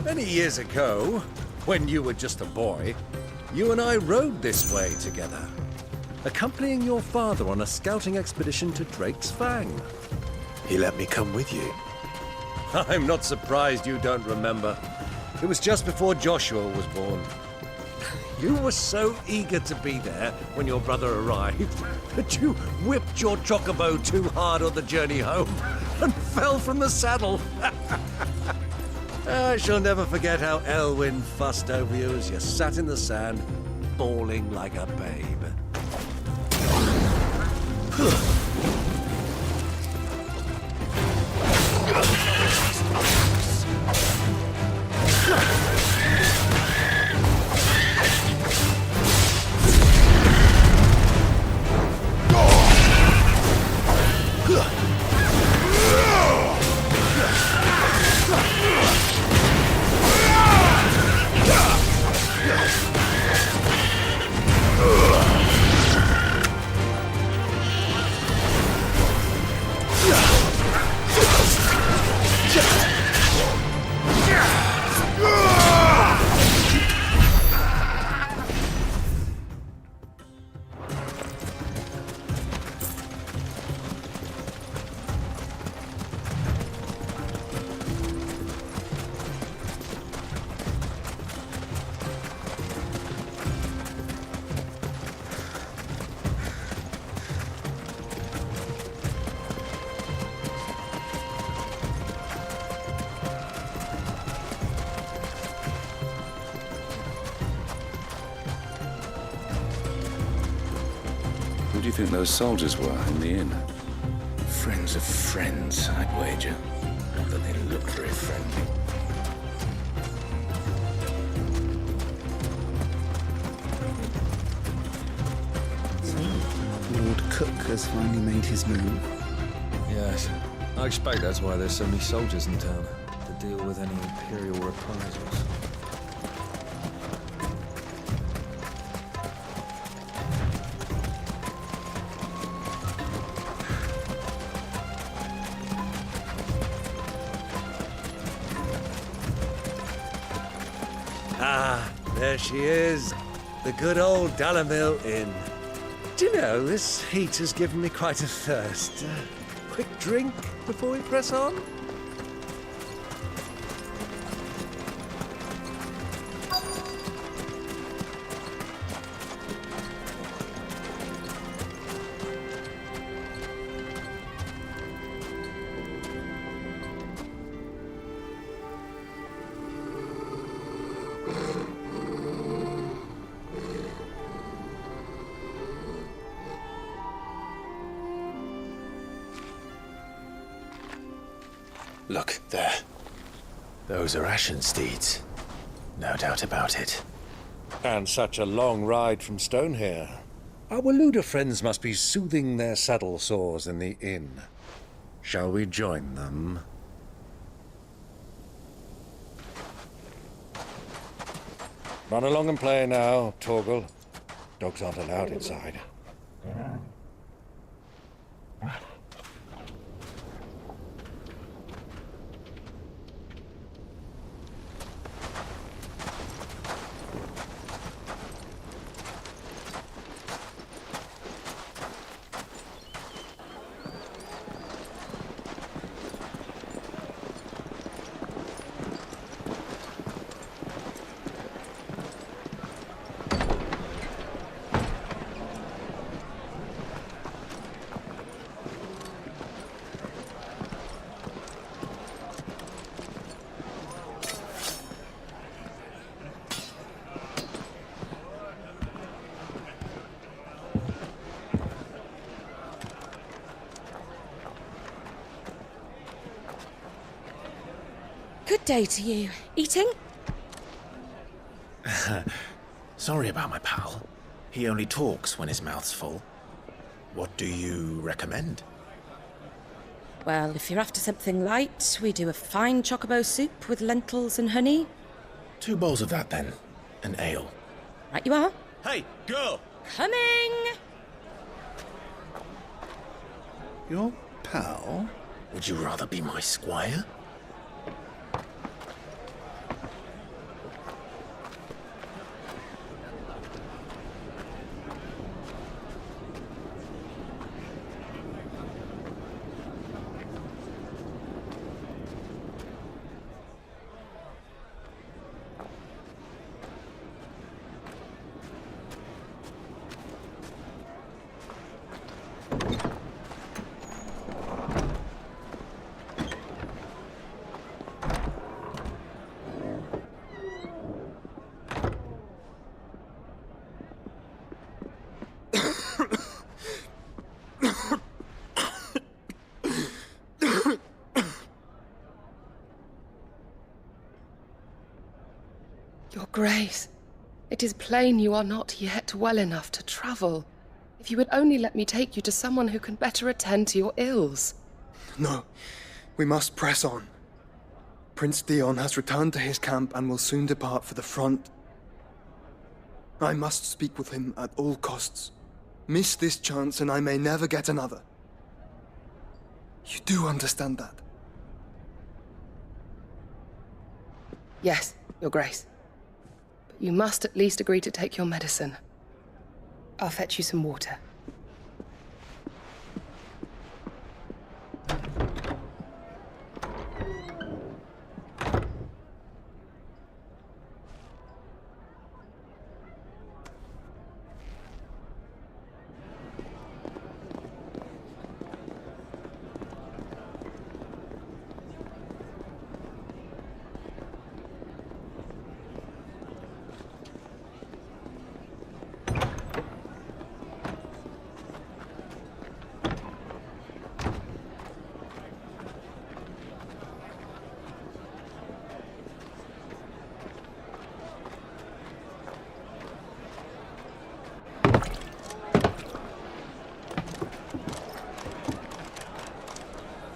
Many years ago, when you were just a boy, you and I rode this way together, accompanying your father on a scouting expedition to Drake's Fang. He let me come with you. I'm not surprised you don't remember. It was just before Joshua was born. You were so eager to be there when your brother arrived that you whipped your chocobo too hard on the journey home and fell from the saddle. I shall never forget how Elwyn fussed over you as you sat in the sand, bawling like a babe. Who do you think those soldiers were in the inn? Friends of friends, I'd wager. Not that they look very friendly. So, Lord Cook has finally made his move. Yes. I expect that's why there's so many soldiers in town, to deal with any Imperial reprisals. Ah, there she is. The good old Dalamil Inn. Do you know, this heat has given me quite a thirst. Quick drink before we press on? Look, there. Those are Ashen steeds. No doubt about it. And such a long ride from Stonehair. Our Waluda friends must be soothing their saddle sores in the inn. Shall we join them? Run along and play now, Torgal. Dogs aren't allowed inside. Good day to you. Eating? Sorry about my pal. He only talks when his mouth's full. What do you recommend? Well, if you're after something light, we do a fine chocobo soup with lentils and honey. 2 bowls of that, then. An ale. Right you are. Hey, girl! Coming! Your pal? Would you rather be my squire? Your Grace, it is plain you are not yet well enough to travel. If you would only let me take you to someone who can better attend to your ills. No, we must press on. Prince Dion has returned to his camp and will soon depart for the front. I must speak with him at all costs. Miss this chance and I may never get another. You do understand that? Yes, Your Grace. But you must at least agree to take your medicine. I'll fetch you some water.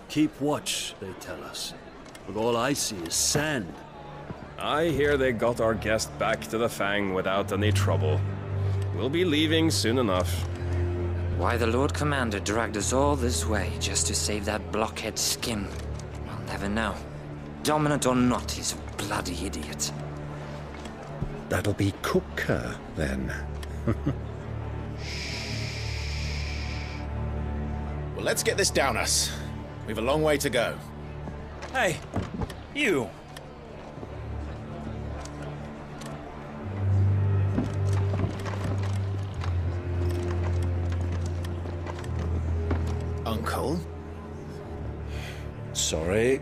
Keep watch, they tell us. But all I see is sand. I hear they got our guest back to the Fang without any trouble. We'll be leaving soon enough. Why the Lord Commander dragged us all this way just to save that blockhead skin, I'll never know. Dominant or not, he's a bloody idiot. That'll be Cooker, then. Well, let's get this down us. We've a long way to go. Hey, you. Uncle? Sorry.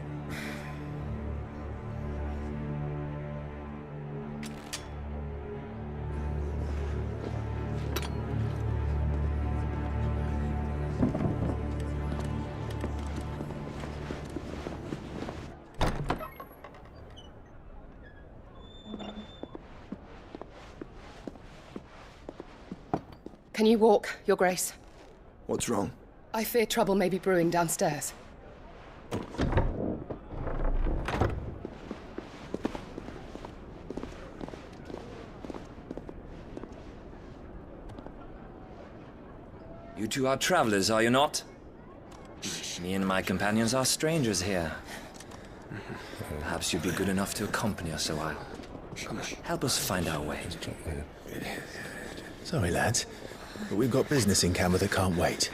Can you walk, Your Grace? What's wrong? I fear trouble may be brewing downstairs. You two are travelers, are you not? Me and my companions are strangers here. Perhaps you'd be good enough to accompany us a while. Help us find our way. Sorry, lads, but we've got business in camera that can't wait.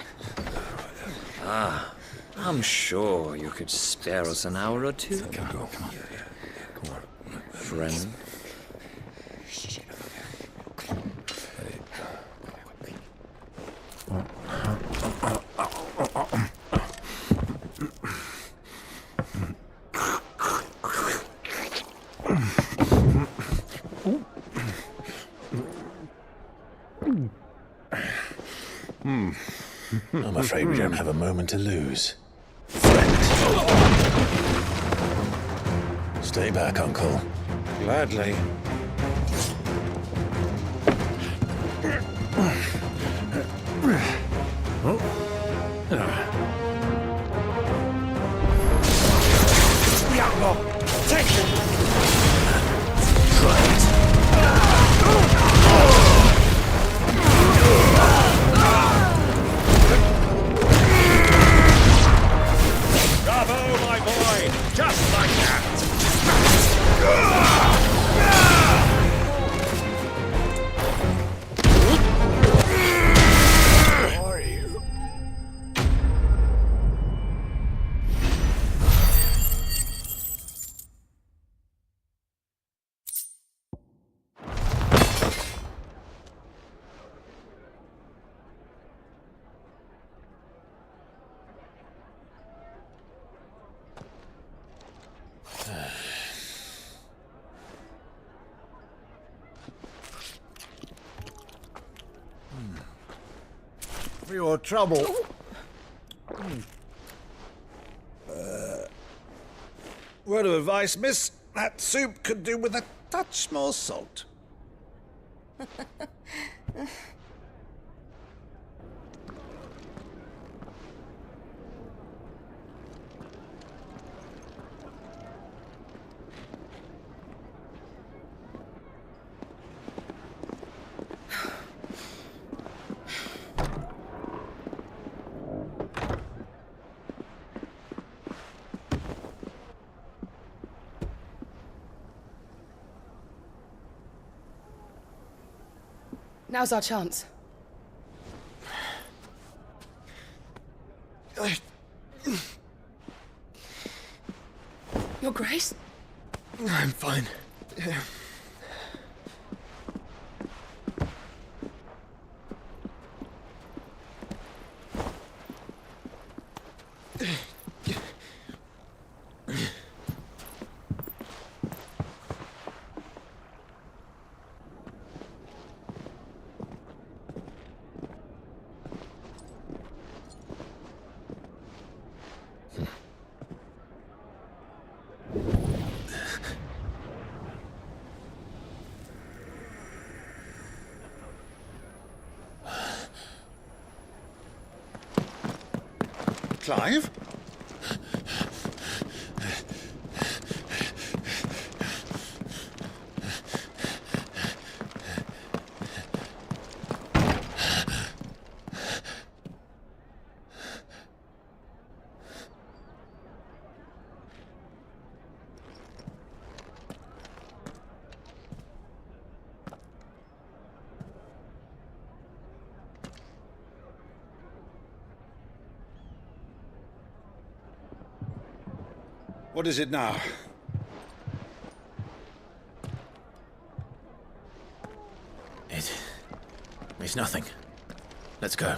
Ah, I'm sure you could spare us an hour or two. Come on. Friend. I'm afraid we don't have a moment to lose. Stay back, Uncle. Gladly. Take it! Bravo, my boy! Just like that! For your trouble. Word of advice, miss. That soup could do with a touch more salt. Now's our chance. Your Grace? I'm fine. Clive? What is it now? It's nothing. Let's go.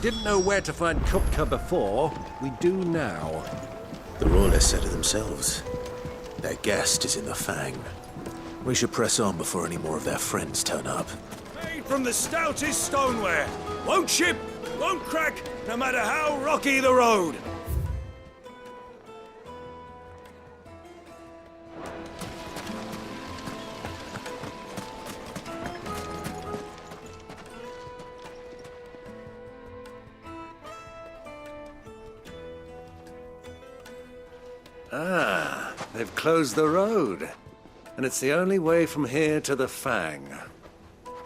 didn't know where to find Kupka before, we do now. The royalists said it themselves. Their guest is in the Fang. We should press on before any more of their friends turn up. Made from the stoutest stoneware. Won't chip, won't crack, no matter how rocky the road. Ah, they've closed the road. And it's the only way from here to the Fang.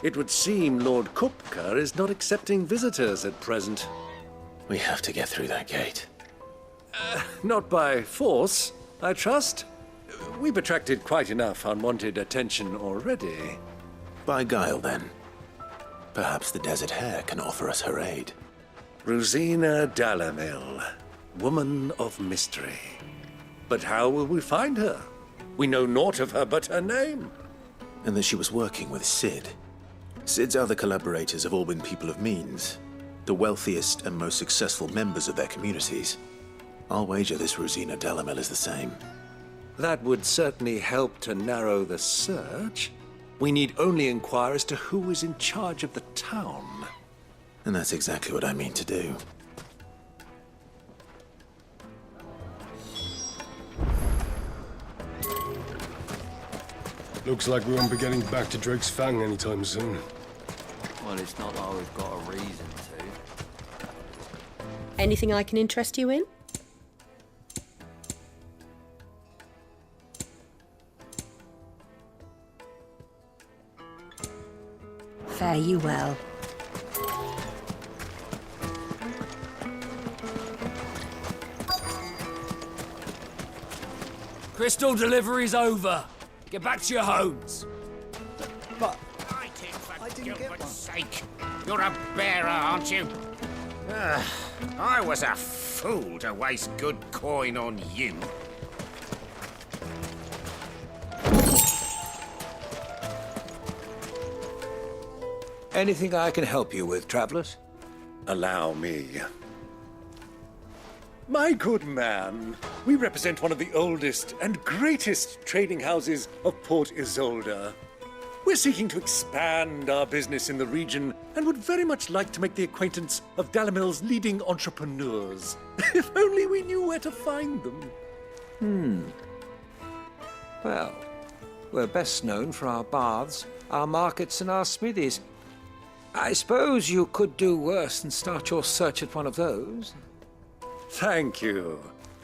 It would seem Lord Kupka is not accepting visitors at present. We have to get through that gate. Not by force, I trust. We've attracted quite enough unwanted attention already. By guile, then. Perhaps the Desert Hare can offer us her aid. Rosina Dalamil, woman of mystery. But how will we find her? We know naught of her but her name. And that she was working with Sid. Sid's other collaborators have all been people of means, the wealthiest and most successful members of their communities. I'll wager this Rosina Dalamil is the same. That would certainly help to narrow the search. We need only inquire as to who is in charge of the town. And that's exactly what I mean to do. Looks like we won't be getting back to Drake's Fang anytime soon. Well, it's not like we've got a reason to. Anything I can interest you in? Fare you well. Crystal delivery's over. Get back to your homes. But I didn't get one. Sake. You're a bearer, aren't you? I was a fool to waste good coin on you. Anything I can help you with, travelers? Allow me. My good man, we represent one of the oldest and greatest trading houses of Port Isolde. We're seeking to expand our business in the region and would very much like to make the acquaintance of Dalamil's leading entrepreneurs. If only we knew where to find them. Well, we're best known for our baths, our markets, and our smithies. I suppose you could do worse than start your search at one of those. Thank you.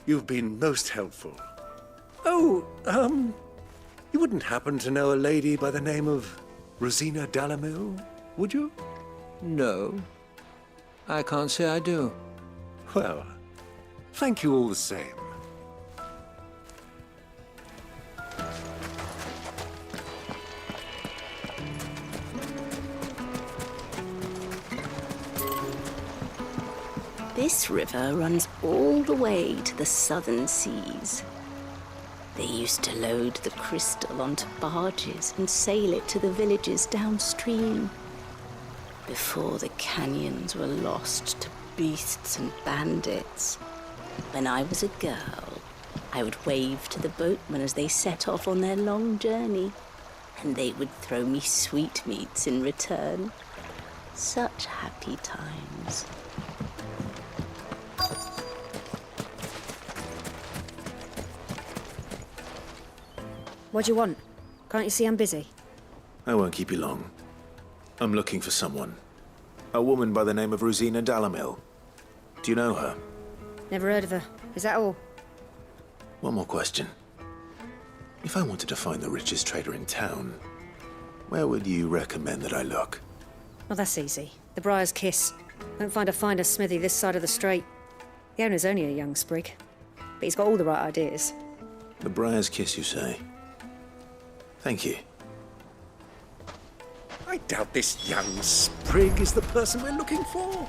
You've been most helpful. Oh, you wouldn't happen to know a lady by the name of Rosina Dalamil, would you? No. I can't say I do. Well, thank you all the same. This river runs all the way to the southern seas. They used to load the crystal onto barges and sail it to the villages downstream. Before the canyons were lost to beasts and bandits. When I was a girl, I would wave to the boatmen as they set off on their long journey, and they would throw me sweetmeats in return. Such happy times. What do you want? Can't you see I'm busy? I won't keep you long. I'm looking for someone. A woman by the name of Rosina Dalamil. Do you know her? Never heard of her. Is that all? One more question. If I wanted to find the richest trader in town, where would you recommend that I look? Well, that's easy. The Briar's Kiss. Won't find a finer smithy this side of the strait. The owner's only a young sprig, but he's got all the right ideas. The Briar's Kiss, you say? Thank you. I doubt this young sprig is the person we're looking for.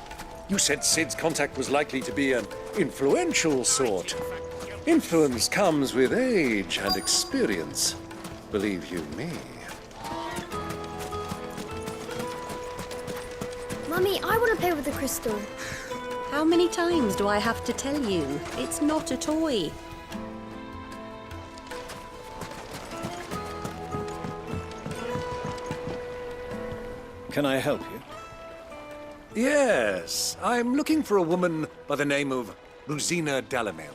You said Sid's contact was likely to be an influential sort. Influence comes with age and experience, believe you me. Mummy, I want to play with the crystal. How many times do I have to tell you? It's not a toy. Can I help you? Yes, I'm looking for a woman by the name of Rosina Dalamiln.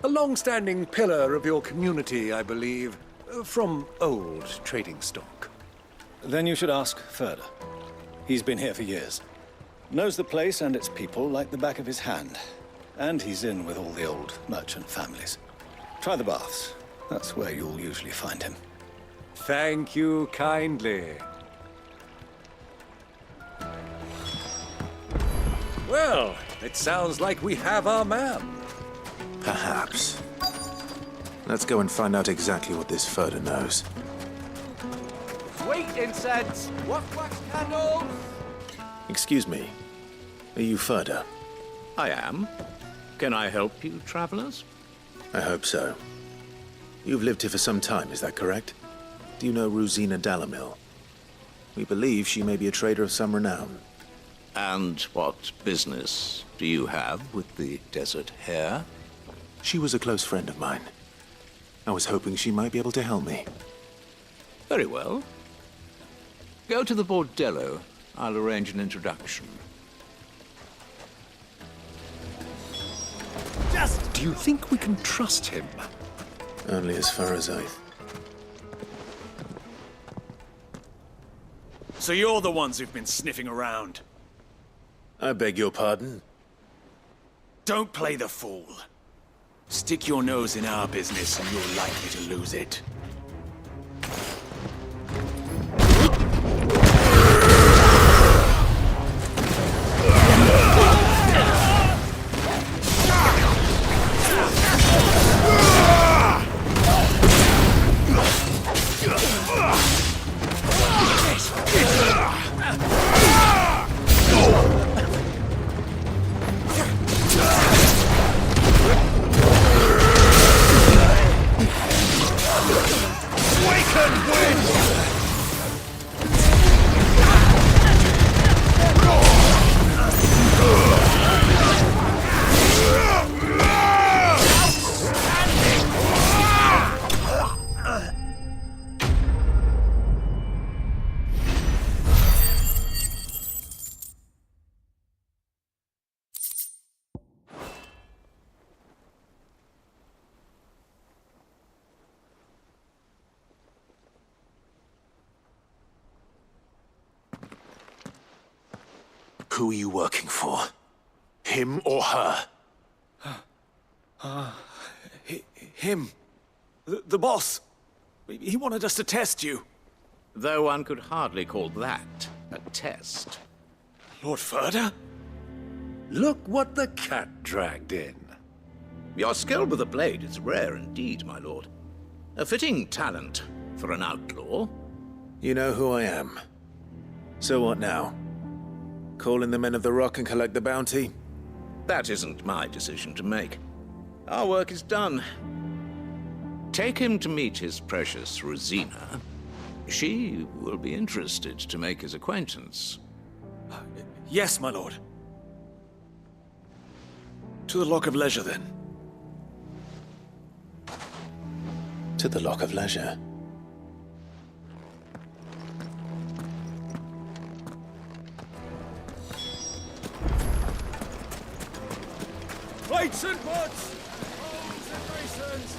A long-standing pillar of your community, I believe, from old trading stock. Then you should ask Ferda. He's been here for years. Knows the place and its people like the back of his hand. And he's in with all the old merchant families. Try the baths. That's where you'll usually find him. Thank you kindly. Well, it sounds like we have our man. Perhaps. Let's go and find out exactly what this Ferda knows. Sweet incense! Wax candles! Excuse me. Are you Ferda? I am. Can I help you, travelers? I hope so. You've lived here for some time, is that correct? Do you know Rosina Dalamiln? We believe she may be a trader of some renown. And what business do you have with the desert hare? She was a close friend of mine. I was hoping she might be able to help me. Very well. Go to the bordello. I'll arrange an introduction. Do you think we can trust him? Only as far as I... So you're the ones who've been sniffing around? I beg your pardon? Don't play the fool. Stick your nose in our business and you're likely to lose it. Who are you working for? Him or her? Him. The boss. He wanted us to test you. Though one could hardly call that a test. Lord Ferda? Look what the cat dragged in. Your skill with the blade is rare indeed, my lord. A fitting talent for an outlaw. You know who I am. So what now? Call in the men of the Rock and collect the bounty? That isn't my decision to make. Our work is done. Take him to meet his precious Rosina. She will be interested to make his acquaintance. Yes, my lord. To the Lock of Leisure, then. To the Lock of Leisure. Plates and pots! Bowls and basins!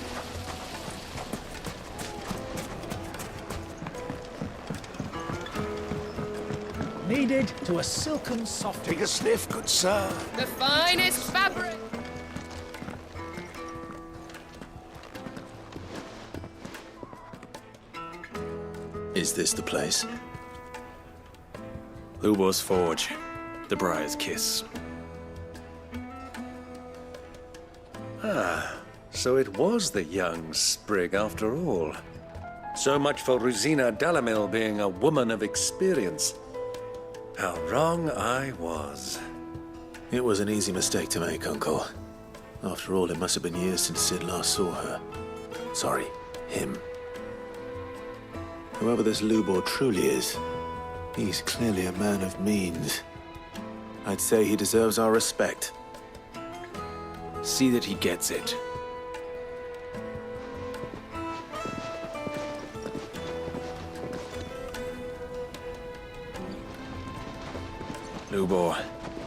Needed to a silken soft. Take a sniff, good sir. The finest fabric! Is this the place? Lubo's Forge. The Briar's Kiss. Ah, so it was the young sprig after all. So much for Rosina Dalamiln being a woman of experience. How wrong I was. It was an easy mistake to make, Uncle. After all, it must have been years since Sid last saw her. Sorry, him. Whoever this Lubor truly is, he's clearly a man of means. I'd say he deserves our respect. See that he gets it. Lubor,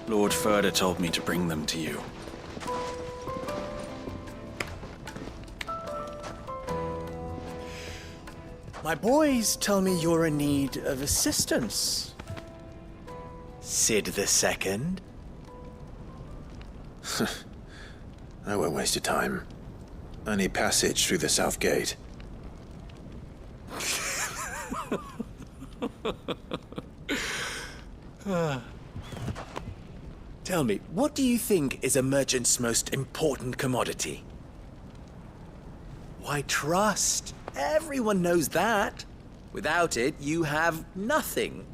Lord Furder told me to bring them to you. My boys tell me you're in need of assistance. Sid the Second? I won't waste your time. I need passage through the south gate. Tell me, what do you think is a merchant's most important commodity? Why, trust. Everyone knows that. Without it, you have nothing.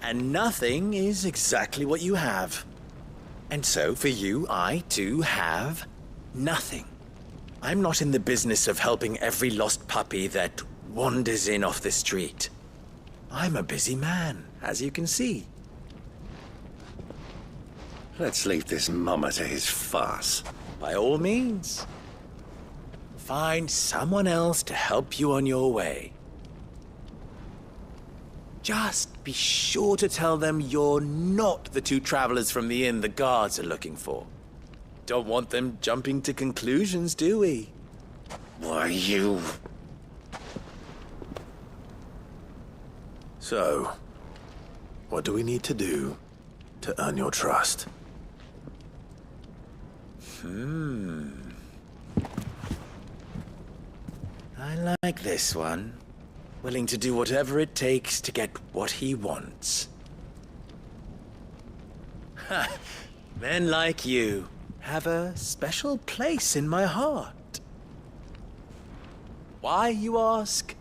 And nothing is exactly what you have. And so, for you, I, too, have nothing. I'm not in the business of helping every lost puppy that wanders in off the street. I'm a busy man, as you can see. Let's leave this mummer to his farce. By all means. Find someone else to help you on your way. Just be sure to tell them you're not the two travelers from the inn the guards are looking for. Don't want them jumping to conclusions, do we? Why, you... So, what do we need to do to earn your trust? I like this one. Willing to do whatever it takes to get what he wants. Ha! Men like you have a special place in my heart. Why, you ask?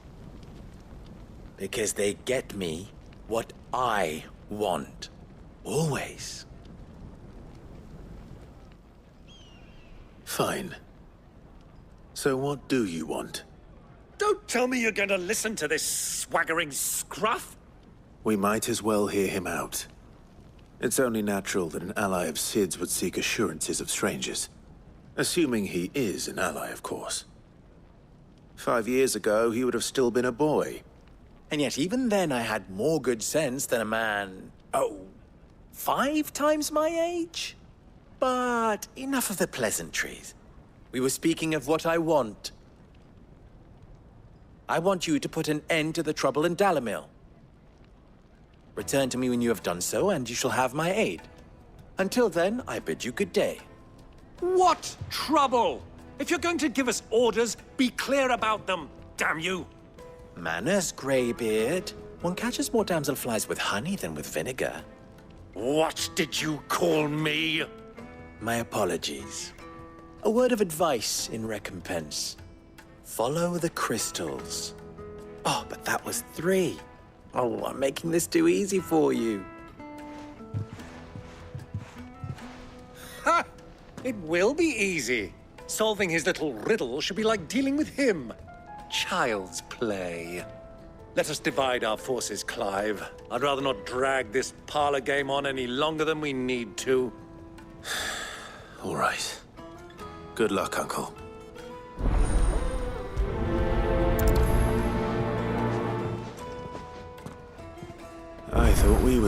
Because they get me what I want. Always. Fine. So what do you want? Don't tell me you're going to listen to this swaggering scruff! We might as well hear him out. It's only natural that an ally of Sid's would seek assurances of strangers. Assuming he is an ally, of course. 5 years ago, he would have still been a boy. And yet even then I had more good sense than a man, 5 times my age? But enough of the pleasantries. We were speaking of what I want. I want you to put an end to the trouble in Dalamil. Return to me when you have done so, and you shall have my aid. Until then, I bid you good day. What trouble? If you're going to give us orders, be clear about them, damn you! Manners, Greybeard. One catches more damselflies with honey than with vinegar. What did you call me? My apologies. A word of advice in recompense. Follow the crystals. Oh, but that was 3. Oh, I'm making this too easy for you. Ha! It will be easy. Solving his little riddle should be like dealing with him. Child's play. Let us divide our forces, Clive. I'd rather not drag this parlor game on any longer than we need to. All right. Good luck, Uncle. I thought we were